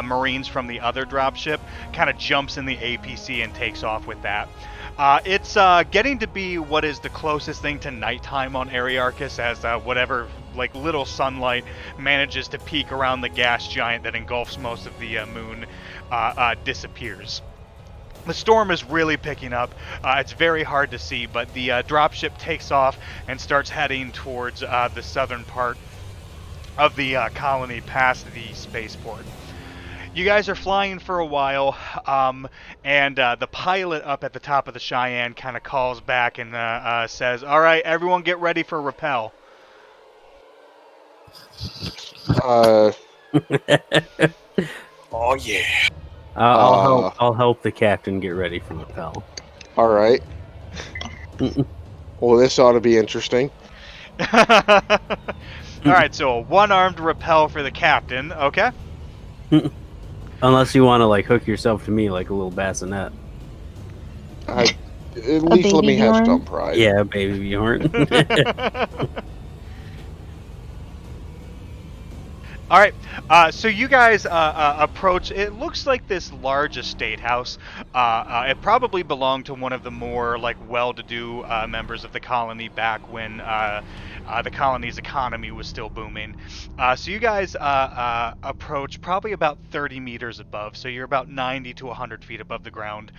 Marines from the other dropship kind of jumps in the APC and takes off with that. It's getting to be what is the closest thing to nighttime on Ariarchus, as whatever like little sunlight manages to peek around the gas giant that engulfs most of the moon disappears. The storm is really picking up. It's very hard to see, but the dropship takes off and starts heading towards the southern part of the colony past the spaceport. You guys are flying for a while, and the pilot up at the top of the Cheyenne kind of calls back and says, "All right, everyone get ready for rappel." Oh yeah. I'll help the captain get ready for rappel. All right. Well, this ought to be interesting. All right, so a 1-armed rappel for the captain, okay? Unless you want to like hook yourself to me like a little bassinet. At least let me have Bjorn? some pride. Yeah, baby Bjorn. All right, so you guys approach. It looks like this large estate house. It probably belonged to one of the more like well-to-do members of the colony back when the colony's economy was still booming. So you guys approach probably about 30 meters above. So you're about 90 to 100 feet above the ground.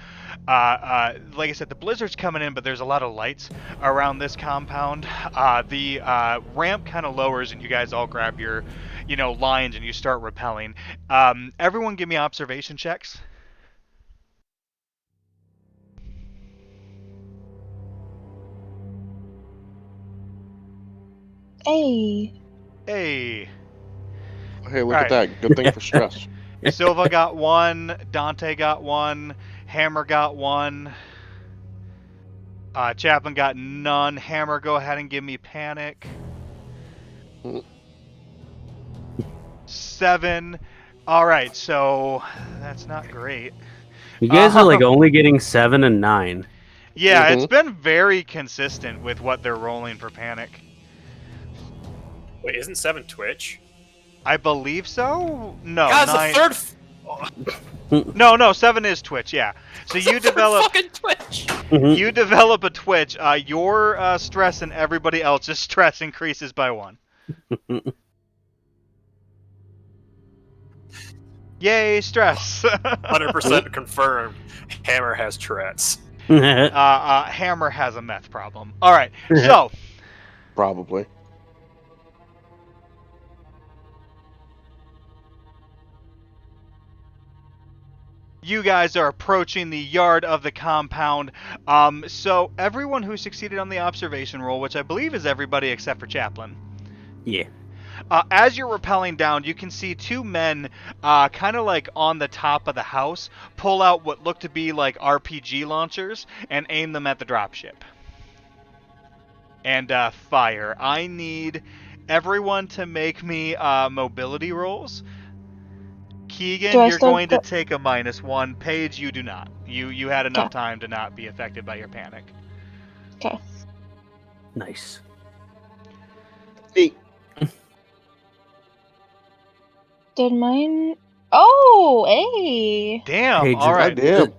Like I said, the blizzard's coming in, but there's a lot of lights around this compound. The ramp kind of lowers, and you guys all grab your lines and you start rappelling. Everyone give me observation checks. Hey. Hey. Hey, look All at that. Good thing for stress. Silva got 1, Dante got 1, Hammer got 1, Chaplin got none. Hammer, go ahead and give me panic. 7. All right, so that's not great. You guys are like only getting 7 and 9. Yeah, it's been very consistent with what they're rolling for panic. Wait, isn't 7 Twitch? I believe so. No, God, 9. it's the third. No, 7 is Twitch. Yeah. So It's the you third develop. fucking Twitch. You develop a Twitch. Your stress and everybody else's stress increases by 1. Yay, stress! 100% confirmed. Hammer has Tourette's. Hammer has a meth problem. All right, so Probably. you guys are approaching the yard of the compound. So everyone who succeeded on the observation roll, which I believe is everybody except for Chaplin. Yeah. As you're rappelling down, you can see 2 men kind of like on the top of the house pull out what look to be like RPG launchers and aim them at the dropship. And fire. I need everyone to make me mobility rolls. Keegan, you're going to take a -1. Paige, you do not. You had enough time to not be affected by your panic. Okay. Nice. Hey. Did mine? Oh, hey. Damn. Paige, All right. Damn.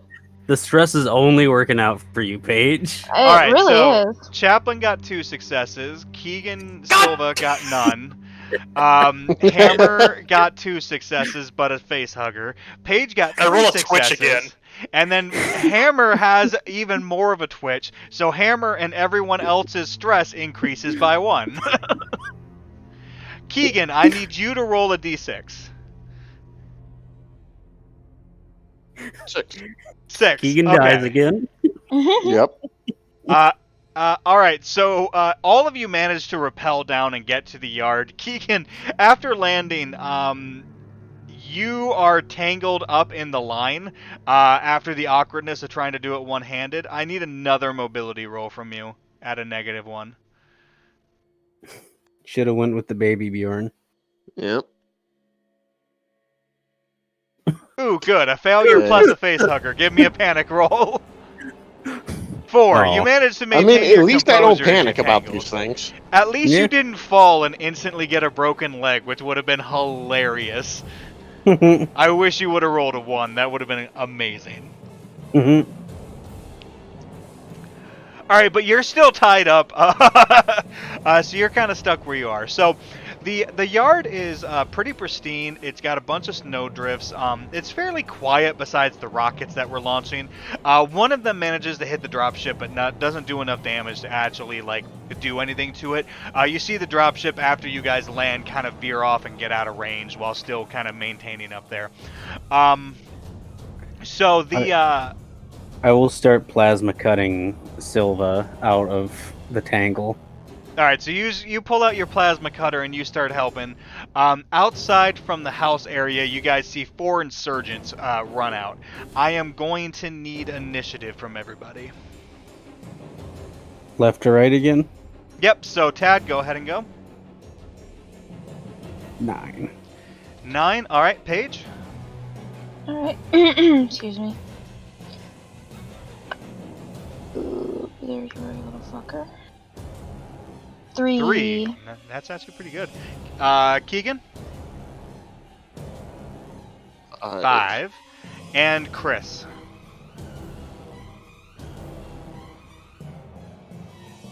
The stress is only working out for you, Paige. It Alright, really so is. Chaplin got 2 successes. Keegan Silva got none. Hammer got 2 successes, but a face hugger. Paige got I 3 roll a successes. twitch again. And then Hammer has even more of a twitch, so Hammer and everyone else's stress increases by 1. Keegan, I need you to roll a d6. 6. 6. Keegan okay. dies again. Yep. Alright, so all of you managed to rappel down and get to the yard. Keegan, after landing, you are tangled up in the line after the awkwardness of trying to do it one-handed. I need another mobility roll from you at a -1. Should have went with the baby Bjorn. Yep. Ooh, good. A failure plus a face hugger. Give me a panic roll. 4. Oh. You managed to I maintain mean, your at least I don't composure as panic you're about tangled. these things. At least Yeah. you didn't fall and instantly get a broken leg, which would have been hilarious. Mhm. I wish you would have rolled a 1. That would have been amazing. Mhm. Alright, but you're still tied up. So you're kind of stuck where you are. So the yard is pretty pristine. It's got a bunch of snow drifts. It's fairly quiet besides the rockets that we're launching. One of them manages to hit the dropship, but doesn't do enough damage to actually like do anything to it. You see the dropship after you guys land kind of veer off and get out of range while still kind of maintaining up there. So the I will start plasma cutting Silva out of the tangle. all right, so you pull out your plasma cutter and you start helping. Outside from the house area, you guys see 4 insurgents run out. I am going to need initiative from everybody. Left to right again? Yep, so Tad, go ahead and go. 9. 9, all right, Paige. Alright. Excuse me. Ooh, there's your little fucker. 3. 3. That's actually pretty good. Keegan. 5. And Chris.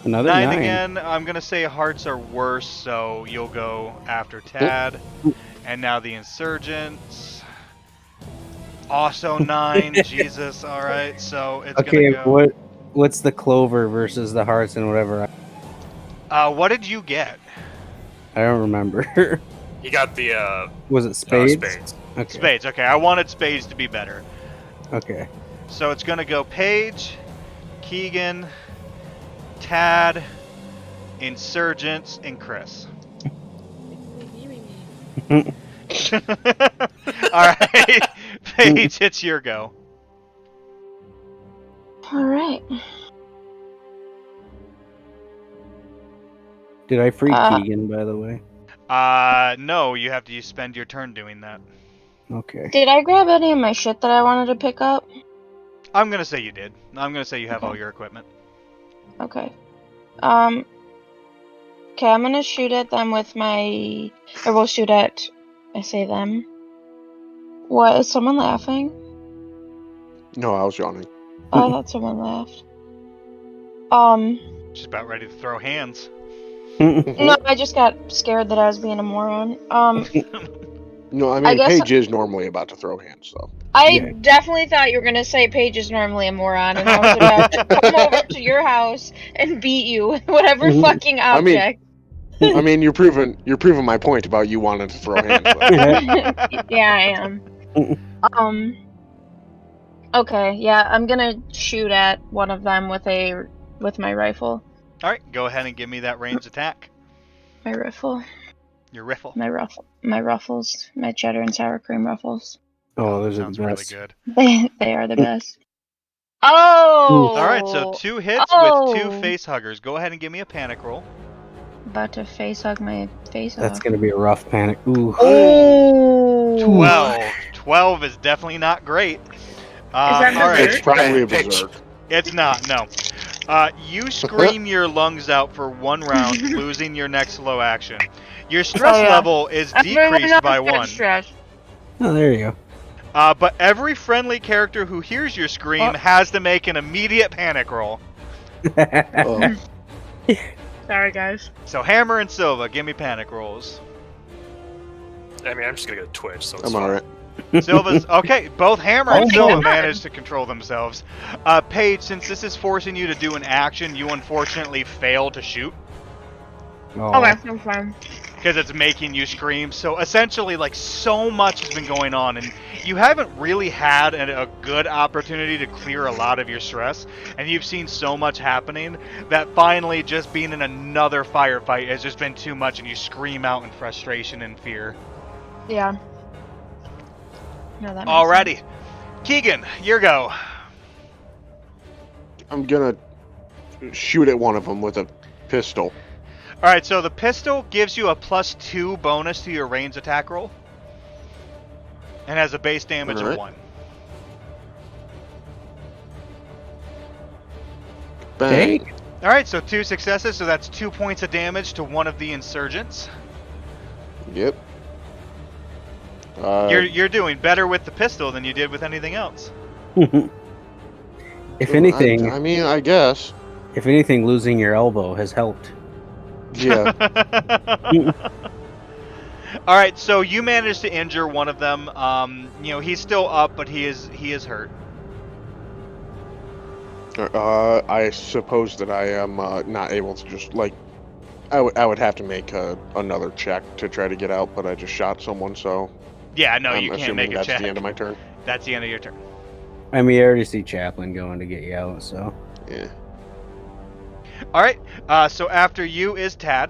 Another 9 9. again. I'm going to say hearts are worse, so you'll go after Tad. And now the insurgents. Also 9. Jesus. All right. So it's Okay, going to go. what's the clover versus the hearts and whatever? What did you get? I don't remember. He got the Was it spades? spades. Okay. Spades. Okay, I wanted spades to be better. Okay. So it's going to go Paige, Keegan, Tad, insurgents, and Chris. Alright, Paige, it's your go. Alright. Did I free Keegan, by the way? No, you have to spend your turn doing that. Okay. Did I grab any of my shit that I wanted to pick up? I'm gonna say you did. I'm gonna say you have Okay. all your equipment. Okay. Okay, I'm gonna shoot at them with my... Or we'll shoot at... I say them. What, is someone laughing? No, I was yawning. Oh, I thought someone laughed. She's about ready to throw hands. No, I just got scared that I was being a moron. No, I I mean, guess- Paige is normally about to throw hands, though. I Yeah. definitely thought you were gonna say Paige is normally a moron, and I was about to come over to your house and beat you with whatever fucking I mean- object. I mean, you're proving my point about you wanting to throw hands. Though. Yeah, I am. Okay, yeah, I'm gonna shoot at one of them with my rifle. Alright, go ahead and give me that ranged attack. My rifle. Your riffle. My ruffles. My cheddar and sour cream ruffles. Oh, those are Sounds the really best. good. They are the best. Oh! Alright, so 2 hits Oh. with 2 face huggers. Go ahead and give me a panic roll. About to face hug my face That's off. gonna be a rough panic. Ooh. Oh! 12. 12 is definitely not great. that all right. berserk? It's probably a Paige. berserk. It's not, no. You scream your lungs out for 1 round, losing your next slow action. Your stress Oh, yeah. level is Everyone decreased knows by I'm 1. stressed. Oh, there you go. But every friendly character who hears your scream has to make an immediate panic roll. Oh, Sorry, guys. So Hammer and Silva, give me panic rolls. I mean, I'm just gonna go to Twitch, so it's I'm fine. alright. Silva's okay. Both Hammer and Oh, Silva God. managed to control themselves. Paige, since this is forcing you to do an action, you unfortunately fail to shoot Oh. Okay, I'm fine. because it's making you scream. So essentially, like, so much has been going on, and you haven't really had a good opportunity to clear a lot of your stress. And you've seen so much happening that finally, just being in another firefight has just been too much, and you scream out in frustration and fear. Yeah. No, that makes Alrighty, Keegan, your go. I'm gonna shoot at one of them with a pistol. Alright, so the pistol gives you a +2 bonus to your range attack roll. And has a base damage of Alright. 1. Bang. Alright, so 2 successes, so that's 2 points of damage to one of the insurgents. Yep. You're doing better with the pistol than you did with anything else. If anything, I mean, I guess. losing your elbow has helped. Yeah. Alright, so you managed to injure one of them. He's still up, but he is hurt. I suppose that I am not able to just like. I would have to make another check to try to get out, but I just shot someone, so. Yeah, no, I'm you can't assuming make a that's check. the end of my turn. That's the end of your turn. I mean, I already see Chaplin going to get you out, so. Yeah. Alright, so after you is Tad.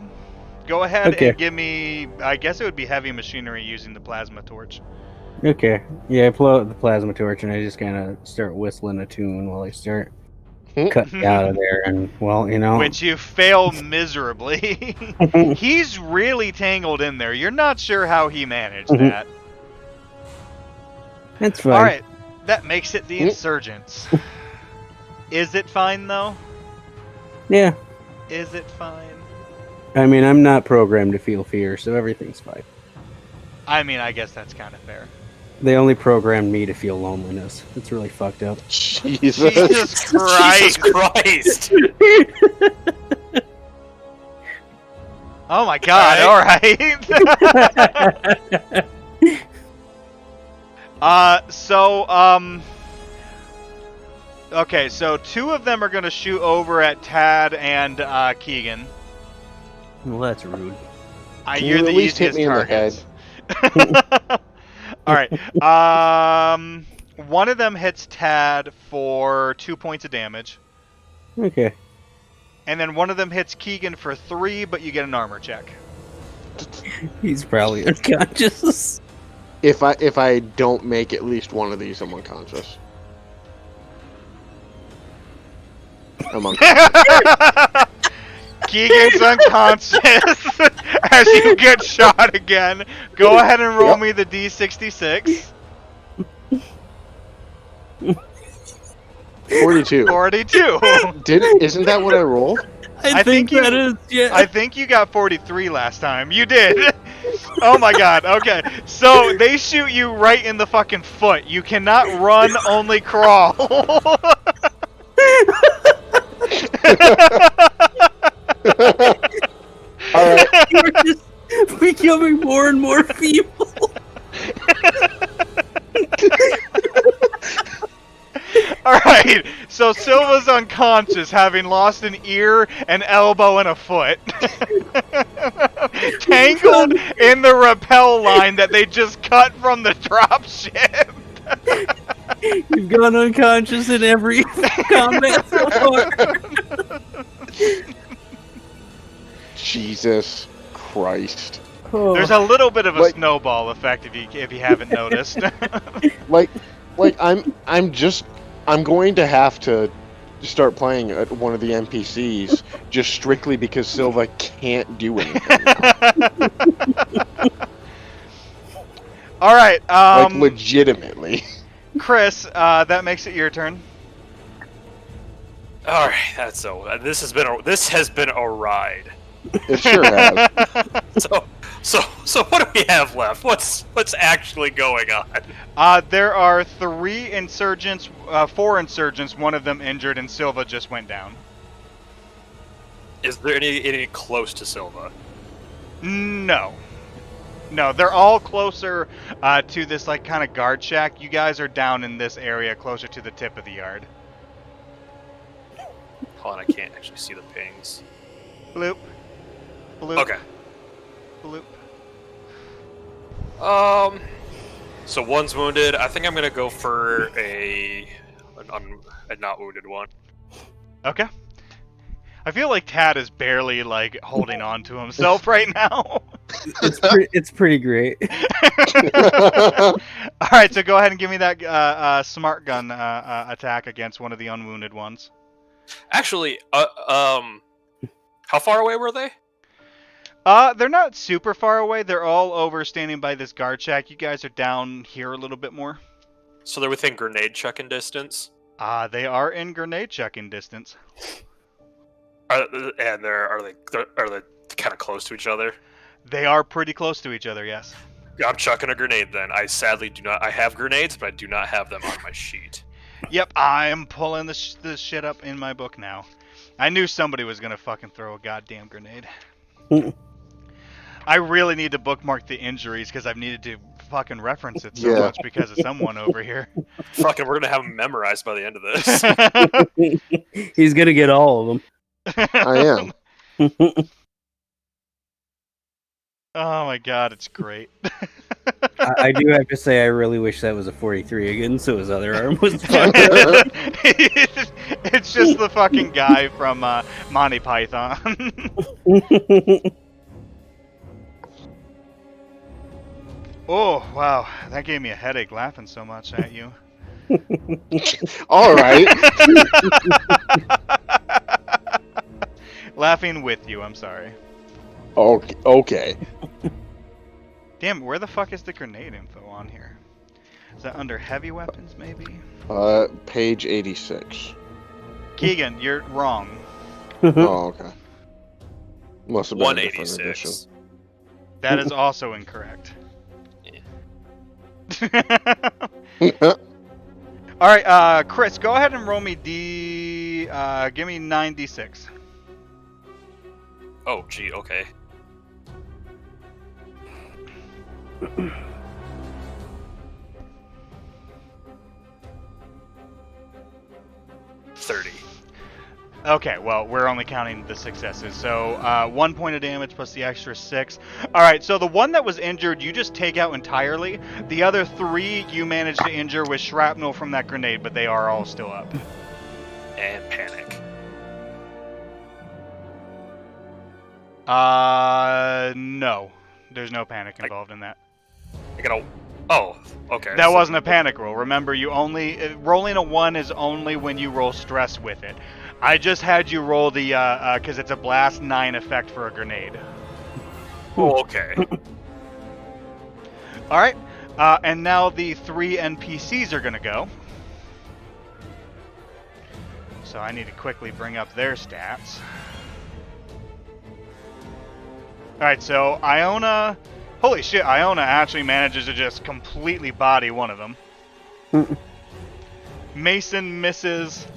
Go ahead Okay. and give me, I guess it would be heavy machinery using the plasma torch. Okay. Yeah, I pull out the plasma torch and I just kind of start whistling a tune while I start cutting out of there. And, well, you know. Which you fail miserably. He's really tangled in there. You're not sure how he managed that. It's fine. Alright, that makes it the insurgents. Is it fine, though? Yeah. Is it fine? I mean, I'm not programmed to feel fear, so everything's fine. I mean, I guess that's kind of fair. They only programmed me to feel loneliness. It's really fucked up. Jesus. Jesus Christ! Jesus Christ! Oh my god, alright! Okay, so 2 of them are gonna shoot over at Tad and Keegan. Well, that's rude. Can You're you the at least hit easiest me in the head? targets. Alright, one of them hits Tad for 2 points of damage. Okay. And then one of them hits Keegan for 3, but you get an armor check. He's probably unconscious. If I don't make at least one of these, I'm unconscious. I'm unconscious. Keegan's unconscious as you get shot again. Go ahead and roll me the D66. 42. 42. Isn't that what I rolled? I think that you- is, yeah. I think you got 43 last time. You did. Oh my god. Okay. So they shoot you right in the fucking foot. You cannot run, only crawl. Alright. You're just becoming more and more feeble. Alright, so Silva's unconscious, having lost an ear, an elbow, and a foot. Tangled in the rappel line that they just cut from the dropship. You've gone unconscious in every combat so far. Jesus Christ. Oh. There's a little bit of a Like- snowball effect if you haven't noticed. Like I'm going to have to start playing at one of the NPCs just strictly because Silva can't do anything now. All right, Like legitimately. Chris, that makes it your turn. All right, this has been a ride. It sure has. So So what do we have left? What's actually going on? There are 3 insurgents, 4 insurgents, one of them injured, and Silva just went down. Is there any close to Silva? No. No, they're all closer to this like kind of guard shack. You guys are down in this area closer to the tip of the yard. Hold on, I can't actually see the pings. Bloop. Bloop. Okay. Bloop. So one's wounded. I think I'm gonna go for a not wounded one. Okay. I feel like Tad is barely like holding on to himself right now. It's pretty great. All right, so go ahead and give me that smart gun attack against one of the unwounded ones. Actually, how far away were they? They're not super far away. They're all over standing by this guard shack. You guys are down here a little bit more. So they're within grenade checking distance. They are in grenade checking distance. Are they kind of close to each other? They are pretty close to each other, yes. I'm chucking a grenade then. I sadly do not. I have grenades, but I do not have them on my sheet. Yep, I'm pulling this shit up in my book now. I knew somebody was gonna fucking throw a goddamn grenade. I really need to bookmark the injuries because I've needed to fucking reference it so much because of someone over here. Fucking, we're gonna have them memorized by the end of this. He's gonna get all of them. I am. Oh my god, it's great. I do have to say, I really wish that was a 43 again, so his other arm was fucked. It's just the fucking guy from Monty Python. Oh, wow. That gave me a headache laughing so much at you. All right. Laughing with you, I'm sorry. Okay. Damn, where the fuck is the grenade info on here? Is that under heavy weapons, maybe? Page 86. Keegan, you're wrong. Oh, okay. Must have been a different edition. 186. That is also incorrect. Alright, Chris, go ahead and roll me give me 9d6. Oh, gee, okay. $30. Okay, well, we're only counting the successes. So, 1 point of damage plus the extra 6. Alright, so the one that was injured, you just take out entirely. The other 3 you managed to injure with shrapnel from that grenade, but they are all still up. And panic. No. There's no panic involved in that. I gotta... Oh, okay. That wasn't a panic roll. Remember, you only... rolling a 1 is only when you roll stress with it. I just had you roll the, because it's a blast 9 effect for a grenade. Oh, okay. Alright, and now the 3 NPCs are gonna go. So I need to quickly bring up their stats. Alright, so Iona... Holy shit, Iona actually manages to just completely body one of them. Mason misses...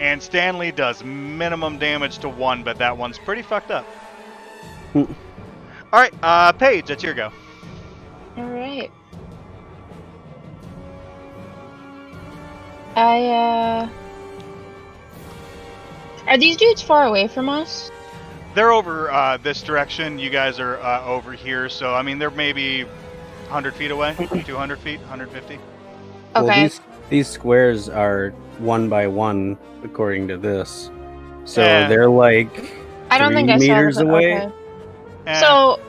And Stanley does minimum damage to 1, but that one's pretty fucked up. Alright, Paige, that's your go. Alright. Are these dudes far away from us? They're over this direction. You guys are over here, so I mean they're maybe 100 feet away, 200 feet, 150. Okay. Well, these squares are 1 by 1 according to this, so Eh. they're like I don't 3 think I saw meters the- away. okay. Eh, So,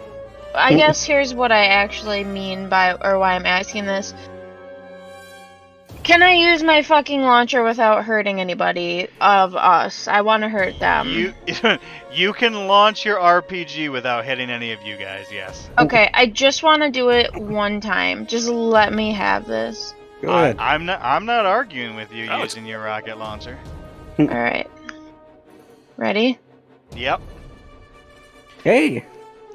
I guess here's what I actually mean by, or why I'm asking this. Can I use my fucking launcher without hurting anybody of us? I want to hurt them. you can launch your RPG without hitting any of you guys. Yes. Okay, I just want to do it one time. Just let me have this. Go ahead. I'm not arguing with you Oh, using your rocket launcher. Alright. Ready? Yep. Hey,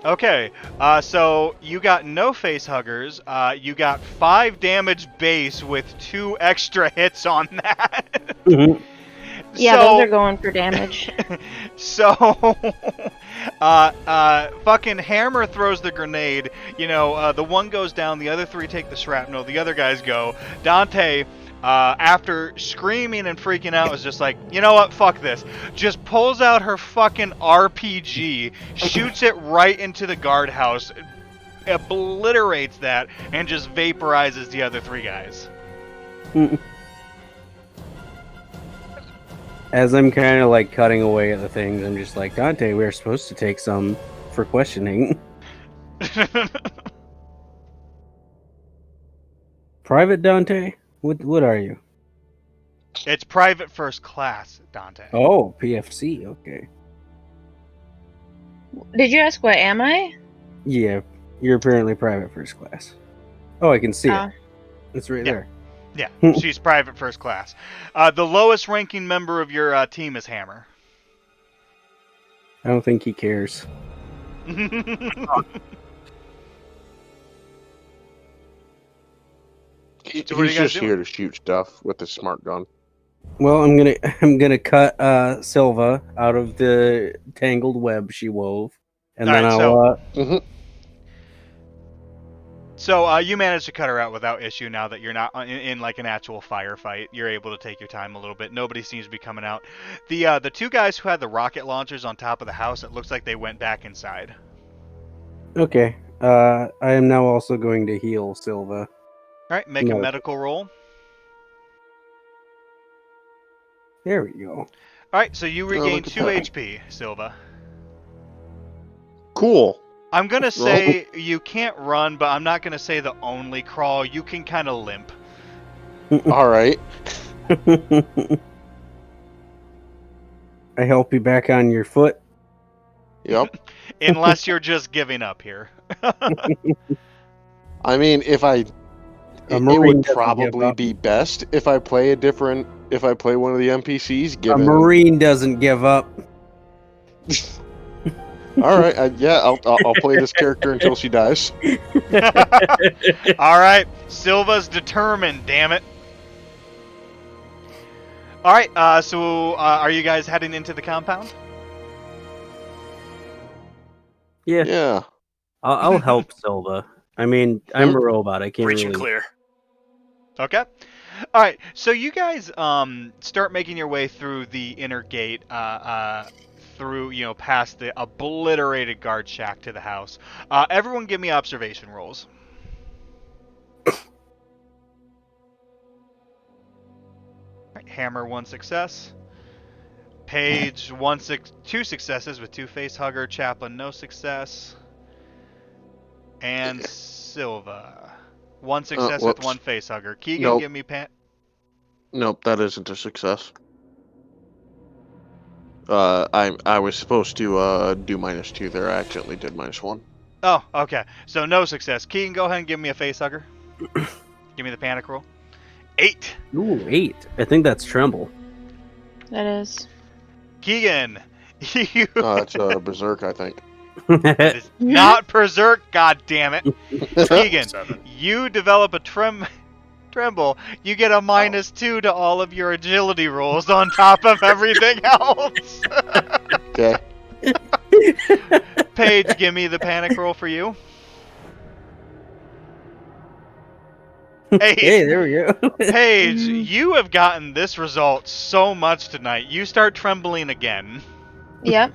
Okay, so you got no face huggers. You got 5 damage base with 2 extra hits on that. Mhm. Yeah, those are going for damage. So, fucking Hammer throws the grenade. You know, the one goes down, the other 3 take the shrapnel, the other guys go. Dante, after screaming and freaking out, is just like, you know what, fuck this. Just pulls out her fucking RPG, shoots it right into the guardhouse, obliterates that, and just vaporizes the other 3 guys. As I'm kind of like cutting away at the things, I'm just like, Dante, we were supposed to take some for questioning. Private Dante? What are you? It's private first class, Dante. Oh, PFC. Okay. Did you ask what am I? Yeah, you're apparently private first class. Oh, I can see Oh. it. It's right Yeah. there. Yeah, she's private first class. The lowest ranking member of your team is Hammer. I don't think he cares. He's So what are you guys just here to shoot stuff with his smart gun. Well, I'm gonna cut Silva out of the tangled web she wove, and then Alright, I'll So you managed to cut her out without issue now that you're not in like an actual firefight. You're able to take your time a little bit. Nobody seems to be coming out. The 2 guys who had the rocket launchers on top of the house, it looks like they went back inside. Okay. I am now also going to heal Silva. Alright, make a No. medical roll. There we go. Alright, so you regain look at 2 that. HP, Silva. Cool. I'm gonna say you can't run, but I'm not gonna say the only crawl. You can kind of limp. All right. I help you back on your foot. Yep. Unless you're just giving up here. I mean, it Marine would doesn't probably give up. be best if I play one of the NPCs. A Given. Marine doesn't give up. All right. I'll play this character until she dies. Alright, Silva's determined, damn it. Alright, so are you guys heading into the compound? Yeah, Yeah. I'll help Silva. I mean, I'm a robot. I can't Breach and really. clear. Okay. Alright, so you guys start making your way through the inner gate, through, past the obliterated guard shack to the house. Everyone give me observation rolls. Alright, Hammer 1 success. Page 2 successes with 2 face hugger. Chaplain no success. And Silva 1 success with whoops. 1 face hugger. Keegan, Nope. give me Nope, that isn't a success. I was supposed to do -2 there. I accidentally did -1. Oh, okay. So no success. Keegan, go ahead and give me a face hugger. Give me the panic roll. 8. Ooh, 8. I think that's tremble. That is. Keegan, you It's berserk, I think. it is not berserk. God damn it, Keegan. 7. You develop a tremble. You get a -2 to all of your agility rolls on top of everything else. Okay. Paige, give me the panic roll for you. 8. Hey, there we go. Paige, you have gotten this result so much tonight. You start trembling again. Yep.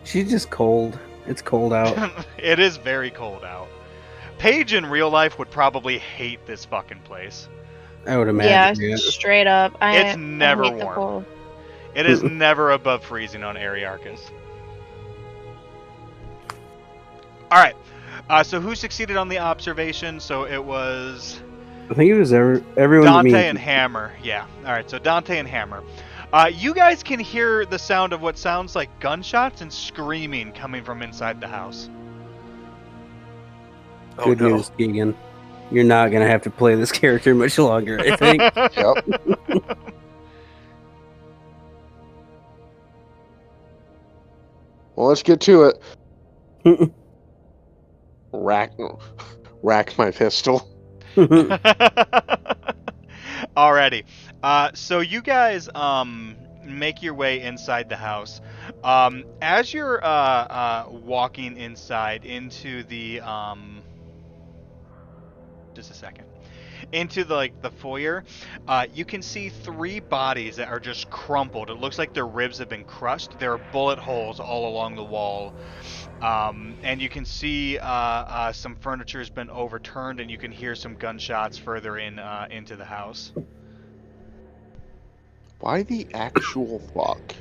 She's just cold. It's cold out. It is very cold out. Paige in real life would probably hate this fucking place. I would Yeah, imagine. straight up. It's never I hate the warm. cold. It is never above freezing on Ariarchus. Alright, so who succeeded on the observation? So it was I think it was everyone. but me. Dante and Hammer. Yeah, alright, so Dante and Hammer. You guys can hear the sound of what sounds like gunshots and screaming coming from inside the house. Oh, Good no. news, Keegan. You're not gonna have to play this character much longer, I think. Yep. Well, let's get to it. rack my pistol. Alrighty. So you guys make your way inside the house. As you're walking inside into the just a second. Into the foyer, you can see 3 bodies that are just crumpled. It looks like their ribs have been crushed. There are bullet holes all along the wall. And you can see some furniture has been overturned, and you can hear some gunshots further into the house. Why the actual fuck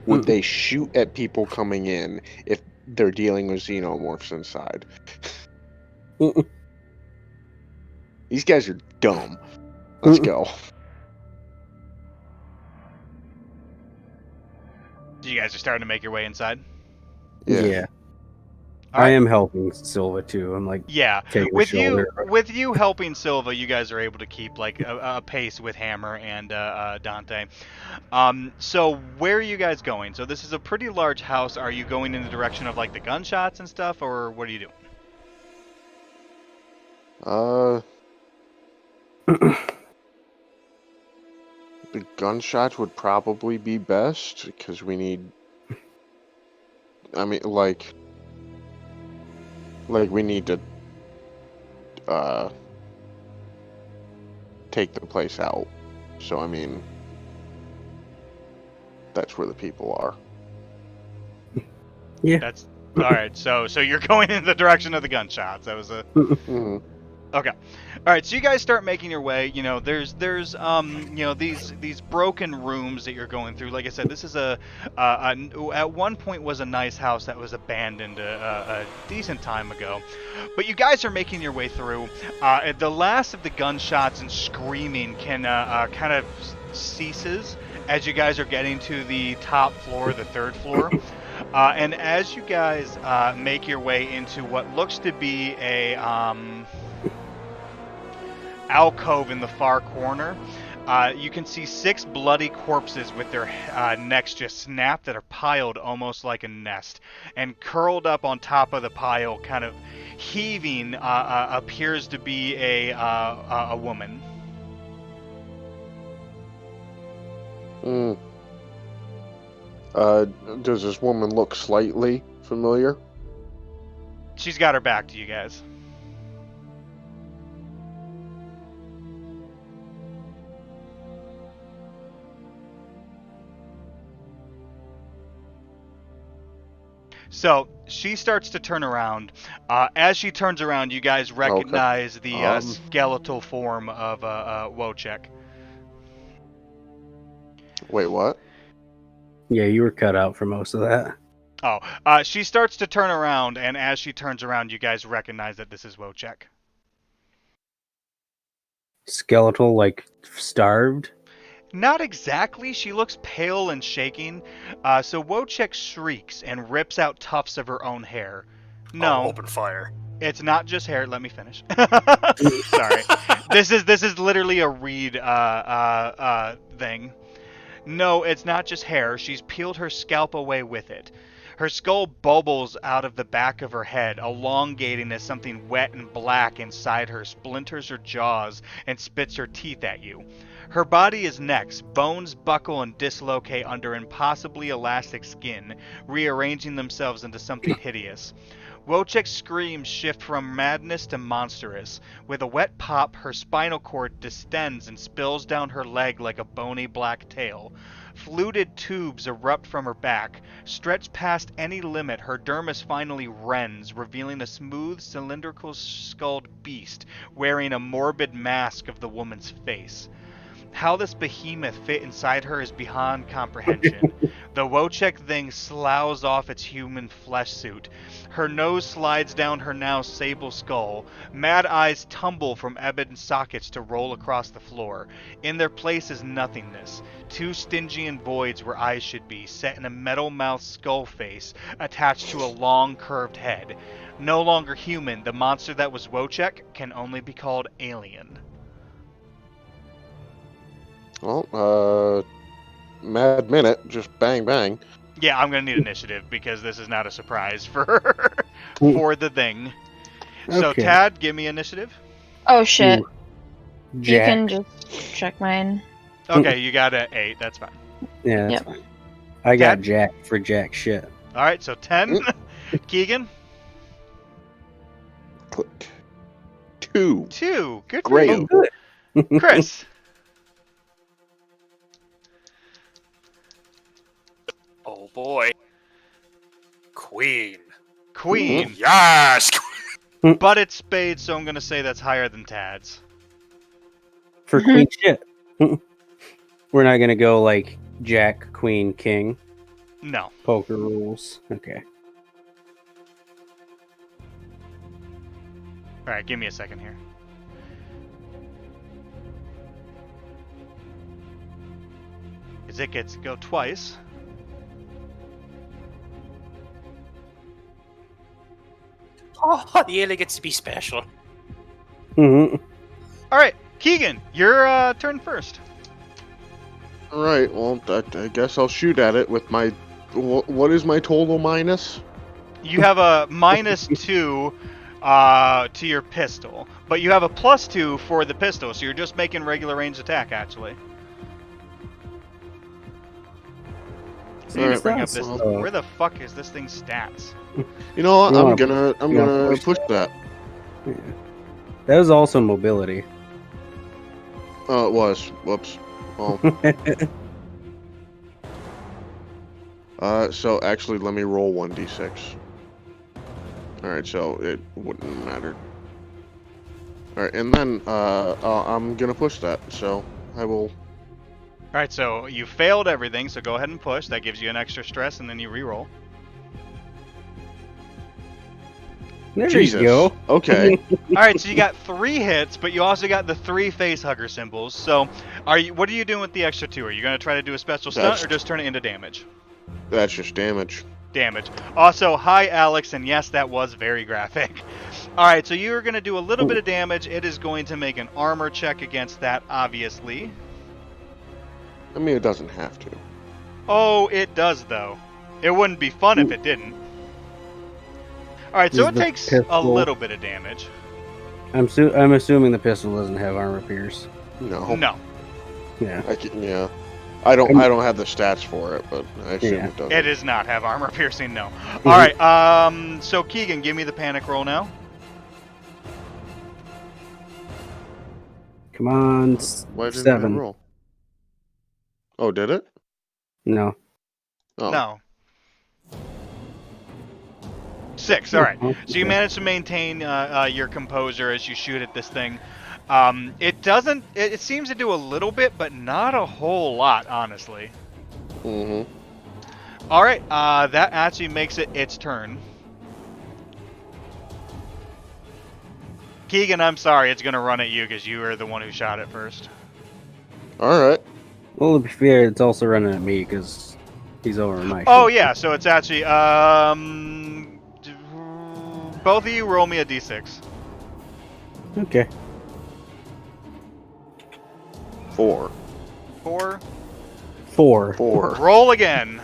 would they shoot at people coming in if they're dealing with xenomorphs inside? These guys are dumb. Let's go. You guys are starting to make your way inside? Yeah. All I right. am helping Silva too. I'm like, Yeah, taking the with you shoulder. helping Silva, you guys are able to keep like a pace with Hammer and Dante. So where are you guys going? So this is a pretty large house. Are you going in the direction of like the gunshots and stuff, or what are you doing? The gunshots would probably be best because we need. I mean, like we need to take the place out. So I mean, that's where the people are. Yeah. That's all right. So you're going in the direction of the gunshots. That was a Mhm. okay. All right, so you guys start making your way. You know, there's these broken rooms that you're going through. Like I said, this is at one point was a nice house that was abandoned a decent time ago. But you guys are making your way through. The last of the gunshots and screaming can kind of ceases as you guys are getting to the top floor, the 3rd floor. And as you guys make your way into what looks to be a alcove in the far corner, you can see 6 bloody corpses with their necks just snapped that are piled almost like a nest. And curled up on top of the pile, kind of heaving, appears to be a woman. Does this woman look slightly familiar? She's got her back to you guys. So she starts to turn around. As she turns around, you guys recognize the skeletal form of Wojciech. Wait, what? Yeah, you were cut out for most of that. Oh, she starts to turn around, and as she turns around, you guys recognize that this is Wojciech. Skeletal, like starved? Not exactly. She looks pale and shaking. So Wojciech shrieks and rips out tufts of her own hair. No, open fire. It's not just hair. Let me finish. Sorry. This is literally a Reed thing. No, it's not just hair. She's peeled her scalp away with it. Her skull bubbles out of the back of her head, elongating as something wet and black inside her splinters her jaws and spits her teeth at you. Her body is next. Bones buckle and dislocate under impossibly elastic skin, rearranging themselves into something hideous. Wojciech's screams shift from madness to monstrous. With a wet pop, her spinal cord distends and spills down her leg like a bony black tail. Fluted tubes erupt from her back. Stretched past any limit, her dermis finally rends, revealing a smooth, cylindrical skulled beast wearing a morbid mask of the woman's face. How this behemoth fit inside her is beyond comprehension. The Wojciech thing sloughs off its human flesh suit. Her nose slides down her now sable skull. Mad eyes tumble from ebon sockets to roll across the floor. In their place is nothingness. 2 Stygian voids where eyes should be, set in a metal-mouthed skull face attached to a long, curved head. No longer human, the monster that was Wojciech can only be called alien. Well, mad minute, just bang bang. Yeah, I'm gonna need initiative because this is not a surprise for the thing. So Okay. Tad, give me initiative. Oh shit. Ooh, You Jack. can just check mine. Okay, you got a 8. That's fine. Yeah, that's Yep. fine. I got Dad? Jack for Jack shit. All right, so 10. Keegan, Click. 2. 2. Good for Great. you. Oh, good. Chris, Oh boy. Queen. Queen. Yes. But it's spades, so I'm gonna say that's higher than Tad's. For queen shit. We're not gonna go like Jack, Queen, King. No. Poker rules. Okay. All right, give me a second here. Because it gets to go twice. Oh, the alien gets to be special. Mhm. All right, Keegan, your turn first. All right. Well, I guess I'll shoot at it with my. What is my total minus? You have a -2 to your pistol, but you have a +2 for the pistol, so you're just making regular range attack, actually. So you need to Alright, bring up this. well, Where the fuck is this thing's stats? You know what? You I'm wanna- gonna you wanna push push that. Yeah. That was also mobility. Oh, it was. Whoops. Well, so actually, let me roll 1d6. All right, so it wouldn't matter. All right, and then I'm gonna push that. So I will. All right, so you failed everything, so go ahead and push. That gives you an extra stress, and then you re-roll. There Jesus. you go. Okay. All right, so you got 3 hits, but you also got the 3 face hugger symbols. So, what are you doing with the extra 2? Are you going to try to do a special stunt That's- or just turn it into damage? That's just damage. Damage. Also, hi Alex, and yes, that was very graphic. All right, so you're going to do a little bit of damage. It is going to make an armor check against that, obviously. I mean, it doesn't have to. Oh, it does though. It wouldn't be fun if it didn't. All right, so Is it the takes a pistol- little bit of damage. I'm assuming the pistol doesn't have armor pierce. No. No, Yeah. Yeah. I don't have the stats for it, but I assume Yeah. it does. it does not have armor piercing. No. All right. So Keegan, give me the panic roll now. Come on. Why didn't I 7. roll? Oh, did it? No. Oh. No. 6. All right. Oh, So you okay. manage to maintain your composure as you shoot at this thing. It doesn't. It seems to do a little bit, but not a whole lot, honestly. Mm-hmm. All right. That actually makes it its turn. Keegan, I'm sorry. It's gonna run at you because you were the one who shot it first. All right. Well, to be fair, it's also running at me because he's over my Oh shoulder. yeah. So it's actually both of you roll me a d6. Okay. 4. 4. 4. 4. Roll again.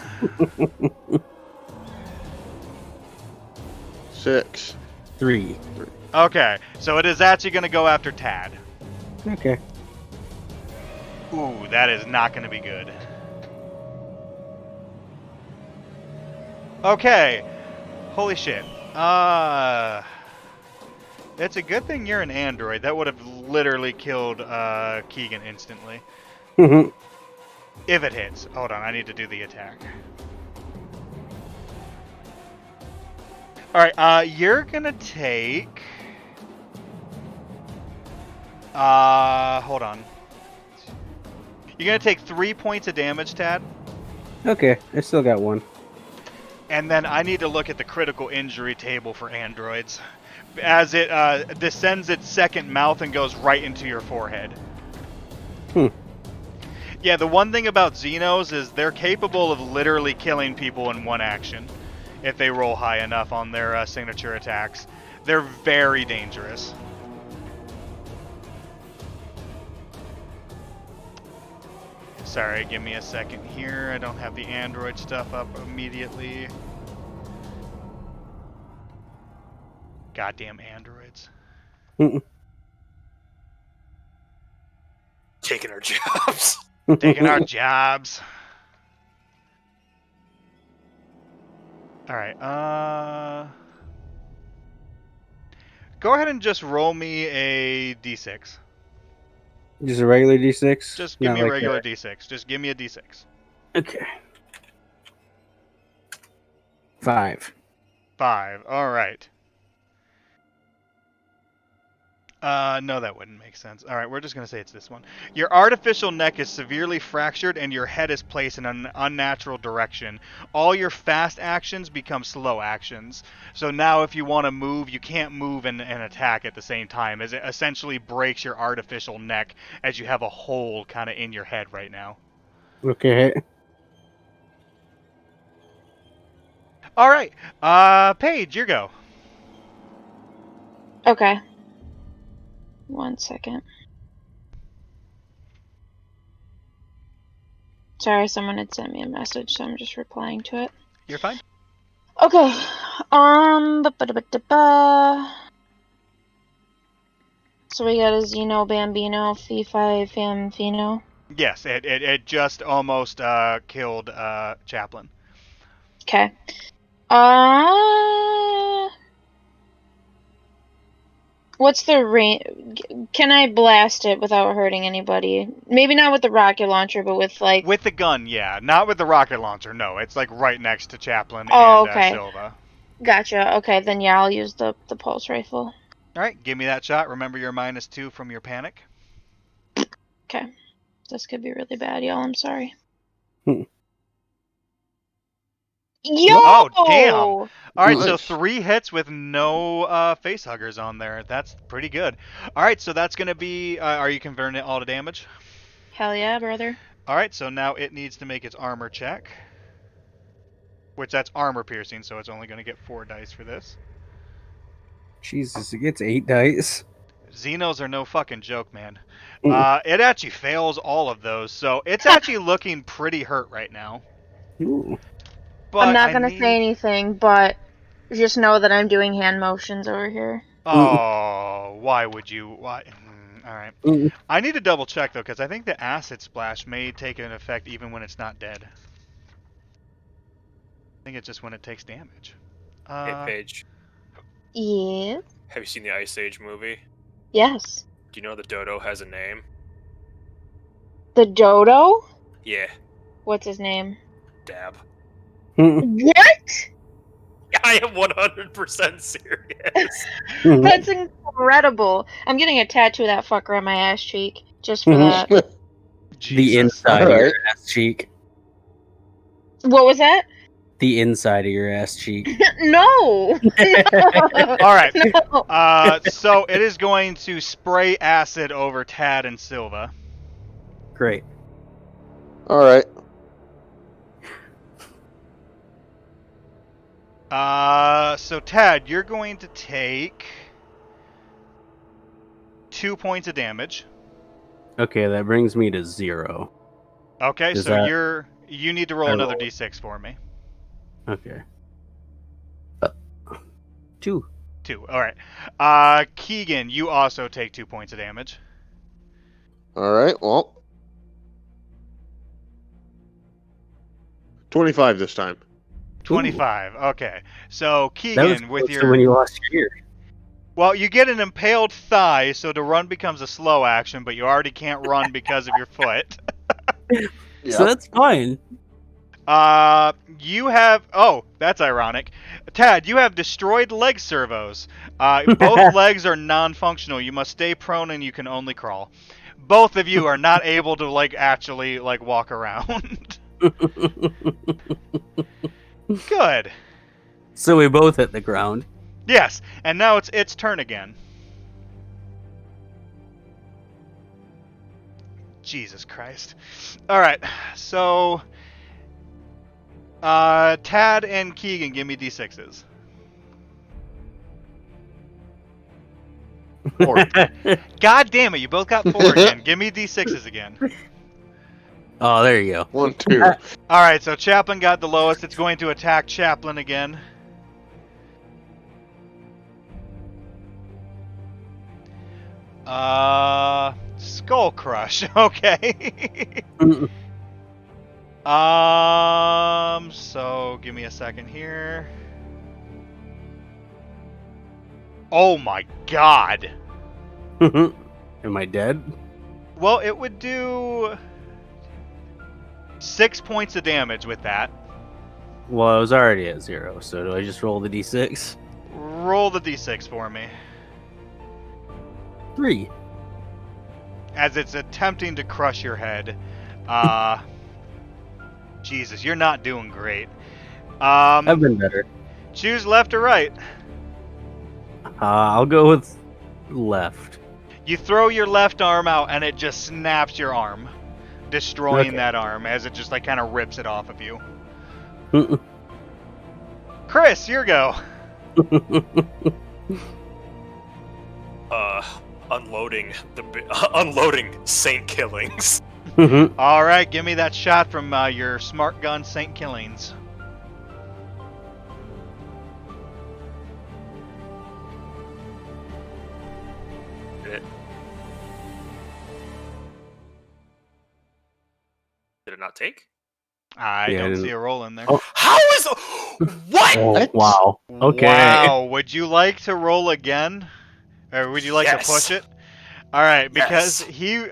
6. 3. Okay, so it is actually going to go after Tad. Okay. Ooh, that is not going to be good. Okay. Holy shit. It's a good thing you're an android. That would have literally killed Keegan instantly. If it hits. Hold on, I need to do the attack. Alright, you're gonna take... hold on. You're gonna take 3 points of damage, Tad. Okay. I still got 1. And then I need to look at the critical injury table for androids. As it descends its second mouth and goes right into your forehead. Yeah, the one thing about Xenos is they're capable of literally killing people in one action. If they roll high enough on their signature attacks. They're very dangerous. Sorry, give me a second here. I don't have the android stuff up immediately. Goddamn androids. Taking our jobs. Taking our jobs. All right. Go ahead and just roll me a d6. Just a regular D6. Just give Not me a like regular d6. Just give me a d6. Okay. 5. 5. All right. No, that wouldn't make sense. All right, we're just going to say it's this one. Your artificial neck is severely fractured and your head is placed in an unnatural direction. All your fast actions become slow actions. So now if you want to move, you can't move and attack at the same time, as it essentially breaks your artificial neck as you have a hole kind of in your head right now. Okay. All right. Paige, your go. Okay. 1 second. Sorry, someone had sent me a message, so I'm just replying to it. You're fine. Okay. Ba-ba-da-ba-da-ba. So we got a Xeno Bambino, Fee-Fi Famfino. Yes, it just almost killed Chaplin. Okay. What's the range? Can I blast it without hurting anybody? Maybe not with the rocket launcher, but with like. With the gun, yeah. Not with the rocket launcher, no. It's like right next to Chaplin Oh, and okay. Silva. Gotcha. Okay, then yeah, I'll use the pulse rifle. Alright, give me that shot. Remember your -2 from your panic. Okay. This could be really bad, y'all. I'm sorry. Hmm. Yo! Oh, damn. Alright, so Nice. 3 hits with no face huggers on there. That's pretty good. Alright, so that's going to be... are you converting it all to damage? Hell yeah, brother. Alright, so now it needs to make its armor check. Which that's armor piercing, so it's only going to get 4 dice for this. Jesus, it gets 8 dice. Xenos are no fucking joke, man. Mm. It actually fails all of those, so it's actually looking pretty hurt right now. Ooh. But I'm not I gonna need... say anything, but just know that I'm doing hand motions over here. Oh, why would you? Why? Alright. Mm. I need to double check, though, because I think the acid splash may take an effect even when it's not dead. I think it's just when it takes damage. Hey, Paige, Yeah. have you seen the Ice Age movie? Yes. Do you know the dodo has a name? The dodo? Yeah, What's his name? Dab. Mm. What? I am 100% serious. That's incredible. I'm getting a tattoo of that fucker on my ass cheek. Just for that. The Jesus. inside of your Alright. ass cheek. What was that? The inside of your ass cheek. No! Alright. No. So it is going to spray acid over Tad and Silva. Great. Alright. So Tad, you're going to take 2 points of damage. Okay, that brings me to 0. Okay, Does so that- you need to roll I another roll. d6 for me. Okay. 2. 2. All right. Keegan, you also take 2 points of damage. Alright, well. 25 this time. 25. Okay. So That was Keegan, with close to your when you lost your ear. well, you get an impaled thigh, so to run becomes a slow action, but you already can't run because of your foot. So that's fine. You have... Oh, that's ironic. Tad, you have destroyed leg servos. Both legs are non-functional. You must stay prone and you can only crawl. Both of you are not able to, actually, walk around. Good. So we both hit the ground. Yes, and now it's its turn again. Jesus Christ. Alright, so... Tad and Keegan, give me d6s. 4. God damn it, you both got 4 again. Give me d6s again. Oh, there you go. 1, 2. Alright, so Chaplin got the lowest. It's going to attack Chaplin again. Skull Crush. Okay. So give me a second here. Oh my god. Am I dead? Well, it would do 6 points of damage with that. Well, I was already at 0, so do I just roll the d6? Roll the d6 for me. 3. As it's attempting to crush your head. Jesus, you're not doing great. I've been better. Choose left or right. I'll go with left. You throw your left arm out and it just snaps your arm, destroying Okay. that arm as it just like kind of rips it off of you. Chris, your go. Unloading Saint Killings. All right, give me that shot from your smart gun, Saint Killings. Did it not take? I Yeah, I don't didn't- see a roll in there. Oh. How is what? Oh, wow. Okay. Wow, would you like to roll again? Or would you like Yes. to push it? All right, because Yes. he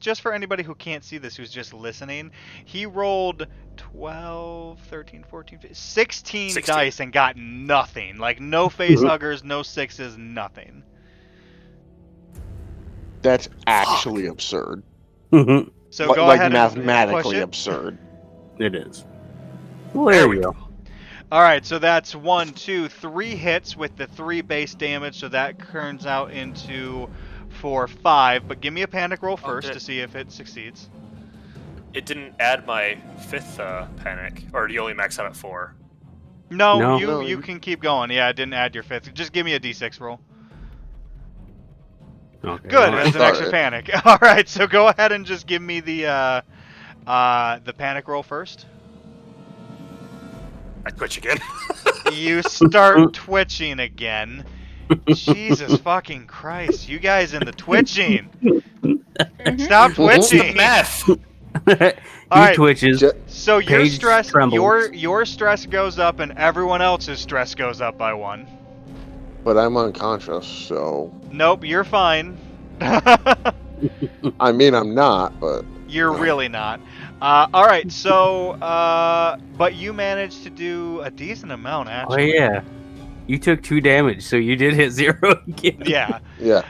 just for anybody who can't see this, who's just listening, he rolled 12, 13, 14, 15, 16 dice and got nothing. Like no face huggers, no sixes, nothing. That's actually absurd. So Like- go like ahead and push mathematically it. absurd. It is. Well, there we go. All right, so that's 1, 2, 3 hits with the 3 base damage, so that turns out into 4, 5. But give me a panic roll first Okay. to see if it succeeds. It didn't add my 5th panic, or do you only max out at 4? No, No. you can keep going. Yeah, it didn't add your 5th. Just give me a d6 roll. Okay. Good, well, that's an All extra right. panic. All right, so go ahead and just give me the panic roll first. I twitch again. You start twitching again. Jesus fucking Christ, you guys in the twitching. Stop It's twitching. the meth. he Alright. twitches. Ju- So your Paige stress, trembles. your stress goes up, and everyone else's stress goes up by 1. But I'm unconscious, so Nope, you're fine. I mean I'm not, but You're really not. All right, so but you managed to do a decent amount, Oh actually. yeah. You took 2 damage, so you did hit 0 again. Yeah. yeah.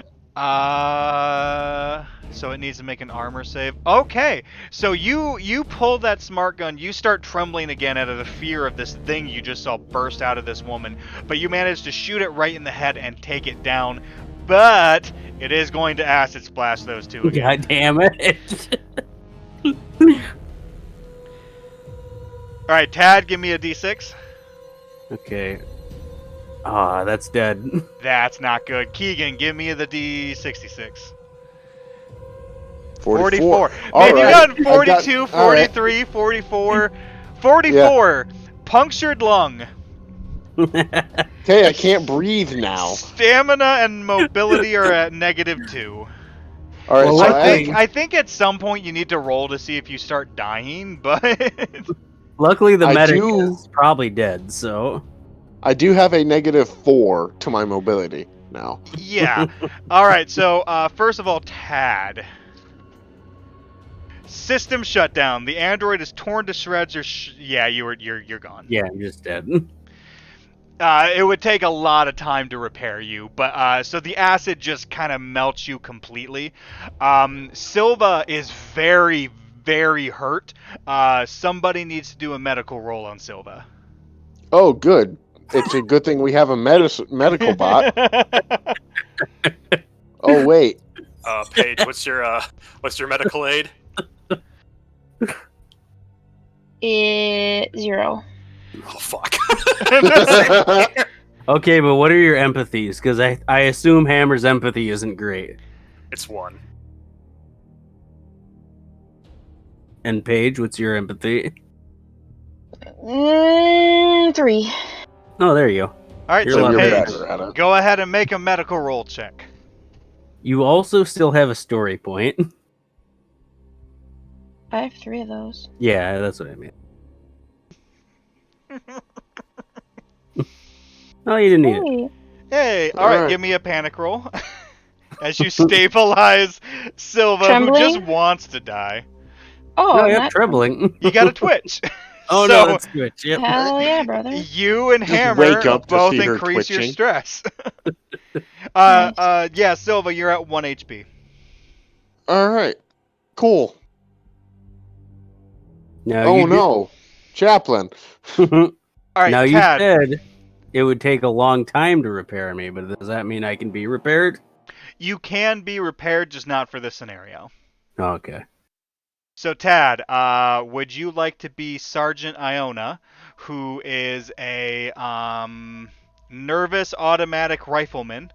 So it needs to make an armor save. Okay, so you pull that smart gun. You start trembling again out of the fear of this thing you just saw burst out of this woman. But you manage to shoot it right in the head and take it down. But it is going to acid splash those two again. God damn it. All right, Tad, give me a d6. Okay. Ah, that's dead. That's not good. Keegan, give me the d66. 44. 44. All Man, you right. got I 42, all right. 43, 44, 44. Punctured lung. Okay, I can't breathe now. Stamina and mobility are at -2. All right, Well, so I think at some point you need to roll to see if you start dying, but Luckily, the I medic do- is probably dead, so. I do have a -4 to my mobility now. yeah. All right, so first of all, Tad. System shutdown. The android is torn to shreds. Yeah, you're gone. Yeah, I'm just dead. It would take a lot of time to repair you, but so the acid just kind of melts you completely. Silva is very, very hurt. Somebody needs to do a medical roll on Silva. Oh, good. It's a good thing we have a medical bot. Oh, wait. Paige, what's your medical aid? 0. Oh fuck. Okay, but what are your empathies? Because I assume Hammer's empathy isn't great. It's 1. And Paige, what's your empathy? 3. Oh, there you go. All right, You're so lucky. Paige, better at it. go ahead and make a medical roll check. You also still have a story point. I have 3 of those. Yeah, that's what I mean. Oh, you didn't need it. Hey, Hey, all right, Alright. give me a panic roll. As you stabilize Silva, Trembling? who just wants to die. oh, No, yeah, not trembling. You got a twitch. Oh So, no, that's Twitch. Yep. hell yeah, brother. you and Just Hammer wake up to both see her increase your twitching. stress. Nice. Yeah, Silva, you're at 1 HP. Alright. Cool. Now Oh you no. Chaplain. All right, now Tad. you said it would take a long time to repair me, but does that mean I can be repaired? You can be repaired, just not for this scenario. Okay. So, Tad, would you like to be Sergeant Iona, who is a nervous automatic rifleman?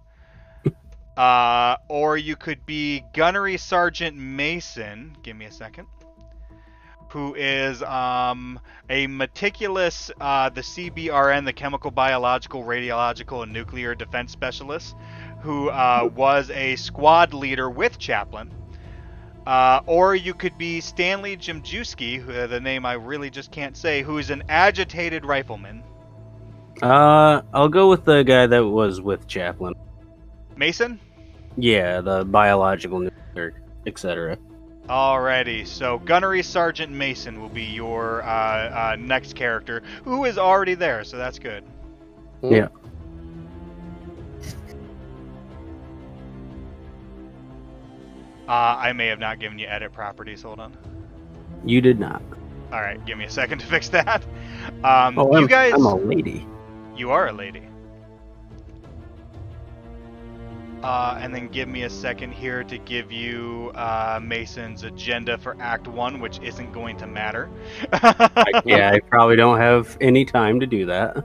Or you could be Gunnery Sergeant Mason. Give me a second. Who is a meticulous, the CBRN, the Chemical, Biological, Radiological, and Nuclear Defense Specialist, who was a squad leader with Chaplin. Or you could be Stanley Jimjewski, the name I really just can't say, who is an agitated rifleman. I'll go with the guy that was with Chaplin. Mason? Yeah, the biological nuclear, etc. Alrighty, so Gunnery Sergeant Mason will be your next character, who is already there, so that's good. Yeah. I may have not given you edit properties, hold on. You did not. Alright, give me a second to fix that. Oh, you guys... I'm a lady. You are a lady. And then give me a second here to give you Mason's agenda for Act 1, which isn't going to matter. Yeah, I probably don't have any time to do that.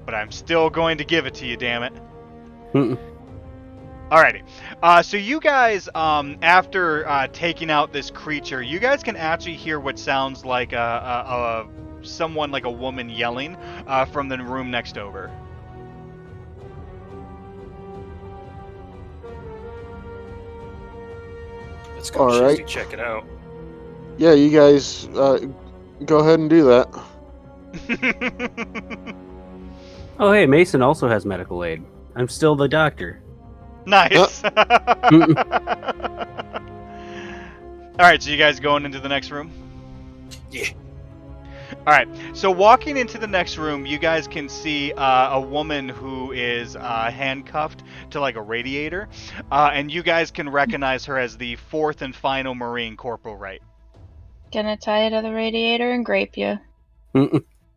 But I'm still going to give it to you, damn it. Mm-mm. Alrighty. So you guys, after taking out this creature, you guys can actually hear what sounds like someone, like a woman, yelling from the room next over. Let's go All right. check it out. Yeah, you guys go ahead and do that. Oh, hey, Mason also has medical aid. I'm still the doctor. Nice. Alright, so you guys going into the next room? Yeah. Alright, so walking into the next room, you guys can see a woman who is handcuffed to like a radiator, and you guys can recognize her as the 4th and final Marine, Corporal Wright. Gonna tie you to the radiator and grape you.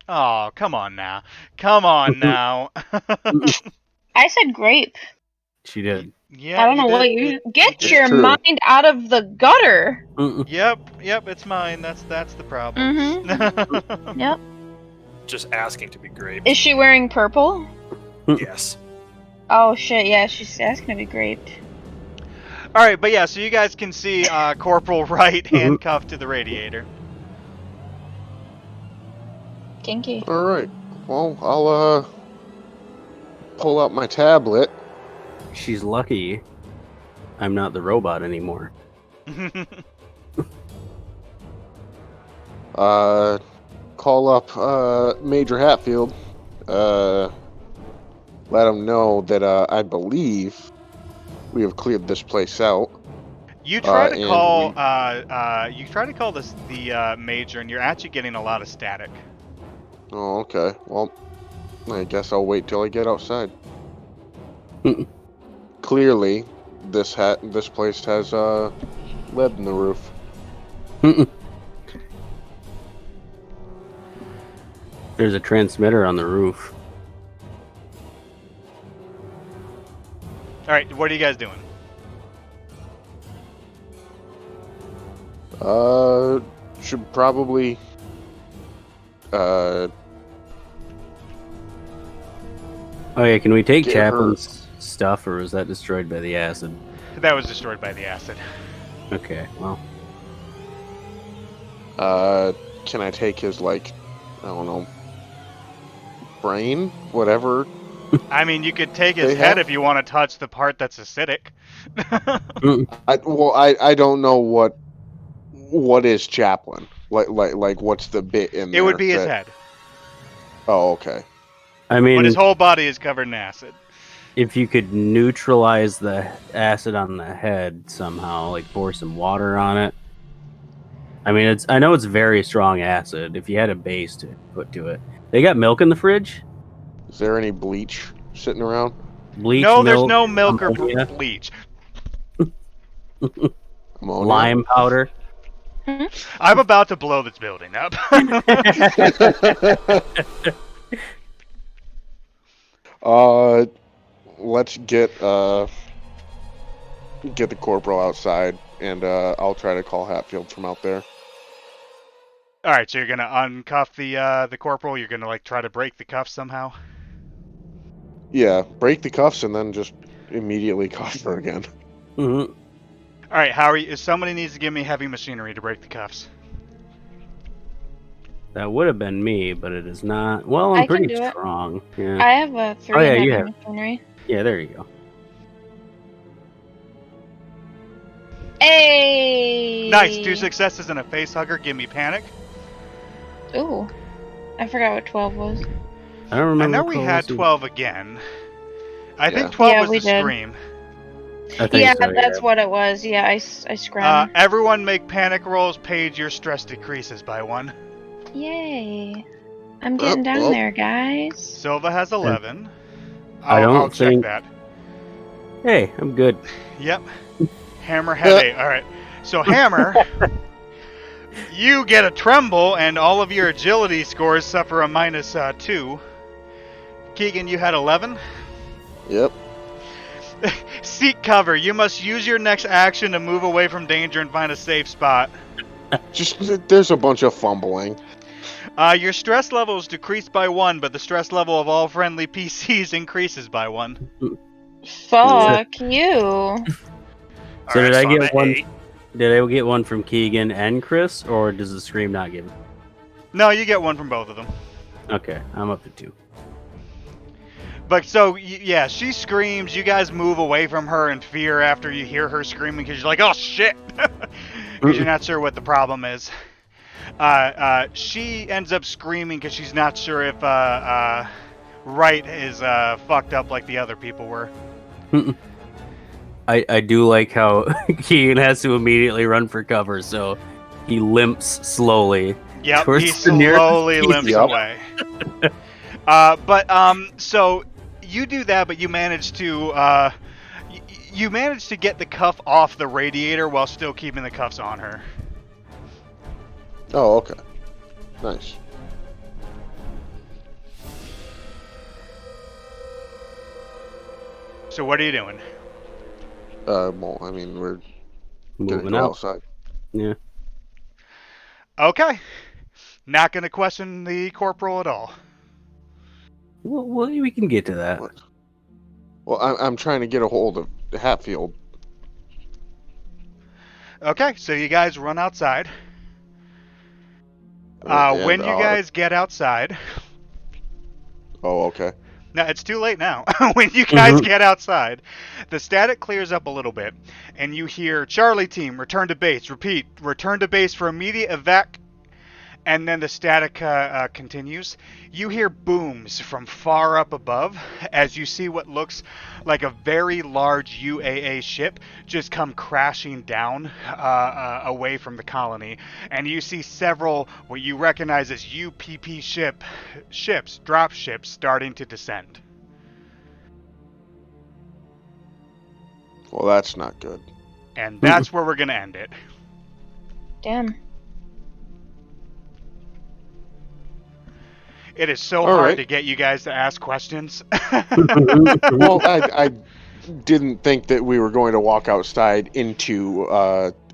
Oh, come on now. Come on now. I said grape. She did. Yeah, I don't know did. what you get it's your true. mind out of the gutter. Yep, it's mine. That's the problem. Mm-hmm. Yep. Just asking to be great. Is she wearing purple? Yes. Oh shit, yeah, she's asking to be graped. Alright, but yeah, so you guys can see Corporal Wright handcuffed to the radiator. Kinky. All right. Well, I'll pull out my tablet. She's lucky I'm not the robot anymore. Call up Major Hatfield. Let him know that I believe we have cleared this place out. You try to and call we- you try to call this the major, and you're actually getting a lot of static. Oh, okay. Well, I guess I'll wait till I get outside. Clearly, this place has lead in the roof. There's a transmitter on the roof. All right, what are you guys doing? Should probably Oh yeah, can we take Get Chaplin's stuff, or was that destroyed by the acid? That was destroyed by the acid. Okay, well, can I take his, like, I don't know, brain, whatever I mean, you could take his They head have- if you want to touch the part that's acidic. I don't know what is Chaplin. Like what's the bit in there? It would be his that- head, Oh, okay. I mean, but his whole body is covered in acid. if you could neutralize the acid on the head somehow, like pour some water on it. I mean, I know it's very strong acid. If you had a base to put to it, they got milk in the fridge. Is there any bleach sitting around? Bleach, No, there's milk, no milk or ammonia, bleach. Ammonia? lime powder. I'm about to blow this building up. Let's get the corporal outside, and I'll try to call Hatfield from out there. All right, so you're gonna uncuff the corporal. You're gonna like try to break the cuffs somehow. Yeah, break the cuffs and then just immediately cuff her again. Mhm. All right, Howie, somebody needs to give me heavy machinery to break the cuffs. That would have been me, but it is not. Well, I I'm can pretty do it. strong. Yeah. I have a 3 yeah, in you heavy have. machinery. Yeah, there you go. Hey! Nice, 2 successes and a face hugger. Give me panic. Ooh. I forgot what 12 was. I don't remember. I know we what had was 12 again. I think Yeah. 12 Yeah, was we the did. scream. I think Yeah, so, that's what it was. Yeah, I scrammed. Everyone make panic rolls. Paige, your stress decreases by 1. Yay. I'm getting down oh. there, guys. Silva has 11. I don't I'll check think- that. Hey, I'm good. Yep. Hammer had 8. Alright. So, Hammer, you get a tremble, and all of your agility scores suffer a minus 2. Keegan, you had 11. Yep. Seek cover. You must use your next action to move away from danger and find a safe spot. Just there's a bunch of fumbling. Your stress level is decreased by 1, but the stress level of all friendly PCs increases by 1. Fuck you. All So did I I'm get at one? 8. Did I get one from Keegan and Chris, or does the scream not give it? No, you get 1 from both of them. Okay, I'm up to 2. But so, yeah, she screams. You guys move away from her in fear after you hear her screaming because you're like, oh shit! Because you're not sure what the problem is. She ends up screaming because she's not sure if Wright is fucked up like the other people were. I do like how Keegan has to immediately run for cover, so he limps slowly. Yep, Towards he the nearest slowly limps Yep. away. So you do that, but you manage to you manage to get the cuff off the radiator while still keeping the cuffs on her. Oh, okay. Nice. So what are you doing? Well, I mean, we're gonna Moving go out. outside. Yeah. Okay. Not gonna question the corporal at all. Well, we can get to that. What? Well, I'm trying to get a hold of Hatfield. Okay, so you guys run outside. And, When you guys get outside, Oh, okay. no, it's too late now. When you guys Mhm. get outside, the static clears up a little bit, and you hear Charlie team return to base. Repeat, return to base for immediate evac. And then the static continues. You hear booms from far up above as you see what looks like a very large UAA ship just come crashing down away from the colony. And you see several what you recognize as UPP ships, drop ships, starting to descend. Well, that's not good. And that's where we're going to end it. Damn. It is so All hard right. to get you guys to ask questions. Well, I didn't think that we were going to walk outside into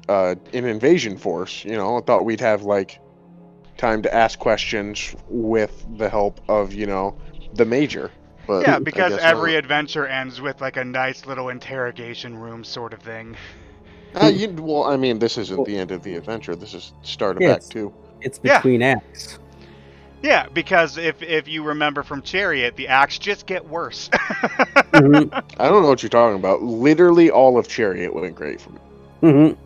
an invasion force. You know, I thought we'd have like time to ask questions with the help of the major. But Yeah, I because guess every not. adventure ends with like a nice little interrogation room sort of thing. Well, I mean, this isn't the end of the adventure. This is start of Yeah, Act 2. It's Yeah. between acts. Yeah, because if you remember from Chariot, the acts just get worse. Mhm. I don't know what you're talking about. Literally all of Chariot went great for me. Mhm.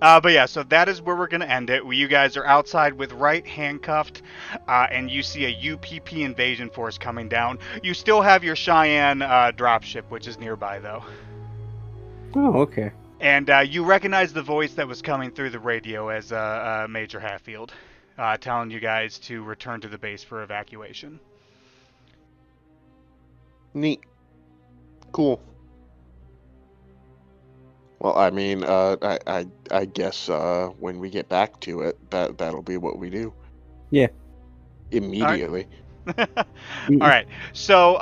But yeah, so that is where we're going to end it. You guys are outside with Wright handcuffed, and you see a UPP invasion force coming down. You still have your Cheyenne dropship, which is nearby, though. Oh, okay. And you recognize the voice that was coming through the radio as Major Hatfield, telling you guys to return to the base for evacuation. Neat. Cool. Well, I mean, I guess when we get back to it, that'll be what we do. Yeah. Immediately. All right. So,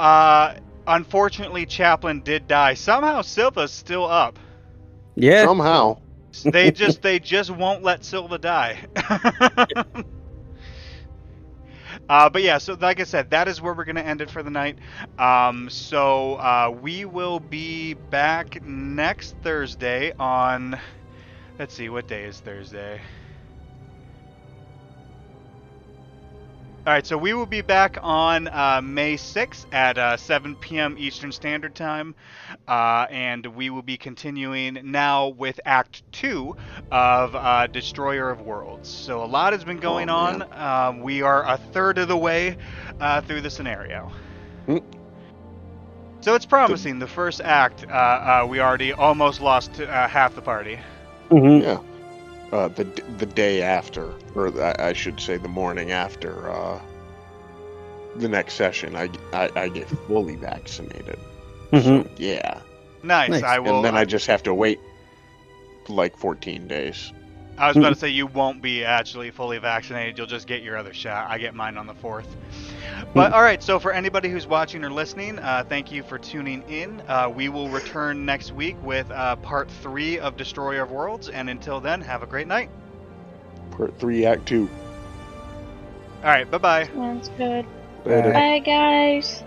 unfortunately, Chaplin did die. Somehow, Silva's still up. Yeah. Somehow. They just won't let Silva die. But yeah, so like I said, that is where we're gonna end it for the night. So we will be back next Thursday on. Let's see, what day is Thursday? All right, so we will be back on May 6th at 7 p.m. Eastern Standard Time, and we will be continuing now with Act 2 of Destroyer of Worlds. So a lot has been going on. We are a third of the way through the scenario. So it's promising. The first act, we already almost lost half the party. Mhm. Yeah. The day after, or I should say the morning after the next session, I get fully vaccinated. So Mhm. yeah, Nice. Nice. I will. and then I just have to wait like 14 days. I was about to say you won't be actually fully vaccinated. You'll just get your other shot. I get mine on the 4th. But all right, so for anybody who's watching or listening, thank you for tuning in. We will return next week with part 3 of Destroyer of Worlds. And until then, have a great night. Part 3, Act 2. All right, bye-bye. Sounds good. Later. Bye. Bye, guys.